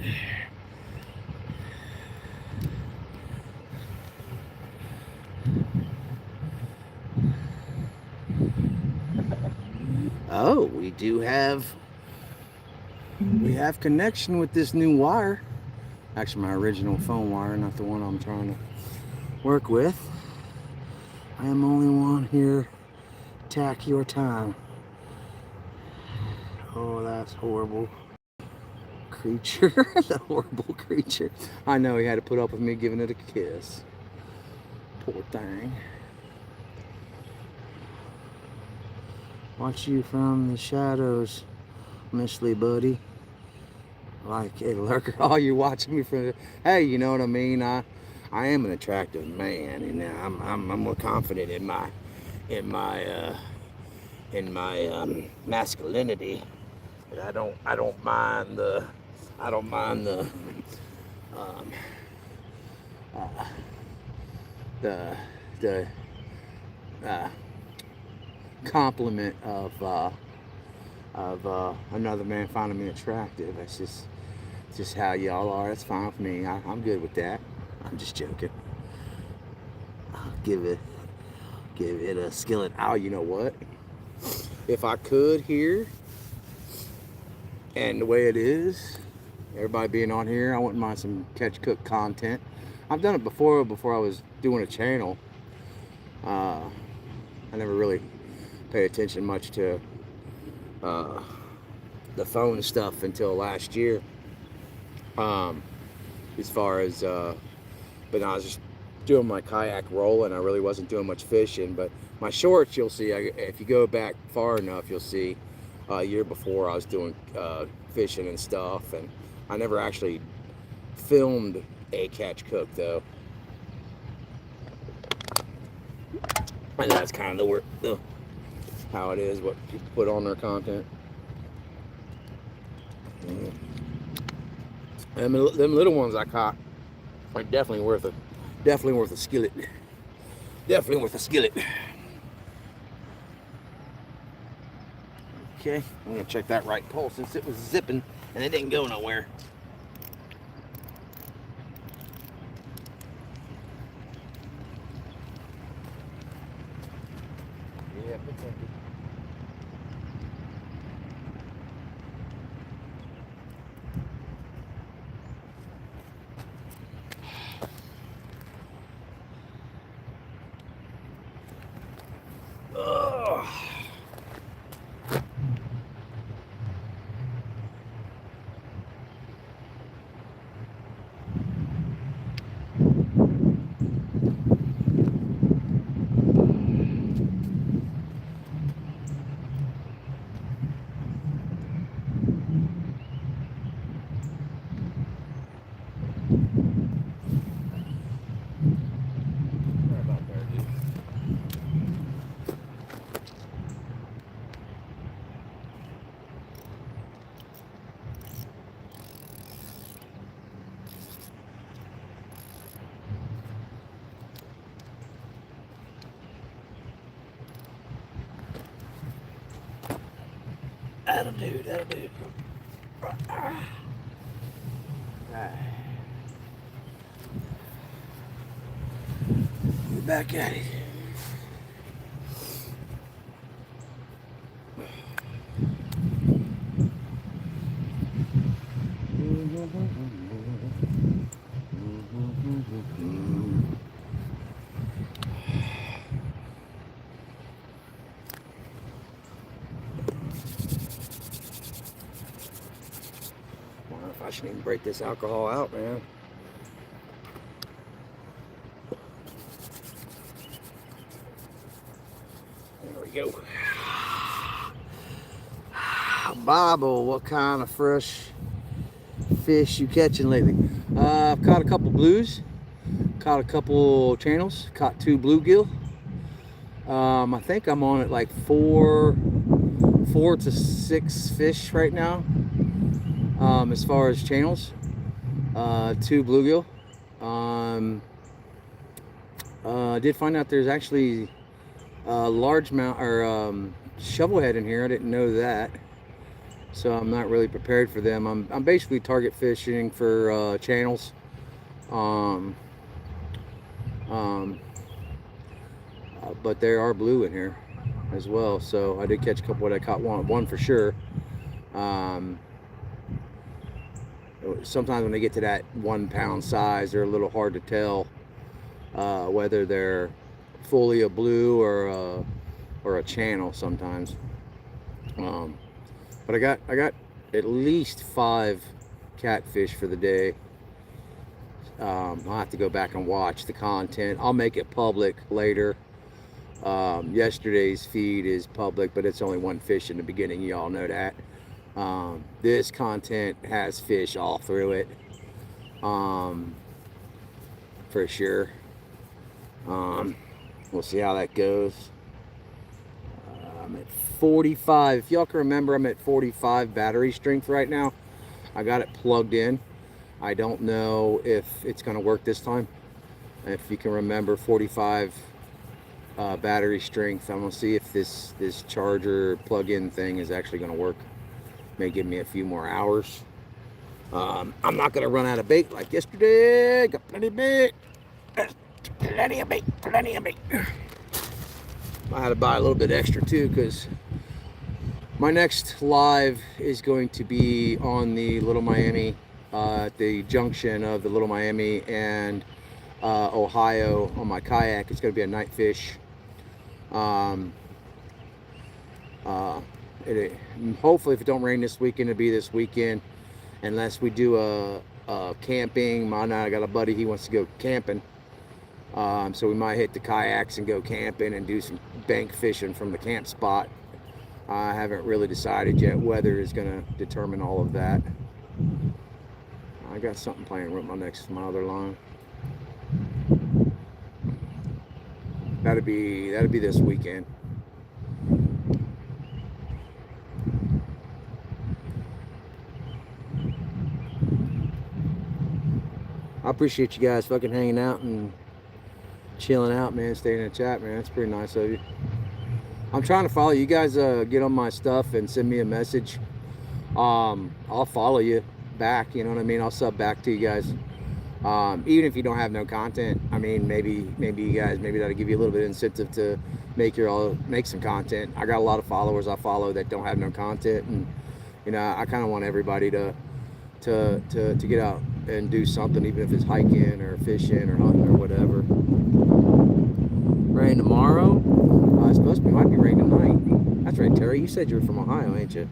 Oh, we have connection with this new wire. Actually, my original phone wire, not the one I'm trying to work with. I am only one here. Tack your time. Oh, that's horrible. Creature. The horrible creature. I know he had to put up with me giving it a kiss. Poor thing. Watch you from the shadows, Miss Lee Buddy. Like a lurker. Oh, you're watching me from the... Hey, you know what I mean? I am an attractive man, and I'm more confident in my masculinity. I don't mind the I don't mind um, uh, the uh, compliment of another man finding me attractive. That's just how y'all are. That's fine with me. I'm good with that. I'm just joking. I'll give it a skillet. Oh, you know what? If I could here, and the way it is, everybody being on here, I wouldn't mind some catch cook content. I've done it before I was doing a channel. I never really paid attention much to the phone stuff until last year. As far as, but I was just doing my kayak rolling. I really wasn't doing much fishing. But my shorts, you'll see, if you go back far enough, you'll see a year before I was doing fishing and stuff. And I never actually filmed a catch cook though. And that's kind of how it is, what people put on their content. And them little ones I caught are definitely worth a skillet. Definitely worth a skillet. Okay, I'm gonna check that right pole since it was zipping and it didn't go nowhere. Yeah, protected. That'll do. Alright. We're back at it. I shouldn't even break this alcohol out, man. There we go. Bible, what kind of fresh fish you catching lately? I've caught a couple blues, caught a couple channels, caught 2 bluegill. I think I'm on at like 4 to 6 fish right now. As far as channels, 2 bluegill. I did find out there's actually a large amount or shovelhead in here. I didn't know that, so I'm not really prepared for them. I'm basically target fishing for channels. But there are blue in here as well, so I did catch a couple. I caught one for sure. Sometimes when they get to that 1 pound size, they're a little hard to tell whether they're fully a blue or a channel sometimes. But I got at least 5 catfish for the day. I'll have to go back and watch the content. I'll make it public later. Yesterday's feed is public, but it's only 1 fish in the beginning. You all know that. This content has fish all through it, for sure. We'll see how that goes. I'm at 45. If y'all can remember, I'm at 45 battery strength right now. I got it plugged in. I don't know if it's going to work this time. If you can remember 45 battery strength, I'm going to see if this charger plug-in thing is actually going to work. May give me a few more hours. I'm not going to run out of bait like yesterday. Got plenty of bait. Plenty of bait. Plenty of bait. I had to buy a little bit extra too, because my next live is going to be on the Little Miami, at the junction of the Little Miami and Ohio on my kayak. It's going to be a night fish. Hopefully, if it don't rain this weekend, it'll be this weekend. Unless we do a camping. I got a buddy, he wants to go camping. So we might hit the kayaks and go camping and do some bank fishing from the camp spot. I haven't really decided yet. Weather is going to determine all of that. I got something playing with my other line. That'd be this weekend. I appreciate you guys fucking hanging out and chilling out, man. Staying in the chat, man. That's pretty nice of you. I'm trying to follow you guys. Get on my stuff and send me a message. I'll follow you back. You know what I mean? I'll sub back to you guys. Even if you don't have no content, I mean, maybe you guys, maybe that'll give you a little bit of incentive to make some content. I got a lot of followers I follow that don't have no content, and you know, I kind of want everybody to get out and do something, even if it's hiking or fishing or hunting or whatever. Rain tomorrow. It's supposed to be, might be rain tonight. That's right, Terry. You said you were from Ohio, ain't you?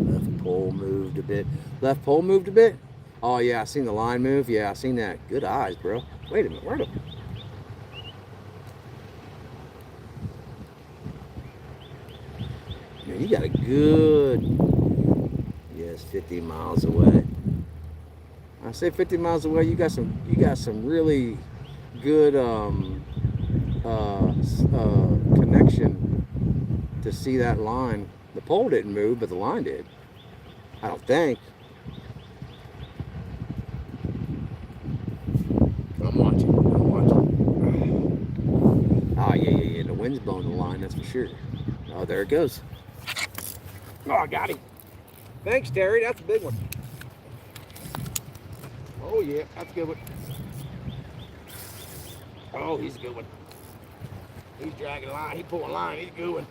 Left pole moved a bit. Left pole moved a bit? Oh, yeah, I seen the line move. Yeah, I seen that. Good eyes, bro. Wait a minute. Where the... Man, you got a good... Yes, 50 miles away. I say 50 miles away. You got some really good connection to see that line. The pole didn't move, but the line did. I don't think. I'm watching. Oh, yeah. The wind's blowing the line, that's for sure. Oh, there it goes. Oh, I got him. Thanks, Terry. That's a big one. Oh, yeah. That's a good one. Oh, he's a good one. He's dragging a line. He's pulling line. He's a good one.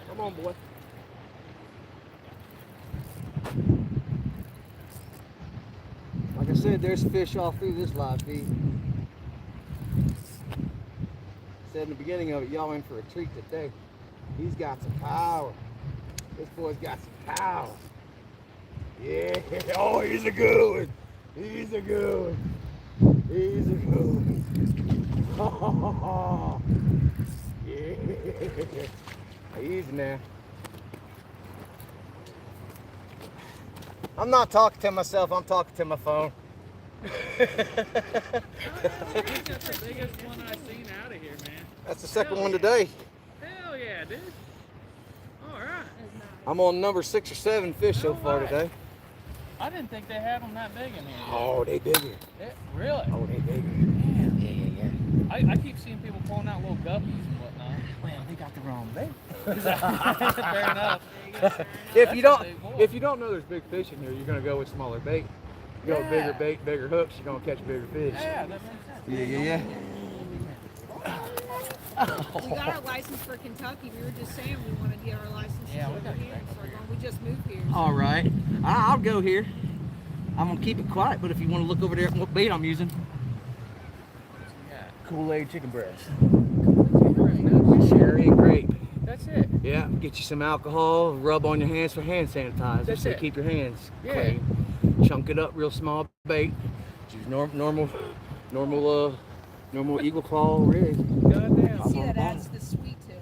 Come on, boy. Like I said, there's fish all through this live feed. Said in the beginning of it, y'all in for a treat today. He's got some power. This boy's got some power. Yeah. Oh, he's a good one. He's a good one. He's a good one. Oh, yeah. Easy now. I'm not talking to myself. I'm talking to my phone.
That's the biggest one I've seen out of here, man.
That's the second one today.
Hell yeah, dude. All right.
I'm on number 6 or 7 fish so far today.
I didn't think they had them that big in here.
Oh, they bigger.
Really?
Oh, they bigger.
Damn.
Yeah.
I keep seeing people pulling out little guppies and whatnot.
Well, they got the wrong bait.
Fair enough.
If you don't know there's big fish in here, you're gonna go with smaller bait. You go with bigger bait, bigger hooks, you're gonna catch bigger fish.
Yeah, that makes sense.
Yeah.
We got our license for Kentucky. We were just saying we want to get our license over here. So we just moved here.
All right. I'll go here. I'm gonna keep it quiet, but if you want to look over there at what bait I'm using. Kool-Aid chicken breast. Sherry and grape.
That's it.
Yeah, get you some alcohol, rub on your hands for hand sanitizer.
That's
so
it.
Keep your hands
Yeah.
clean. Chunk it up real small bait. Use normal eagle claw rig.
Goddamn.
See, that adds the sweet to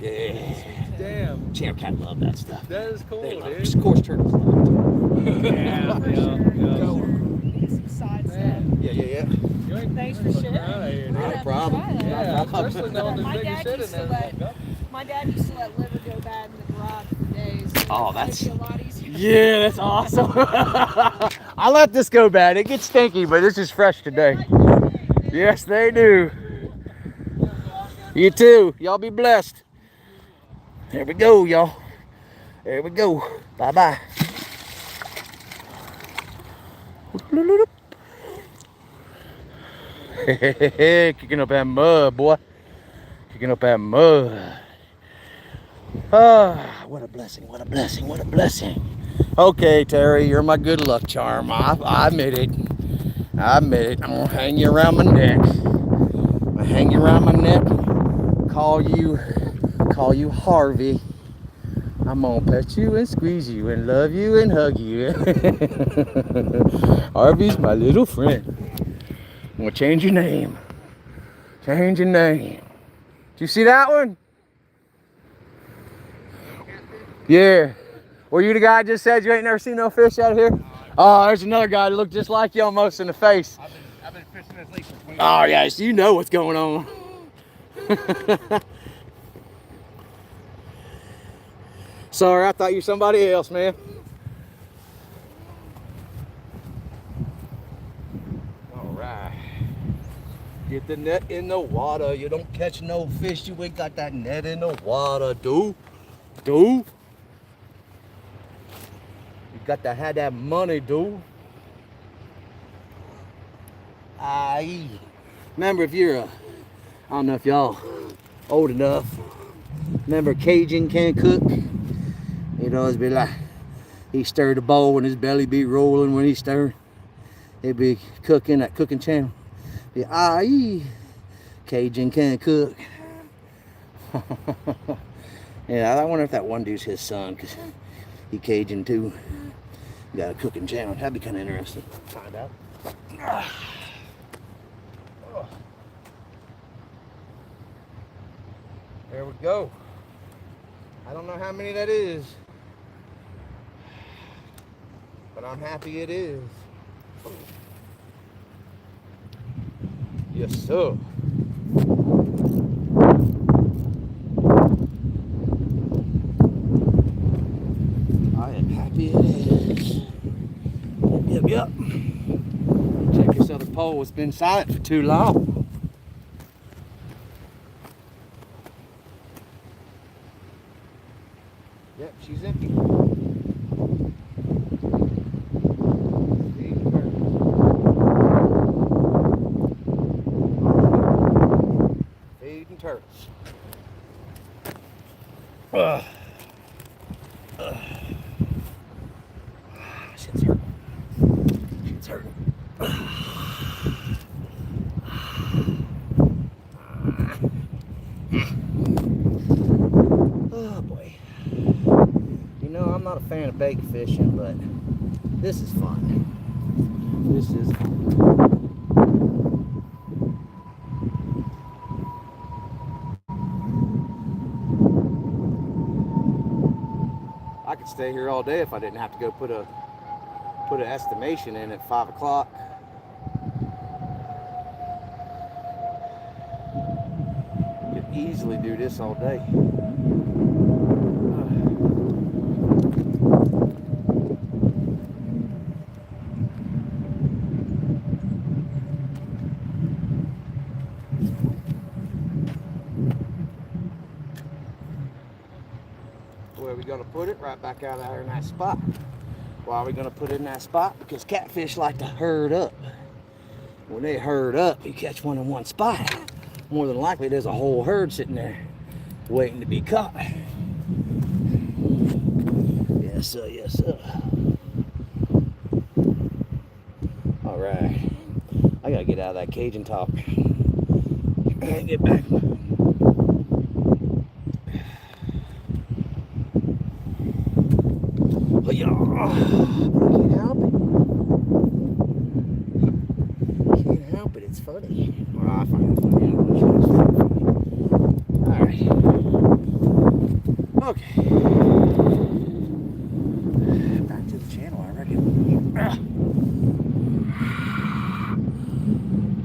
it.
Yeah.
Damn.
Champ cat love that stuff.
That is cool,
They love it.
dude.
Of course, turtles love it.
Yeah,
For
yeah,
sure.
yeah.
For sure. Get some side stuff.
Yeah.
You ain't
Thanks for sharing.
right here, dude.
Not a problem.
Try that.
Yeah. Especially knowing there's
My
bigger
dad
shit in
used
there
to
than
let
that.
my dad used to let liver go bad in the garage for days. So
Oh,
it
that's-
makes it a lot easier.
Yeah, that's awesome. I let this go bad. It gets stinky, but this is fresh today. Yes, they do. You too. Y'all be blessed. There we go, y'all. There we go. Bye-bye. Kicking up that mud, boy. Kicking up that mud. Ah, what a blessing, what a blessing, what a blessing. Okay, Terry, you're my good luck charm. I admit it. I admit it. I'm gonna hang you around my neck. I'm gonna hang you around my neck. Call you Harvey. I'm gonna pet you and squeeze you and love you and hug you. Harvey's my little friend. I'm gonna change your name. Change your name. Did you see that one? Yeah. Were you the guy that just said you ain't never seen no fish out here? Oh, there's another guy that looked just like you almost in the face.
I've been fishing this lake for 20
Oh, yes, you know what's going on. Sorry, I thought you were somebody else, man. All right. Get the net in the water. You don't catch no fish. You ain't got that net in the water, dude. Dude. You got to have that money, dude. Aye. Remember, if you're I don't know if y'all old enough. Remember Cajun can't cook? He'd always be like, he stirred the bowl and his belly be rolling when he stirred. He'd be cooking, that cooking channel. Be, aye, Cajun can't cook. Yeah, I wonder if that one dude's his son, because he Cajun too. Got a cooking channel. That'd be kind of interesting. Find out. There we go. I don't know how many that is, but I'm happy it is. Yes, sir. I am happy it is. Yep. Check this other pole. It's been silent for too long. Yep, she's empty. Feeding turtles. Shit's hurting. Shit's hurting. Oh boy. You know, I'm not a fan of bait fishing, but this is fun. This is fun. I could stay here all day if I didn't have to go put an estimation in at 5 o'clock. Could easily do this all day. Where are we gonna put it? Right back out there in that spot. Why are we gonna put it in that spot? Because catfish like to herd up. When they herd up, you catch one in one spot. More than likely, there's a whole herd sitting there waiting to be caught. Yes, sir, yes, sir. All right. I gotta get out of that Cajun talk and get back. But yeah, I can't help it. Can't help it. It's funny. Well, I find it funny. All right. Okay. Back to the channel, I reckon.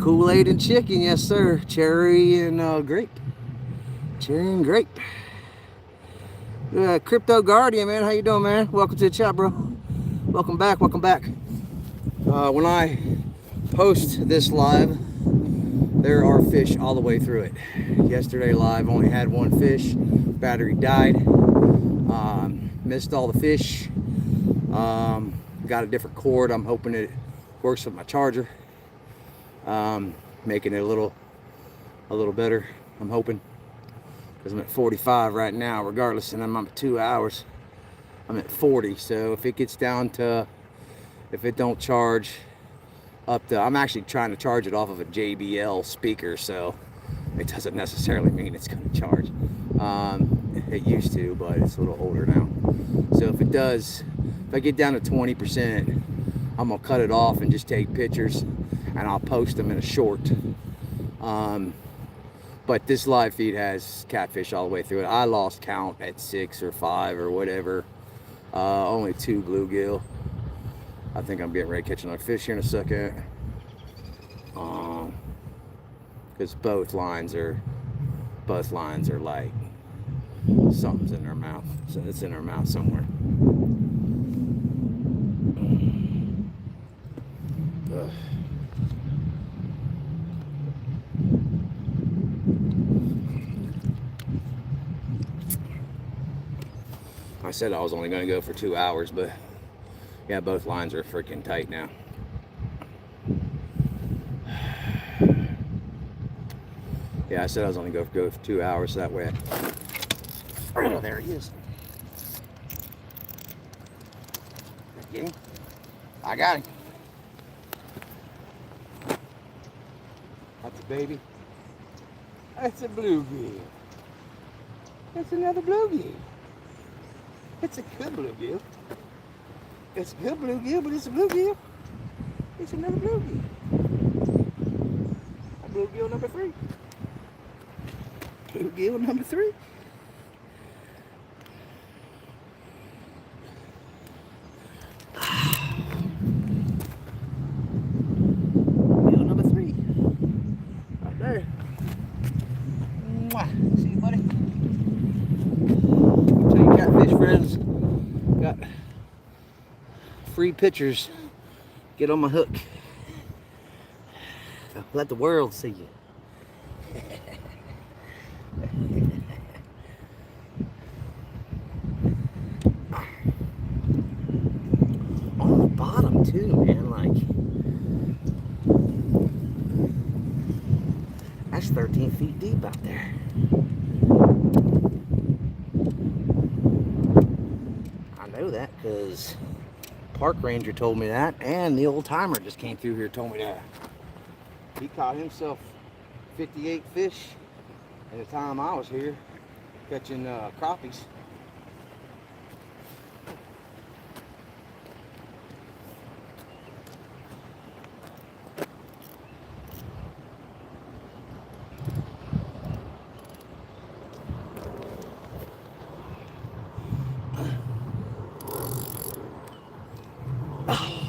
Kool-Aid and chicken, yes sir. Cherry and grape. Cherry and grape. Crypto Guardian, man, how you doing, man? Welcome to the chat, bro. Welcome back, welcome back. When I post this live, there are fish all the way through it. Yesterday live only had one fish. Battery died. Missed all the fish. Got a different cord. I'm hoping it works with my charger. Making it a little better, I'm hoping, because I'm at 45 right now regardless, and I'm at 2 hours. I'm at 40, so if it gets down to, if it don't charge up to, I'm actually trying to charge it off of a JBL speaker, so it doesn't necessarily mean it's going to charge. It used to, but it's a little older now. So if it does, if I get down to 20%, I'm gonna cut it off and just take pictures, and I'll post them in a short. But this live feed has catfish all the way through it. I lost count at 6 or 5 or whatever. Only 2 bluegill. I think I'm getting ready to catch another fish here in a second. Because both lines are like something's in their mouth. So it's in their mouth somewhere. Ugh. I said I was only going to go for 2 hours, but yeah, both lines are freaking tight now. Yeah, I said I was only going to go for 2 hours, so that way oh, there he is. Get him? I got him. That's a baby. That's a bluegill. That's another bluegill. It's a good bluegill. It's a good bluegill, but it's a bluegill. It's another bluegill. A bluegill number 3. Bluegill number 3. Bluegill number 3. Right there. Mwah. See you, buddy. Tell you, catfish friends, got free pictures. Get on my hook. Let the world see you. On the bottom too, man. Like, that's 13 feet deep out there. I know that because park ranger told me that, and the old timer just came through here and told me that. He caught himself 58 fish at the time I was here catching crappies.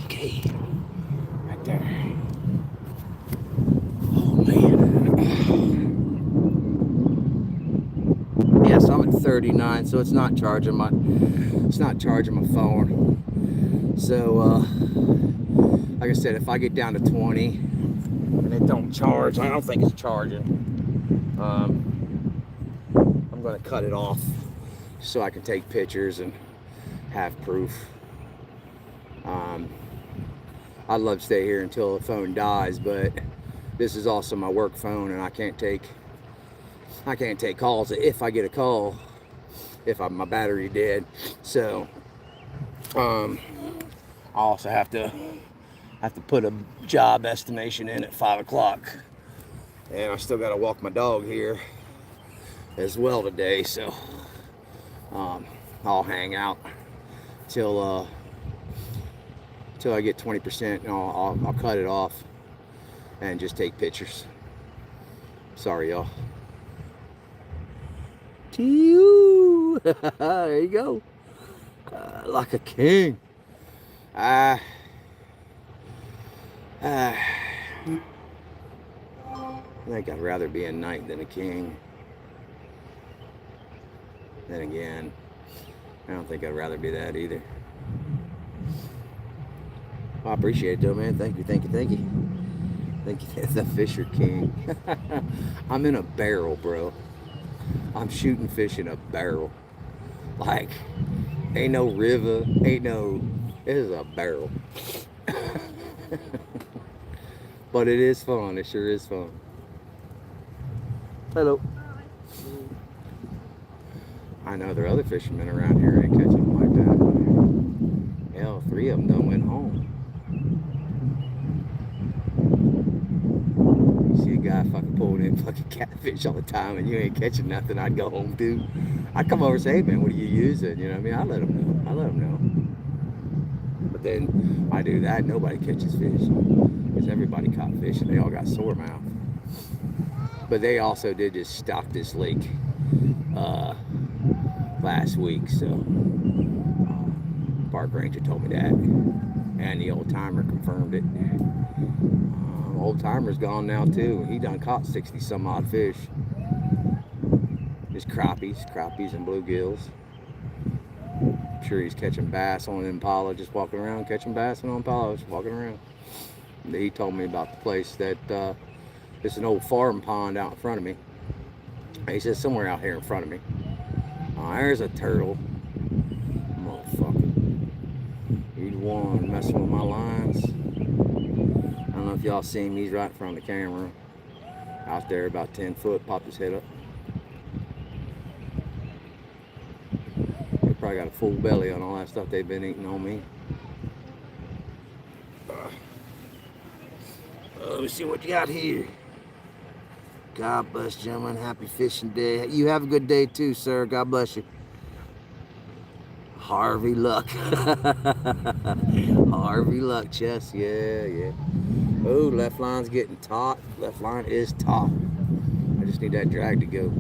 Okay, right there. Oh man. Yeah, so I'm at 39, so it's not charging my phone. So like I said, if I get down to 20 and it don't charge, I don't think it's charging. I'm gonna cut it off so I can take pictures and have proof. I'd love to stay here until the phone dies, but this is also my work phone, and I can't take calls if I get a call, if my battery dead. So I also have to put a job estimation in at 5 o'clock, and I still got to walk my dog here as well today. So I'll hang out till I get 20%, and I'll cut it off and just take pictures. Sorry, y'all. To you. There you go. Like a king. I think I'd rather be a knight than a king. Then again, I don't think I'd rather be that either. Well, I appreciate it though, man. Thank you, thank you, thank you. Thank you. The Fisher King. I'm in a barrel, bro. I'm shooting fish in a barrel. Like, ain't no river, ain't no, it is a barrel. But it is fun, it sure is fun. Hello. I know there are other fishermen around here ain't catching them like that. Hell, 3 of them done went home. You see a guy fucking pulling in fucking catfish all the time and you ain't catching nothing, I'd go home too. I'd come over and say, hey man, what are you using? You know what I mean? I let them know. I let them know. But then I do that, nobody catches fish. Because everybody caught fish and they all got sore mouth. But they also did just stock this lake last week, so park ranger told me that, and the old timer confirmed it. Old timer's gone now too. He done caught 60 some odd fish. Just crappies and bluegills. I'm sure he's catching bass on Impala, just walking around catching bass on Impala, just walking around. He told me about the place that it's an old farm pond out in front of me. He says somewhere out here in front of me. There's a turtle. Motherfucker. He's one messing with my lines. I don't know if y'all see him. He's right in front of the camera. Out there about 10 foot. Popped his head up. They probably got a full belly on all that stuff they've been eating on me. Let me see what you got here. God bless, gentlemen. Happy fishing day. You have a good day too, sir. God bless you. Harvey Luck. Harvey Luck, Chess. Yeah. Oh, left line's getting taut. Left line is taut. I just need that drag to go.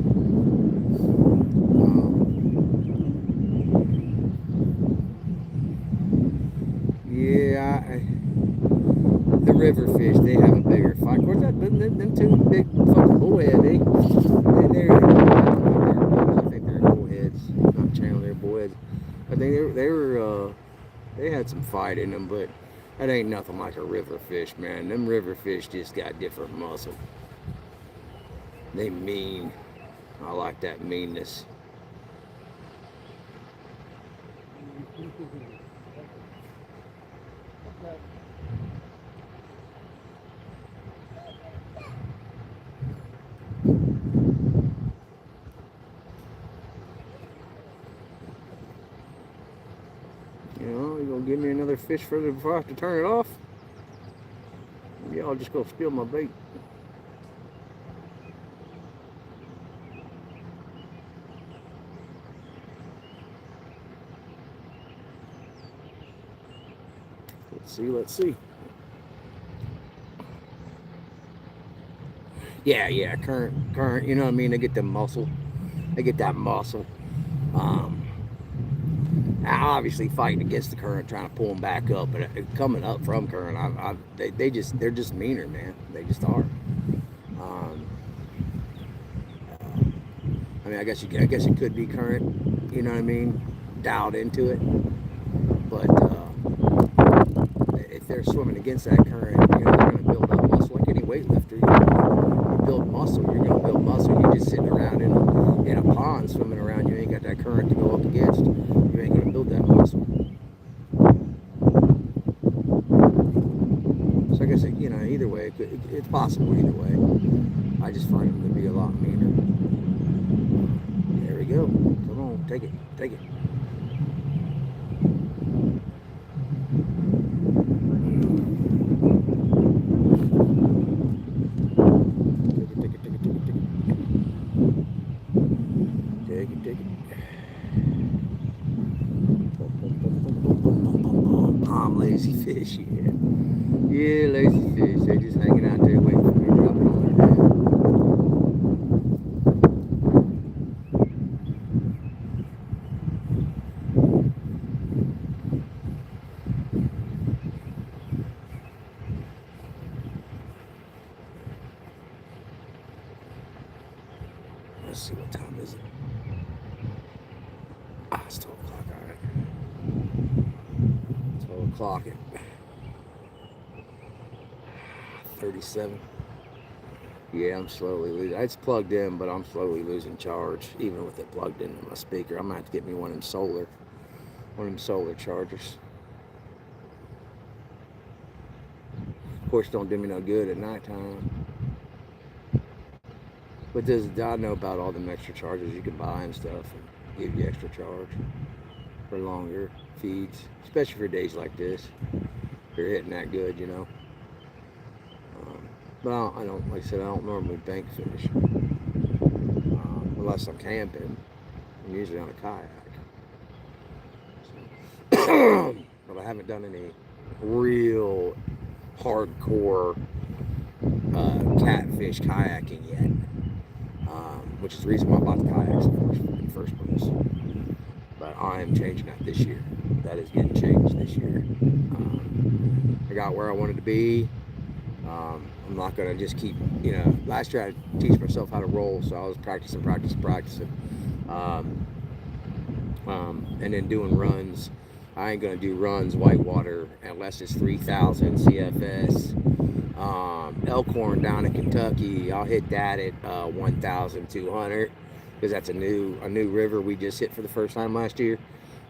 The river fish, they have a bigger fight. Of course, them 2 big fucking bullhead, I think they're bullheads, not channel, they're bullheads. I think they had some fight in them, but that ain't nothing like a river fish, man. Them river fish just got different muscle. They mean. I like that meanness. You gonna give me another fish further before I have to turn it off? Y'all just gonna steal my bait. Let's see. Yeah, current, you know what I mean? They get the muscle. They get that muscle. Obviously fighting against the current, trying to pull them back up, but coming up from current, they're just meaner, man. They just are. I mean, I guess it could be current, you know what I mean, dialed into it, but if they're swimming against that current, they're going to build up muscle like any weightlifter. You build muscle, you're going to build muscle. You're just sitting around in a pond swimming around. You ain't got that current to go up against. You ain't going to build that muscle. So I guess either way, it's possible either way. I just find them to be a lot meaner. There we go. Come on, take it. Take it. Lazy fish, yeah, lazy fish. They just hanging out there waiting for me to drop it on their head. Let's see, what time is it? It's 12 o'clock, all right. 12 o'clock at 37. Yeah, I'm slowly losing. It's plugged in, but I'm slowly losing charge, even with it plugged into my speaker. I'm gonna have to get me one of them solar chargers. Of course, don't do me no good at nighttime. But I know about all them extra chargers you can buy and stuff, and give you extra charge for longer feeds, especially for days like this. If you're hitting that good, you know. But I don't, like I said, I don't normally bank fish unless I'm camping. I'm usually on a kayak. So, but I haven't done any real hardcore catfish kayaking yet, which is the reason why I bought the kayaks in the first place. But I am changing that this year. That is getting changed this year. I got where I wanted to be. I'm not going to just keep, last year I had to teach myself how to roll, so I was practicing. And then doing runs. I ain't going to do runs whitewater unless it's 3,000 CFS. Elkhorn down in Kentucky, I'll hit that at 1,200 because that's a new river we just hit for the first time last year.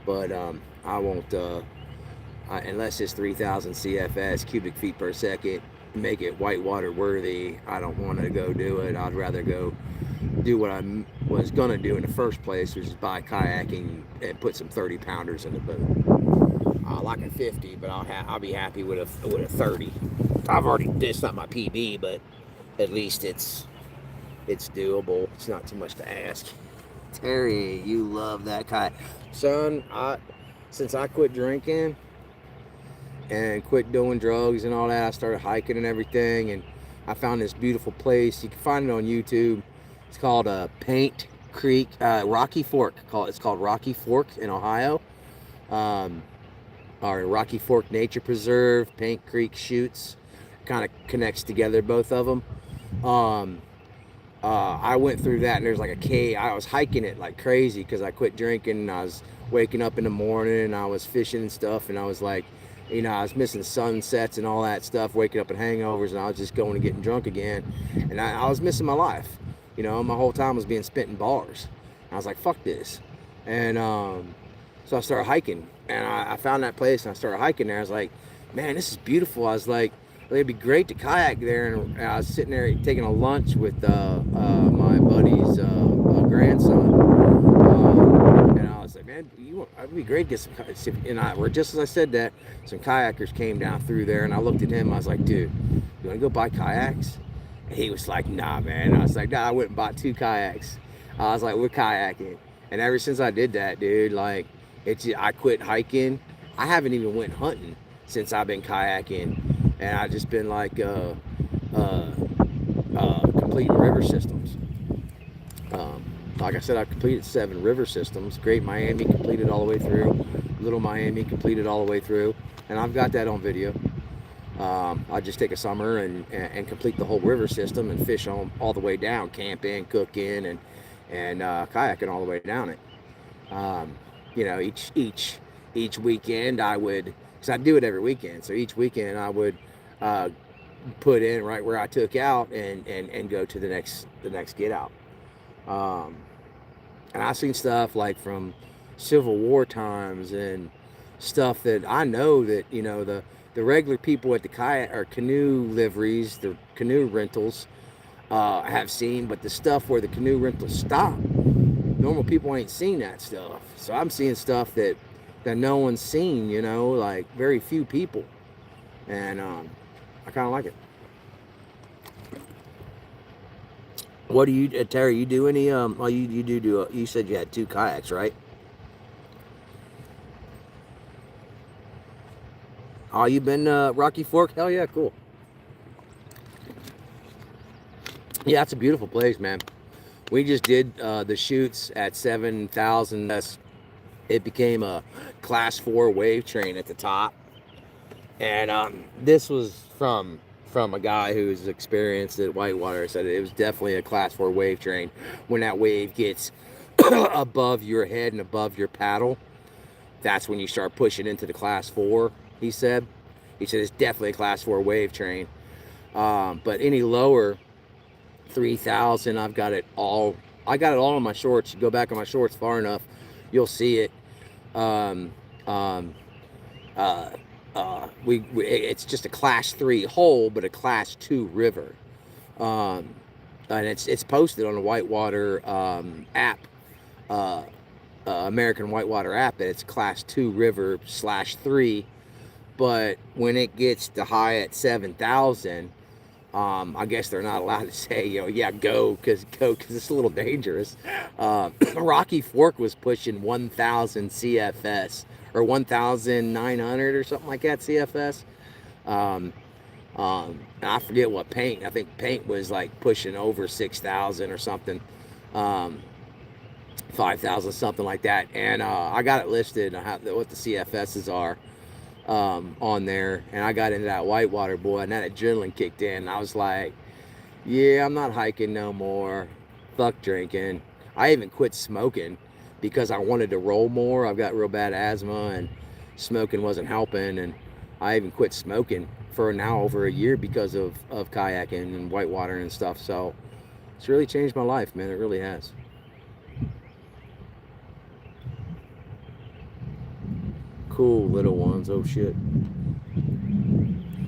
But I won't, unless it's 3,000 CFS, cubic feet per second, make it whitewater worthy. I don't want to go do it. I'd rather go do what I was going to do in the first place, which is buy kayaking and put some 30 pounders in the boat. I like a 50, but I'll be happy with a 30. It's not my PB, but at least it's doable. It's not too much to ask. Terry, you love that kayak. Son, since I quit drinking and quit doing drugs and all that, I started hiking and everything, and I found this beautiful place. You can find it on YouTube. It's called Paint Creek, Rocky Fork. It's called Rocky Fork in Ohio. Or Rocky Fork Nature Preserve, Paint Creek Chutes. Kind of connects together, both of them. I went through that, and there's like a cave. I was hiking it like crazy because I quit drinking, and I was waking up in the morning, and I was fishing and stuff, and I was like, I was missing sunsets and all that stuff, waking up in hangovers, and I was just going and getting drunk again, and I was missing my life. My whole time was being spent in bars. And I was like, fuck this. And so I started hiking, and I found that place, and I started hiking there. I was like, man, this is beautiful. I was like, it'd be great to kayak there. And I was sitting there taking a lunch with my buddy's grandson. And I was like, man, it'd be great to get some. And just as I said that, some kayakers came down through there, and I looked at him. I was like, dude, you want to go buy kayaks? And he was like, nah, man. And I was like, nah, I went and bought 2 kayaks. I was like, we're kayaking. And ever since I did that, dude, like, I quit hiking. I haven't even went hunting since I've been kayaking. And I've just been like completing river systems. Like I said, I've completed 7 river systems. Great Miami completed all the way through. Little Miami completed all the way through. And I've got that on video. I just take a summer and complete the whole river system and fish all the way down, camping, cooking, and kayaking all the way down it. Each weekend I would, because I do it every weekend. So each weekend I would put in right where I took out and go to the next get out. And I've seen stuff like from Civil War times and stuff that I know that the regular people at the kayak or canoe liveries, the canoe rentals, have seen, but the stuff where the canoe rentals stop, normal people ain't seen that stuff. So I'm seeing stuff that no one's seen, like very few people, and I kind of like it. What do you, Terry? You do any? Well, you do. You said you had 2 kayaks, right? Oh, you been Rocky Fork? Hell yeah, cool. Yeah, it's a beautiful place, man. We just did the chutes at 7,000. It became a class 4 wave train at the top, and this was from from a guy who's experienced at whitewater. Said it was definitely a class 4 wave train. When that wave gets above your head and above your paddle, that's when you start pushing into the class 4. He said it's definitely a class 4 wave train. But any lower, 3,000, I got it all on my shorts. You go back on my shorts far enough, you'll see it. It's just a class 3 hole, but a class 2 river. And it's posted on the Whitewater app, American Whitewater app, that it's class 2 river /3. But when it gets to high at 7,000, I guess they're not allowed to say, yeah, go, because it's a little dangerous. Rocky Fork was pushing 1,000 CFS, or 1,900 or something like that CFS. And I forget what paint. I think paint was like pushing over 6,000 or something, 5,000, something like that. And I got it listed what the CFSs are on there, and I got into that whitewater, boy, and that adrenaline kicked in. And I was like, yeah, I'm not hiking no more. Fuck drinking. I even quit smoking because I wanted to roll more. I've got real bad asthma, and smoking wasn't helping. And I even quit smoking for now over a year because of kayaking and whitewater and stuff. So it's really changed my life, man. It really has. Cool little ones. Oh shit.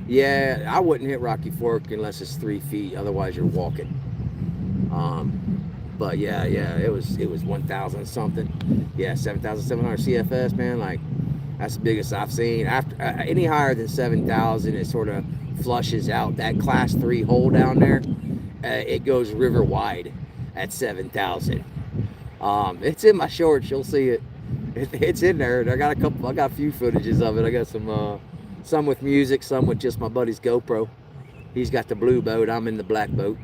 Yeah, I wouldn't hit Rocky Fork unless it's 3 feet. Otherwise, you're walking. But yeah, it was 1,000 something. Yeah, 7,700 CFS, man. Like, that's the biggest I've seen. After any higher than 7,000, it sort of flushes out. That class 3 hole down there, it goes river wide at 7,000. It's in my shorts. You'll see it. It's in there. I got a few footages of it. I got some with music, some with just my buddy's GoPro. He's got the blue boat. I'm in the black boat.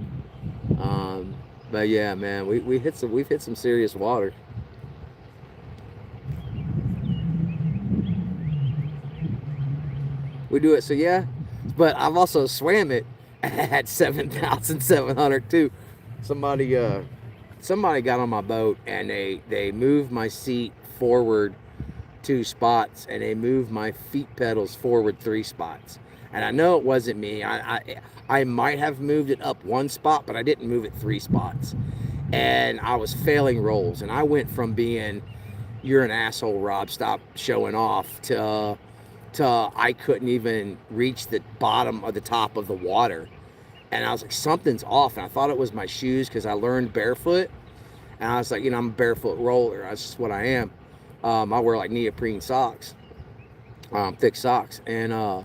But yeah, man, we've hit some serious water. We do it, so yeah. But I've also swam it at 7,700 too. Somebody got on my boat, and they moved my seat forward 2 spots, and they moved my feet pedals forward 3 spots. And I know it wasn't me. I might have moved it up 1 spot, but I didn't move it 3 spots. And I was failing rolls, and I went from being, you're an asshole, Rob, stop showing off, to I couldn't even reach the bottom or the top of the water. And I was like, something's off. And I thought it was my shoes, because I learned barefoot. And I was like, I'm a barefoot roller. That's just what I am. I wear like neoprene socks, thick socks. And I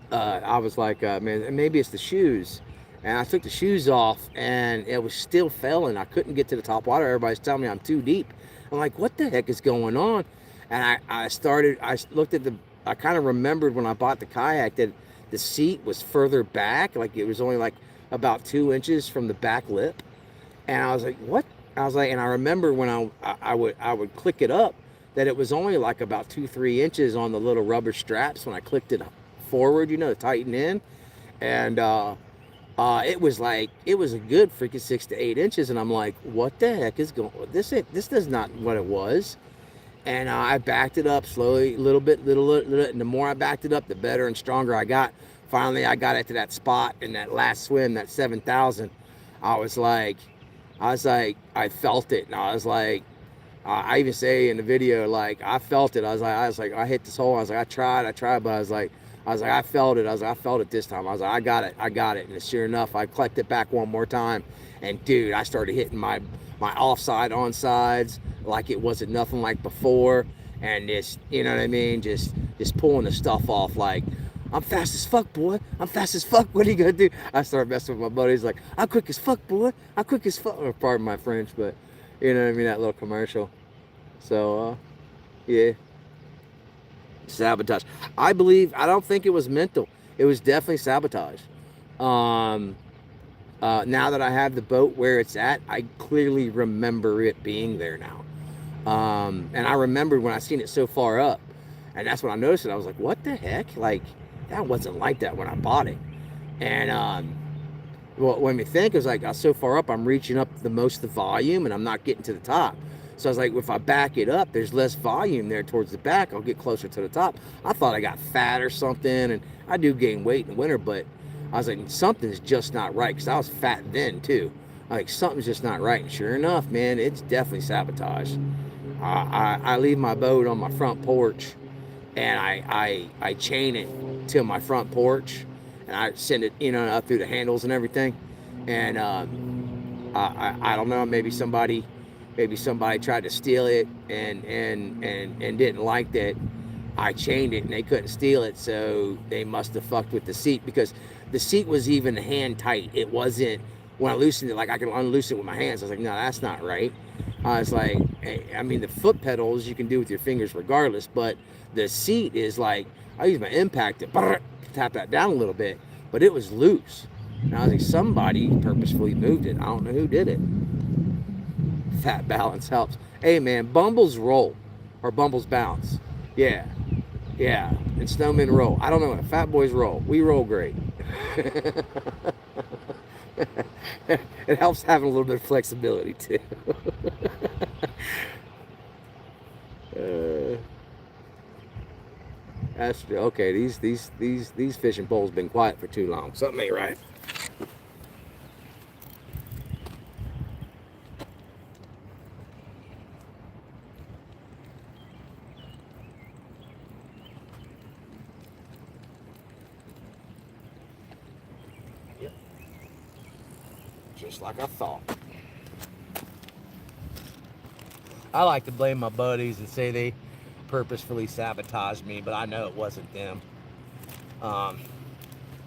was like, man, maybe it's the shoes. And I took the shoes off, and it was still failing. I couldn't get to the top water. Everybody's telling me I'm too deep. I'm like, what the heck is going on? And I looked at I kind of remembered when I bought the kayak that the seat was further back. Like, it was only like about 2 inches from the back lip. And I was like, what? I was like, and I remember when I would click it up, that it was only like about 2-3 inches on the little rubber straps when I clicked it forward, to tighten in. And it was a good freaking 6 to 8 inches. And I'm like, what the heck is going on? This is not what it was. And I backed it up slowly, little bit, and the more I backed it up, the better and stronger I got. Finally, I got it to that spot in that last swim, that 7,000. I was like, I felt it. And I was like, I even say in the video, like, I felt it. I was like, I hit this hole. I was like, I tried, but I was like, I felt it. I felt it this time. I was like, I got it. And sure enough, I clicked it back one more time. And dude, I started hitting my offside, onsides like it wasn't nothing like before. And just, you know what I mean? Just pulling the stuff off like, I'm fast as fuck, boy. I'm fast as fuck. What are you gonna do? I started messing with my buddies like, I'm quick as fuck, boy. I'm quick as fuck. Or pardon my French, but you know what I mean? That little commercial. So, yeah. Sabotage. I don't think it was mental. It was definitely sabotage. Now that I have the boat where it's at, I clearly remember it being there now. And I remembered when I seen it so far up. And that's when I noticed it. I was like, what the heck? Like, that wasn't like that when I bought it. And what made me think is like, I was so far up, I'm reaching up the most of the volume and I'm not getting to the top. So I was like, if I back it up, there's less volume there towards the back. I'll get closer to the top. I thought I got fat or something, and I do gain weight in the winter, but I was like, something's just not right, because I was fat then too. Like, something's just not right. And sure enough, man, it's definitely sabotage. I leave my boat on my front porch, and I chain it to my front porch, and I send it, you know, up through the handles and everything. And I don't know, maybe somebody tried to steal it and didn't like that I chained it and they couldn't steal it, so they must have fucked with the seat, because the seat was even hand tight. It wasn't, when I loosened it, like I could unloosen it with my hands. I was like, no, that's not right. I was like, I mean, the foot pedals you can do with your fingers regardless, but the seat is like, I use my impact to tap that down a little bit, but it was loose. And I was like, somebody purposefully moved it. I don't know who did it. Fat balance helps. Hey man, Bumbles roll or Bumbles bounce. Yeah, and snowmen roll. I don't know. Fat boys roll. We roll great. It helps having a little bit of flexibility too. That's true. Okay. These fishing poles been quiet for too long. Something ain't right. Just like I thought. I like to blame my buddies and say they purposefully sabotaged me, but I know it wasn't them.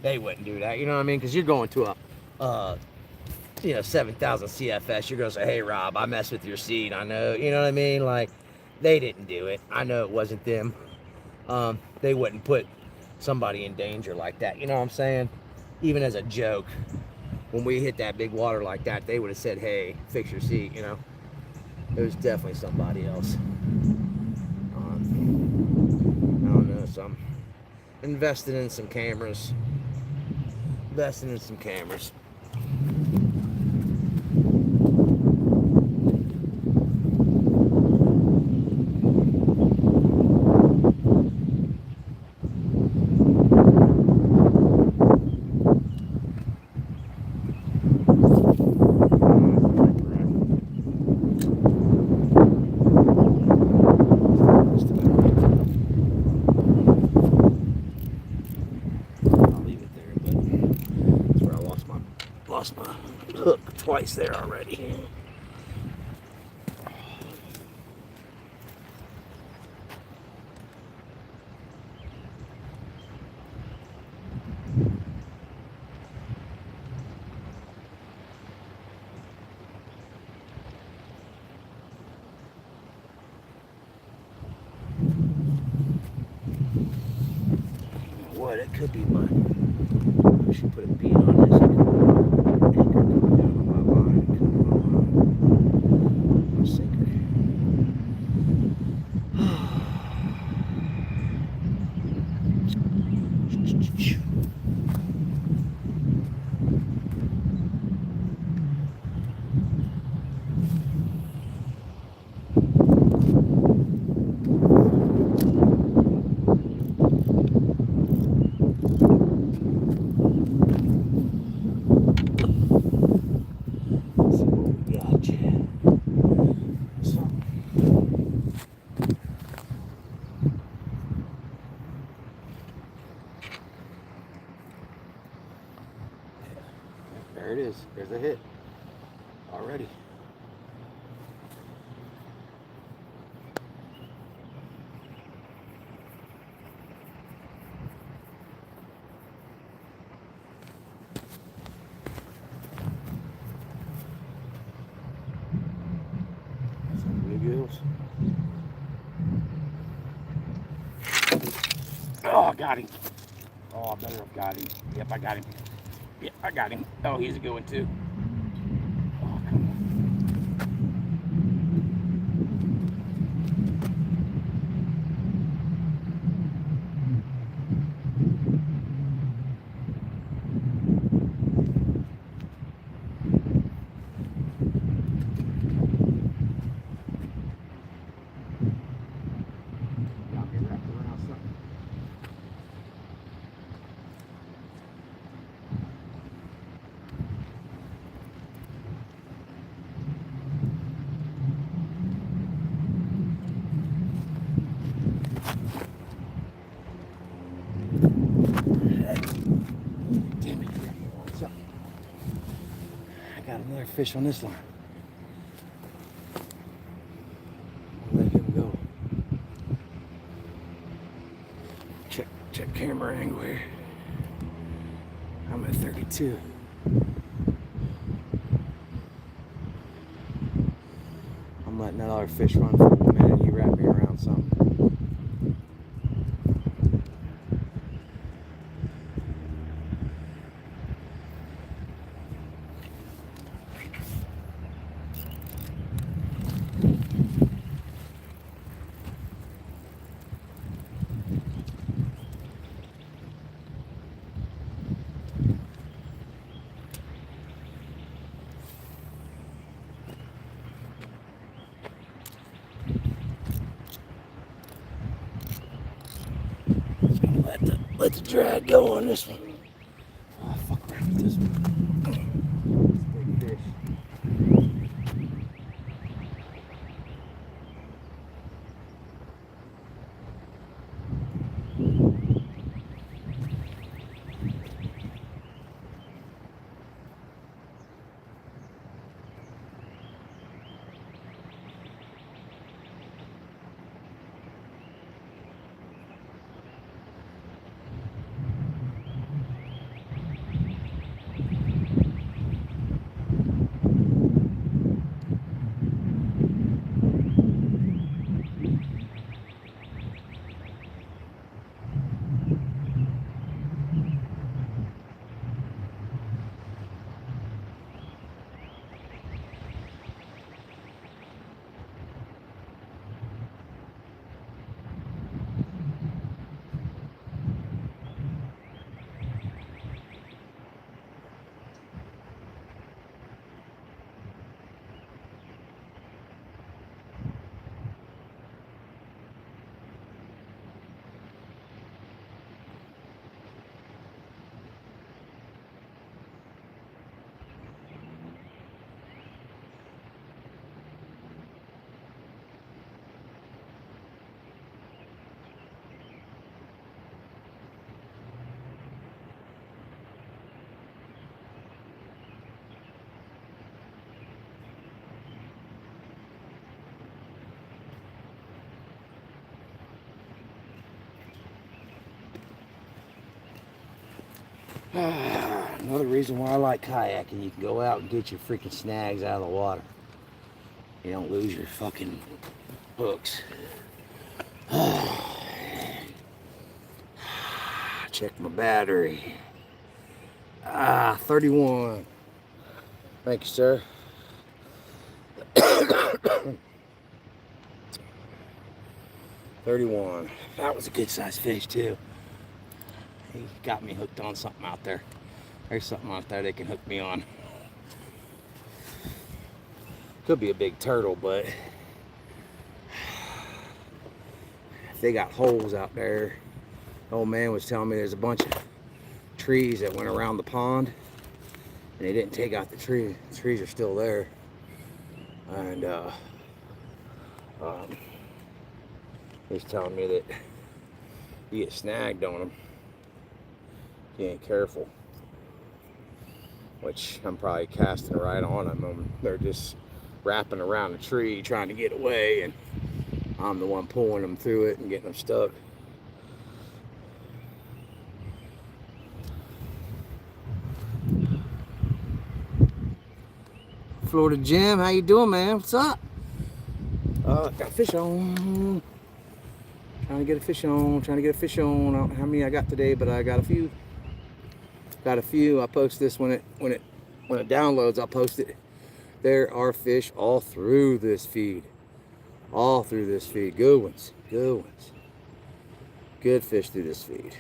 They wouldn't do that, you know what I mean? Because you're going to a 7,000 CFS. You're going to say, hey, Rob, I messed with your seat. I know, you know what I mean? Like, they didn't do it. I know it wasn't them. They wouldn't put somebody in danger like that, you know what I'm saying? Even as a joke. When we hit that big water like that, they would have said, hey, fix your seat, you know. It was definitely somebody else. I don't know, so I'm investing in some cameras. My hook twice there already. What, it could be my, I should put a bead on this. There it is. There's a hit already. Some bluegills. Oh, I got him. Oh, I better have got him. Yep, I got him. Yeah, I got him. Oh, he's a good one too. Oh, come on. Another fish on this line. Let him go. Check camera angle here. I'm at 32. I'm letting that other fish run for a minute. He wrapped me around something. Let the drag go on this one. Oh, fuck around with this one. Big fish. Another reason why I like kayaking, you can go out and get your freaking snags out of the water. You don't lose your fucking hooks. Check my battery. 31. Thank you, sir. 31. That was a good sized fish too. He got me hooked on something out there. There's something out there they can hook me on. Could be a big turtle, but if they got holes out there, the old man was telling me there's a bunch of trees that went around the pond and they didn't take out the tree. The trees are still there. And he was telling me that you get snagged on them. You ain't careful, which I'm probably casting right on them. They're just wrapping around the tree trying to get away, and I'm the one pulling them through it and getting them stuck. Florida Jim, how you doing, man? What's up? Got a fish on. Trying to get a fish on. I don't know how many I got today, but I got a few. I'll post this when it downloads. I'll post it. There are fish all through this feed. Good ones. Good fish through this feed.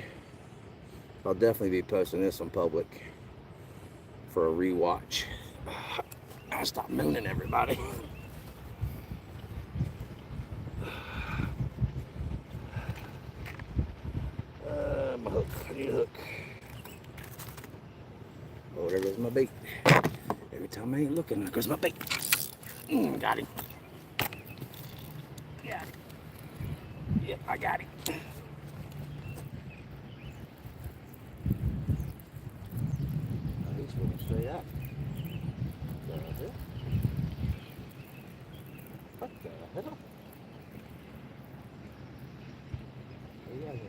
I'll definitely be posting this on public for a rewatch. I'll stop mooning everybody. My hook. I need a hook. Oh, there goes my bait. Every time I ain't looking, there goes my bait. Got him. Yep, I got him. He's moving straight up.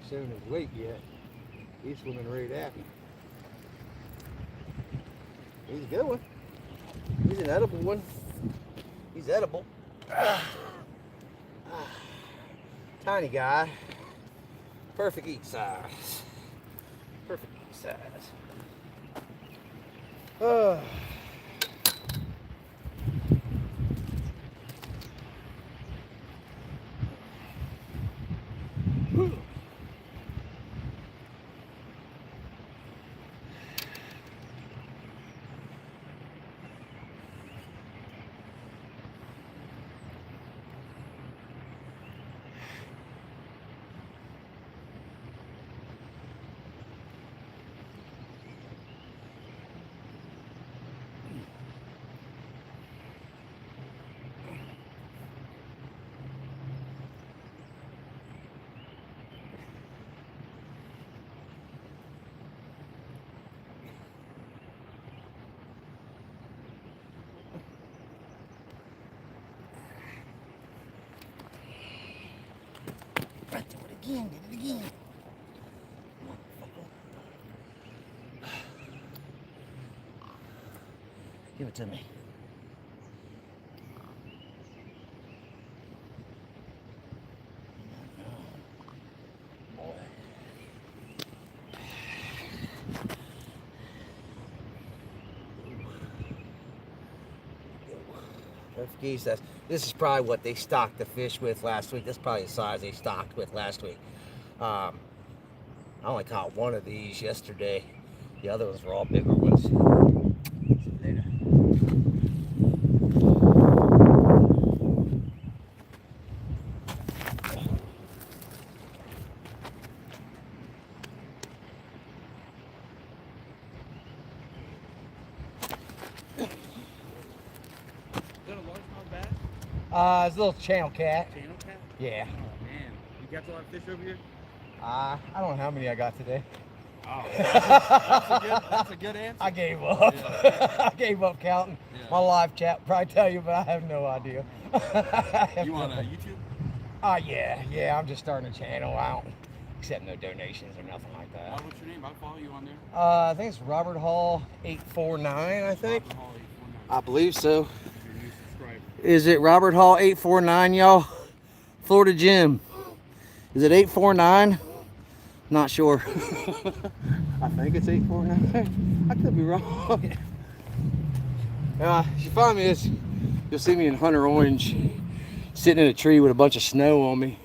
shown his weight yet. He's swimming right at me. He's a good one. He's an edible one. He's edible. Tiny guy. Perfect eat size. Perfect eat size. Did it again. Give it to me. Perfect geese. This is probably what they stocked the fish with last week. This is probably the size they stocked with last week. I only caught one of these yesterday. The other ones were all bigger ones. See you later.
Is that a largemouth bass?
It's a little channel cat.
Channel cat?
Yeah.
Oh man, you got a lot of fish over here?
I don't know how many I got today.
Oh, that's a good answer.
I gave up.
Yeah.
I gave up counting.
Yeah.
My live chat will probably tell you, but I have no idea.
You on YouTube?
Yeah. I'm just starting a channel. I don't accept no donations or nothing like that.
What's your name? I'll follow you on there.
I think it's Robert Hall 849. I think.
Robert Hall 849.
I believe so.
If you're a new subscriber.
Is it Robert Hall 849, y'all? Florida Jim. Is it 849? Not sure. I think it's 849. I could be wrong. If you find me this, you'll see me in Hunter Orange, sitting in a tree with a bunch of snow on me.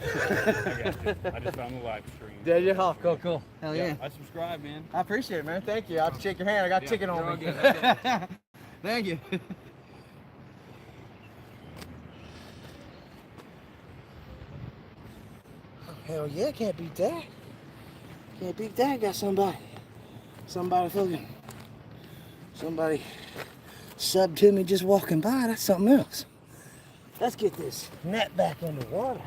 I got you. I just found the live stream.
Did you? Oh, cool. Hell yeah.
I subscribe, man.
I appreciate it, man. Thank you. I'll have to shake your hand. I got chicken
you're
on
all
me.
good.
Thank you. Hell yeah, can't beat that. Can't beat that. Got somebody fucking, somebody subbed to me just walking by. That's something else. Let's get this net back in the water.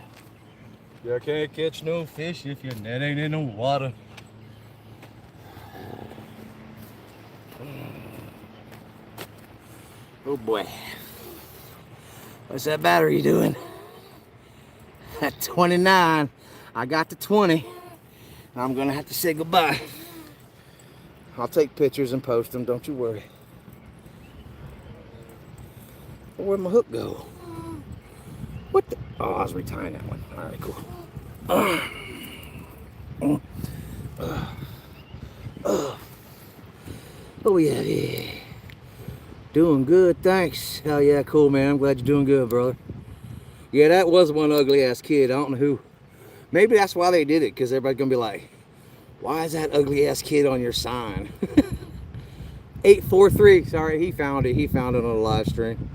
You can't catch no fish if your net ain't in the water. Oh boy. What's that battery doing? At 29. I got to 20. I'm gonna have to say goodbye. I'll take pictures and post them, don't you worry. Where'd my hook go? What the? Oh, I was retying that one. All right, cool. Oh yeah. Doing good, thanks. Hell yeah, cool, man. I'm glad you're doing good, brother. Yeah, that was one ugly ass kid. I don't know who. Maybe that's why they did it, because everybody's gonna be like, why is that ugly ass kid on your sign? 843. Sorry, he found it. He found it on a live stream.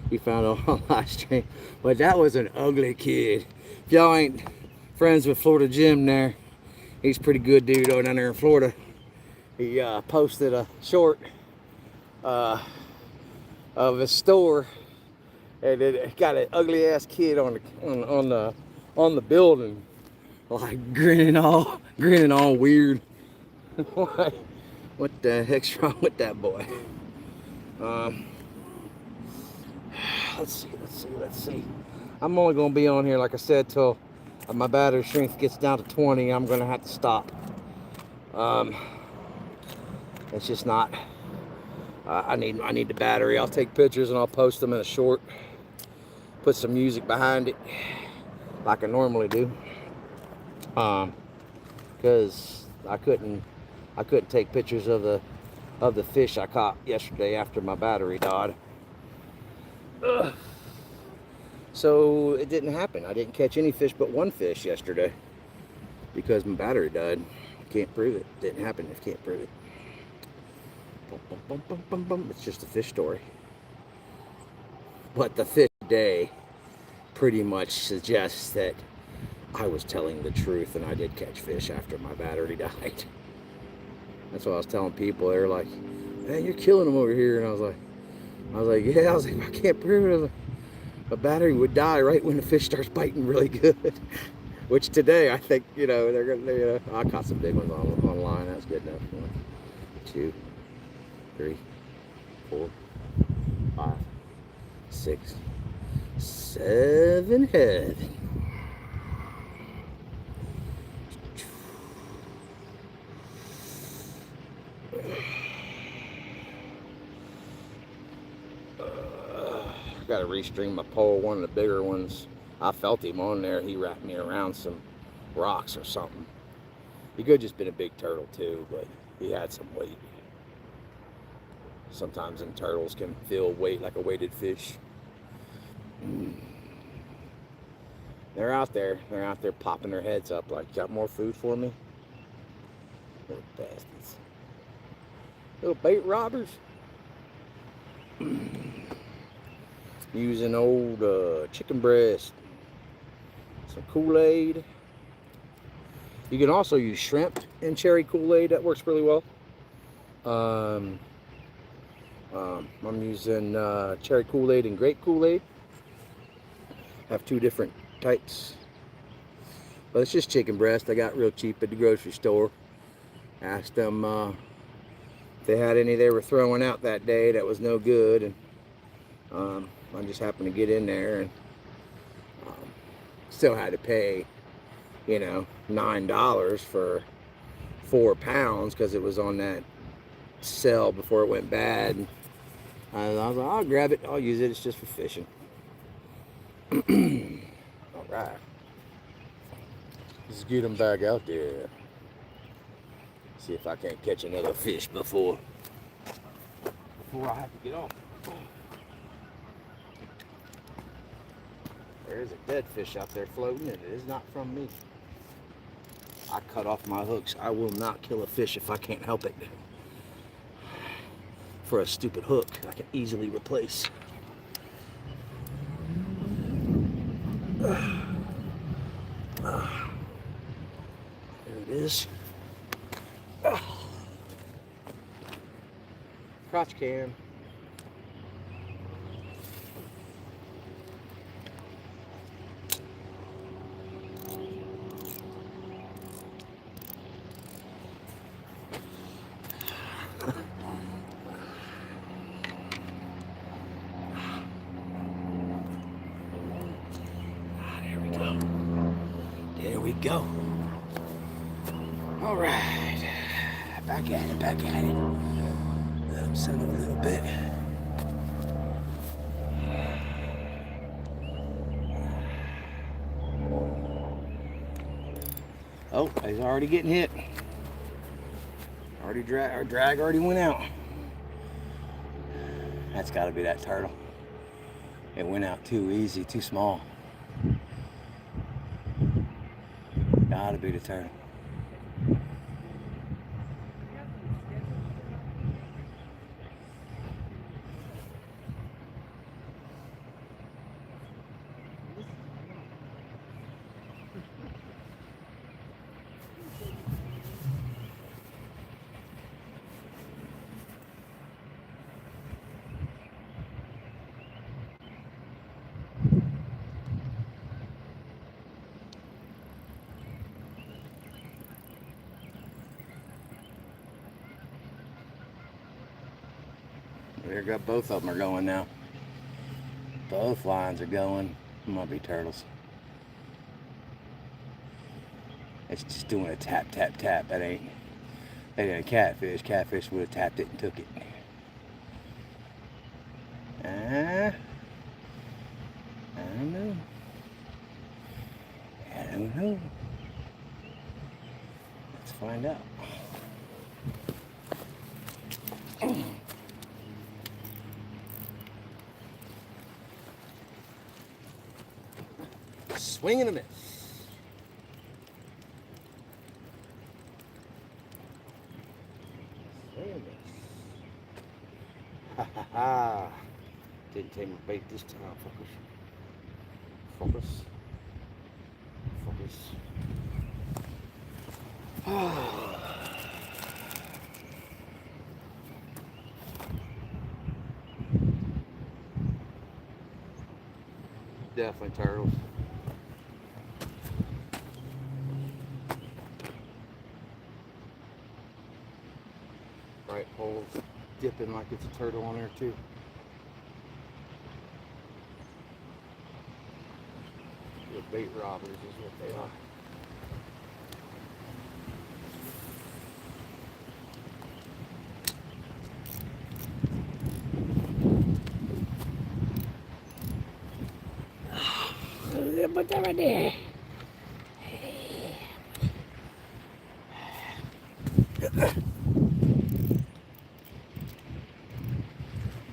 He found it on a live stream. But that was an ugly kid. If y'all ain't friends with Florida Jim there, he's a pretty good dude over down there in Florida. He posted a short of his store, and it got an ugly ass kid on the building, like grinning all weird. What the heck's wrong with that boy? Let's see. I'm only gonna be on here, like I said, till my battery strength gets down to 20, I'm gonna have to stop. It's just not. I need the battery. I'll take pictures and I'll post them in a short. Put some music behind it, like I normally do. Because I couldn't take pictures of the fish I caught yesterday after my battery died. Ugh. So it didn't happen. I didn't catch any fish but one fish yesterday because my battery died. Can't prove it. Didn't happen if you can't prove it. It's just a fish story. But the fish day pretty much suggests that I was telling the truth and I did catch fish after my battery died. That's what I was telling people. They were like, man, you're killing them over here. And I was like, yeah, I can't prove it. I was like, a battery would die right when the fish starts biting really good. Which today, I think, they're gonna, I caught some big ones online. That's good enough. 1, 2, 3, 4, 5, 6, 7 head. Got to restring my pole. One of the bigger ones, I felt him on there. He wrapped me around some rocks or something. He could have just been a big turtle too, but he had some weight. Sometimes them turtles can feel weight like a weighted fish. They're out there. They're out there popping their heads up like, got more food for me? Little bastards. Little bait robbers. Using old chicken breast, some Kool-Aid. You can also use shrimp and cherry Kool-Aid. That works really well. I'm using cherry Kool-Aid and grape Kool-Aid. Have 2 different types. But it's just chicken breast. I got real cheap at the grocery store. Asked them if they had any they were throwing out that day that was no good. And I just happened to get in there and still had to pay, $9 for 4 pounds because it was on that sale before it went bad. And I was like, I'll grab it. I'll use it. It's just for fishing. All right. Let's get them back out there. See if I can't catch another fish before I have to get off. There's a dead fish out there floating, and it is not from me. I cut off my hooks. I will not kill a fish if I can't help it. For a stupid hook I can easily replace. There it is. Crotch cam. There we go. All right. Back at it. Let him settle a little bit. Oh, he's already getting hit. Our drag already went out. That's got to be that turtle. It went out too easy, too small. Gotta be the turtle. There got both of them are going now. Both lines are going. Might be turtles. It's just doing a tap, tap, tap. That ain't a catfish. Catfish would have tapped it and took it. I don't know. I don't know. Let's find out. Swing and a miss. Swing and a miss. Ha ha ha. Didn't take my bait this time, fuckers. Focus. Focus. Definitely turtles. Right holes dipping like it's a turtle on there too. The bait robbers is what they are. Put that right there.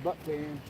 Butt tan.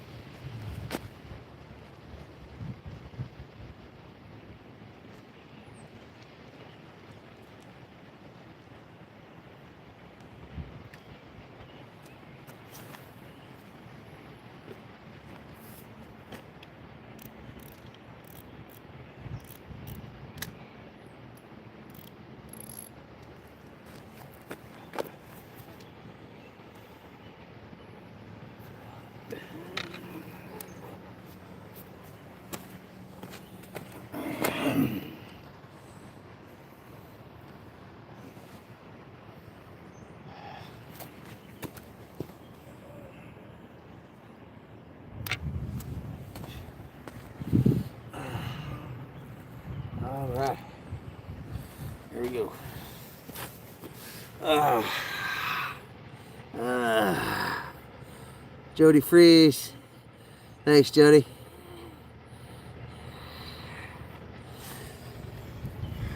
All right, here we go. Jody Freeze. Thanks, Jody.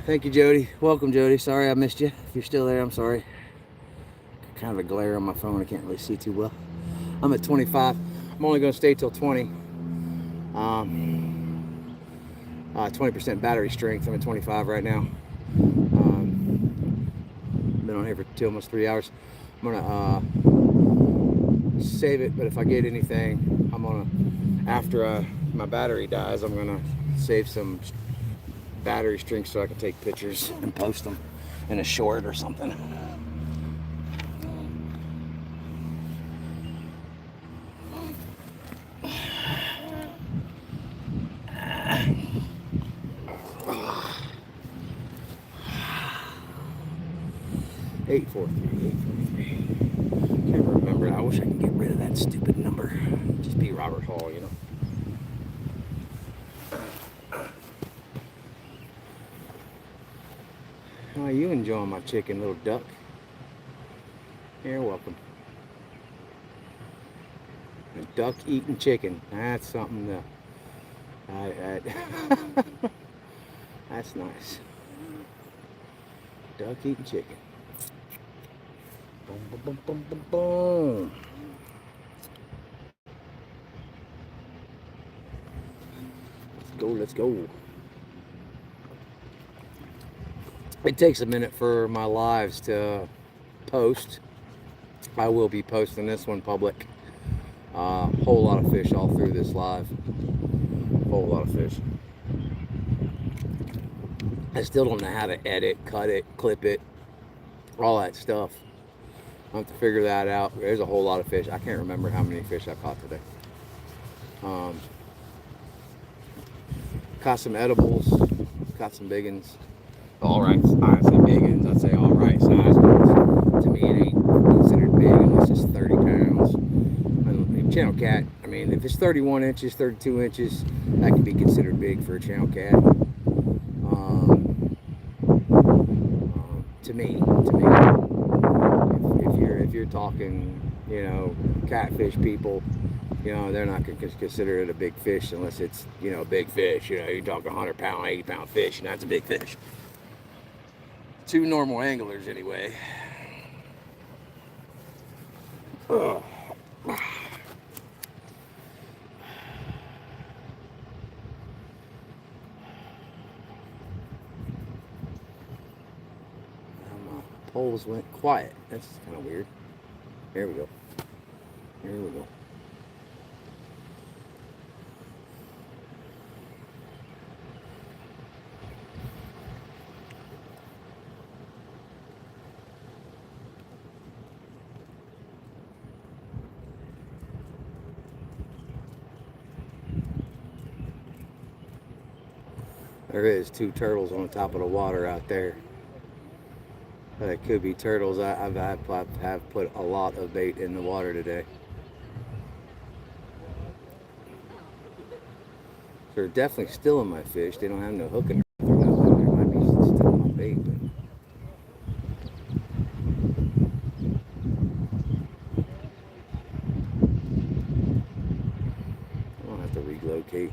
Thank you, Jody. Welcome, Jody. Sorry I missed you. If you're still there, I'm sorry. Kind of a glare on my phone. I can't really see too well. I'm at 25. I'm only going to stay till 20. 20% battery strength. I'm at 25 right now. Been on here for almost 3 hours. I'm gonna save it, but if I get anything, I'm gonna, after my battery dies, I'm gonna save some battery strength so I can take pictures and post them in a short or something. Eight four three. Can't remember. I wish I could get rid of that stupid number. Just be Robert Hall, you know. How are you enjoying my chicken, little duck? You're welcome. A duck eating chicken. That's something to. That's nice. Duck eating chicken. Boom, boom, boom, boom, boom, boom. Let's go. It takes a minute for my lives to post. I will be posting this one public. Whole lot of fish all through this live. Whole lot of fish. I still don't know how to edit, cut it, clip it, all that stuff. I have to figure that out. There's a whole lot of fish. I can't remember how many fish I caught today. Caught some edibles, caught some big ones. All right, I say big ones, I'd say all right size ones. To me, it ain't considered big unless it's 30 pounds. And channel cat, I mean, if it's 31 inches, 32 inches, that could be considered big for a channel cat. to me, if you're talking, you know, catfish people, you know, they're not going to consider it a big fish unless it's, you know, a big fish. You know, you're talking 100-pound, 80-pound fish, and that's a big fish. Two normal anglers, anyway. Ugh. Poles went quiet. That's kind of weird. There we go. Here we go. There is two turtles on the top of the water out there. It could be turtles. I've put a lot of bait in the water today. They're definitely still in my fish. They don't have no hook in there. There might be still in my bait. But I'll have to relocate.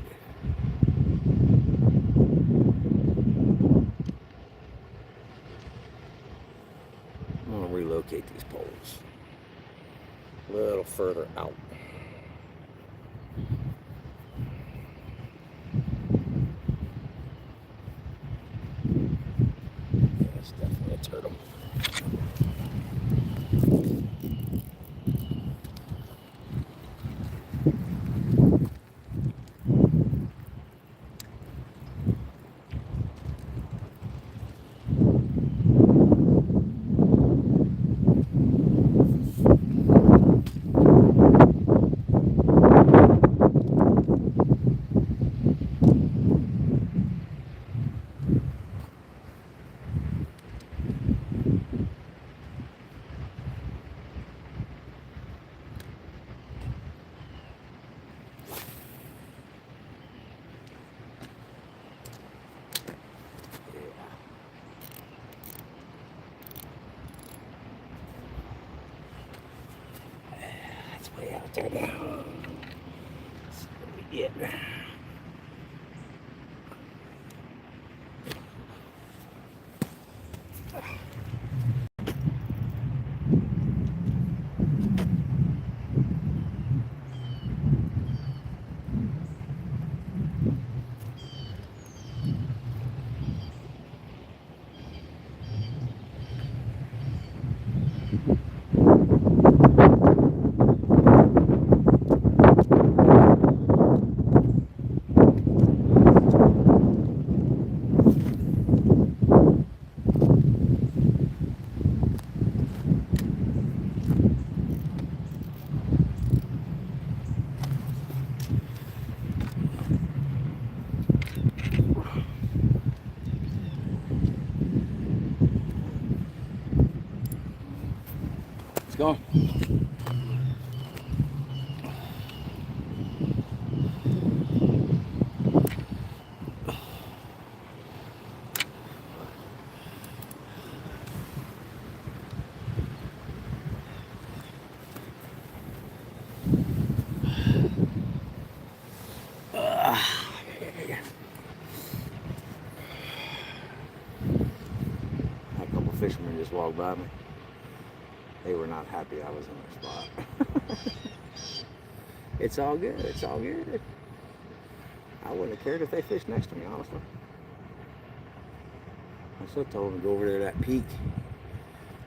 I'm going to relocate these poles a little further out. Yeah, it's definitely a turtle. Way out there now. That's what we get. Let's go. A couple fishermen just walked by me. They were not happy I was in their spot. It's all good. It's all good. I wouldn't have cared if they fished next to me, honestly. I still told them to go over there to that peak.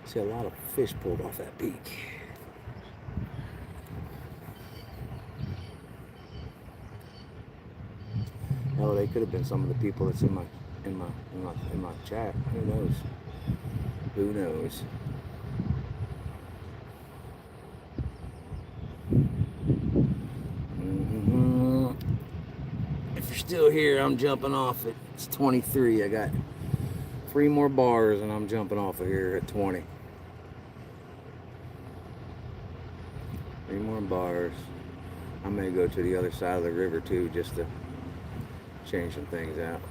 See a lot of fish pulled off that peak. Oh, they could have been some of the people that's in my chat. Who knows? Who knows? If you're still here, I'm jumping off at 23. I got 3 more bars and I'm jumping off of here at 20. 3 more bars. I may go to the other side of the river too, just to change some things out.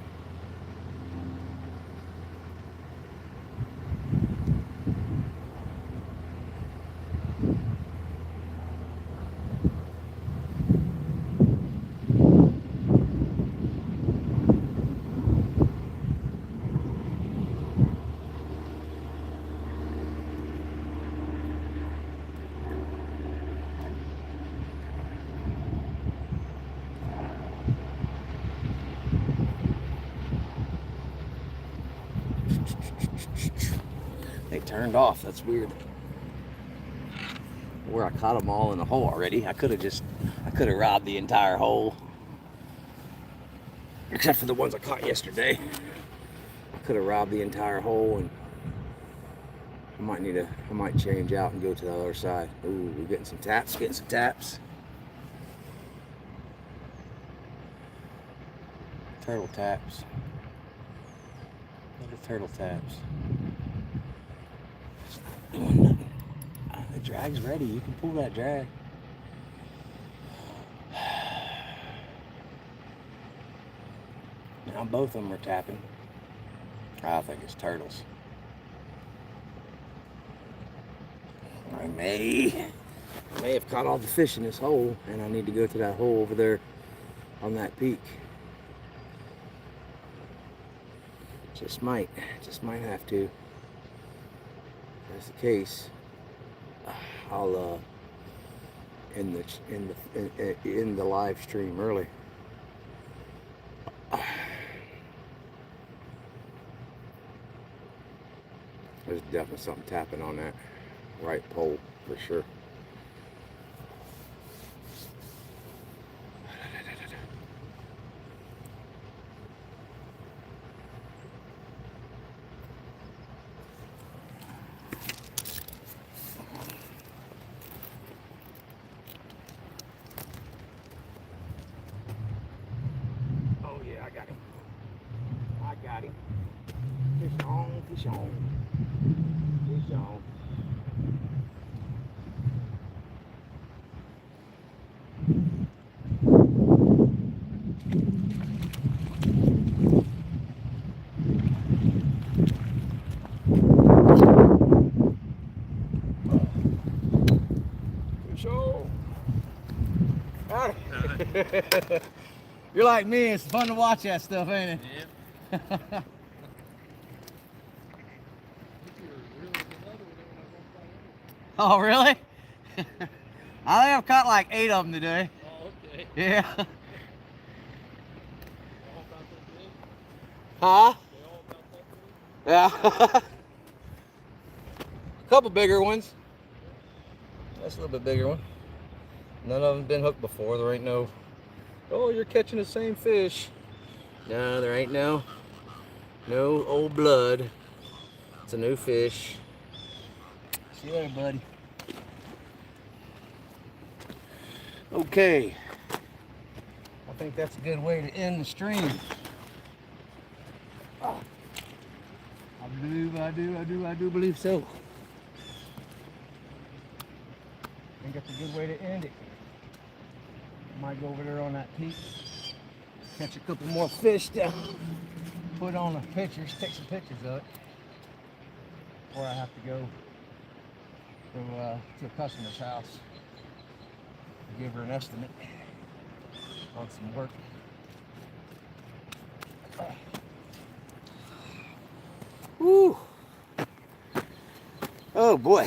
They turned off. That's weird. Where I caught them all in the hole already. I could have robbed the entire hole. Except for the ones I caught yesterday. I could have robbed the entire hole, and I might change out and go to the other side. Ooh, we're getting some taps, Turtle taps. Little turtle taps. Doing nothing. The drag's ready. You can pull that drag. Now both of them are tapping. I think it's turtles. I may have caught all the fish in this hole, and I need to go to that hole over there on that peak. Just might have to. If that's the case, I'll end the live stream early. There's definitely something tapping on that right pole for sure. Oh yeah, I got him. Fish on, fish on. Fish on. Fish on. Got it. You're like me, it's fun to watch that stuff, ain't it?
Yep.
Oh, really? I think I've caught like 8 of them today.
Oh, okay.
Yeah.
They all about that big?
Huh?
They all about that big?
Yeah. A couple bigger ones. That's a little bit bigger one. None of them been hooked before. There ain't no, oh, you're catching the same fish. No, there ain't no old blood. It's a new fish. See you later, buddy. Okay. I think that's a good way to end the stream. Oh. I do believe so. I think that's a good way to end it. Might go over there on that peak, catch a couple more fish to put on the pictures, take some pictures of it. Or I have to go to a customer's house and give her an estimate on some work. Woo! Oh boy.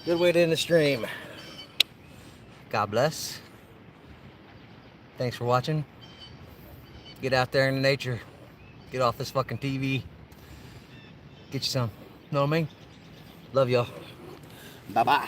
Good way to end the stream. God bless. Thanks for watching. Get out there in the nature. Get off this fucking TV. Get you some. Know what I mean? Love y'all. Bye-bye.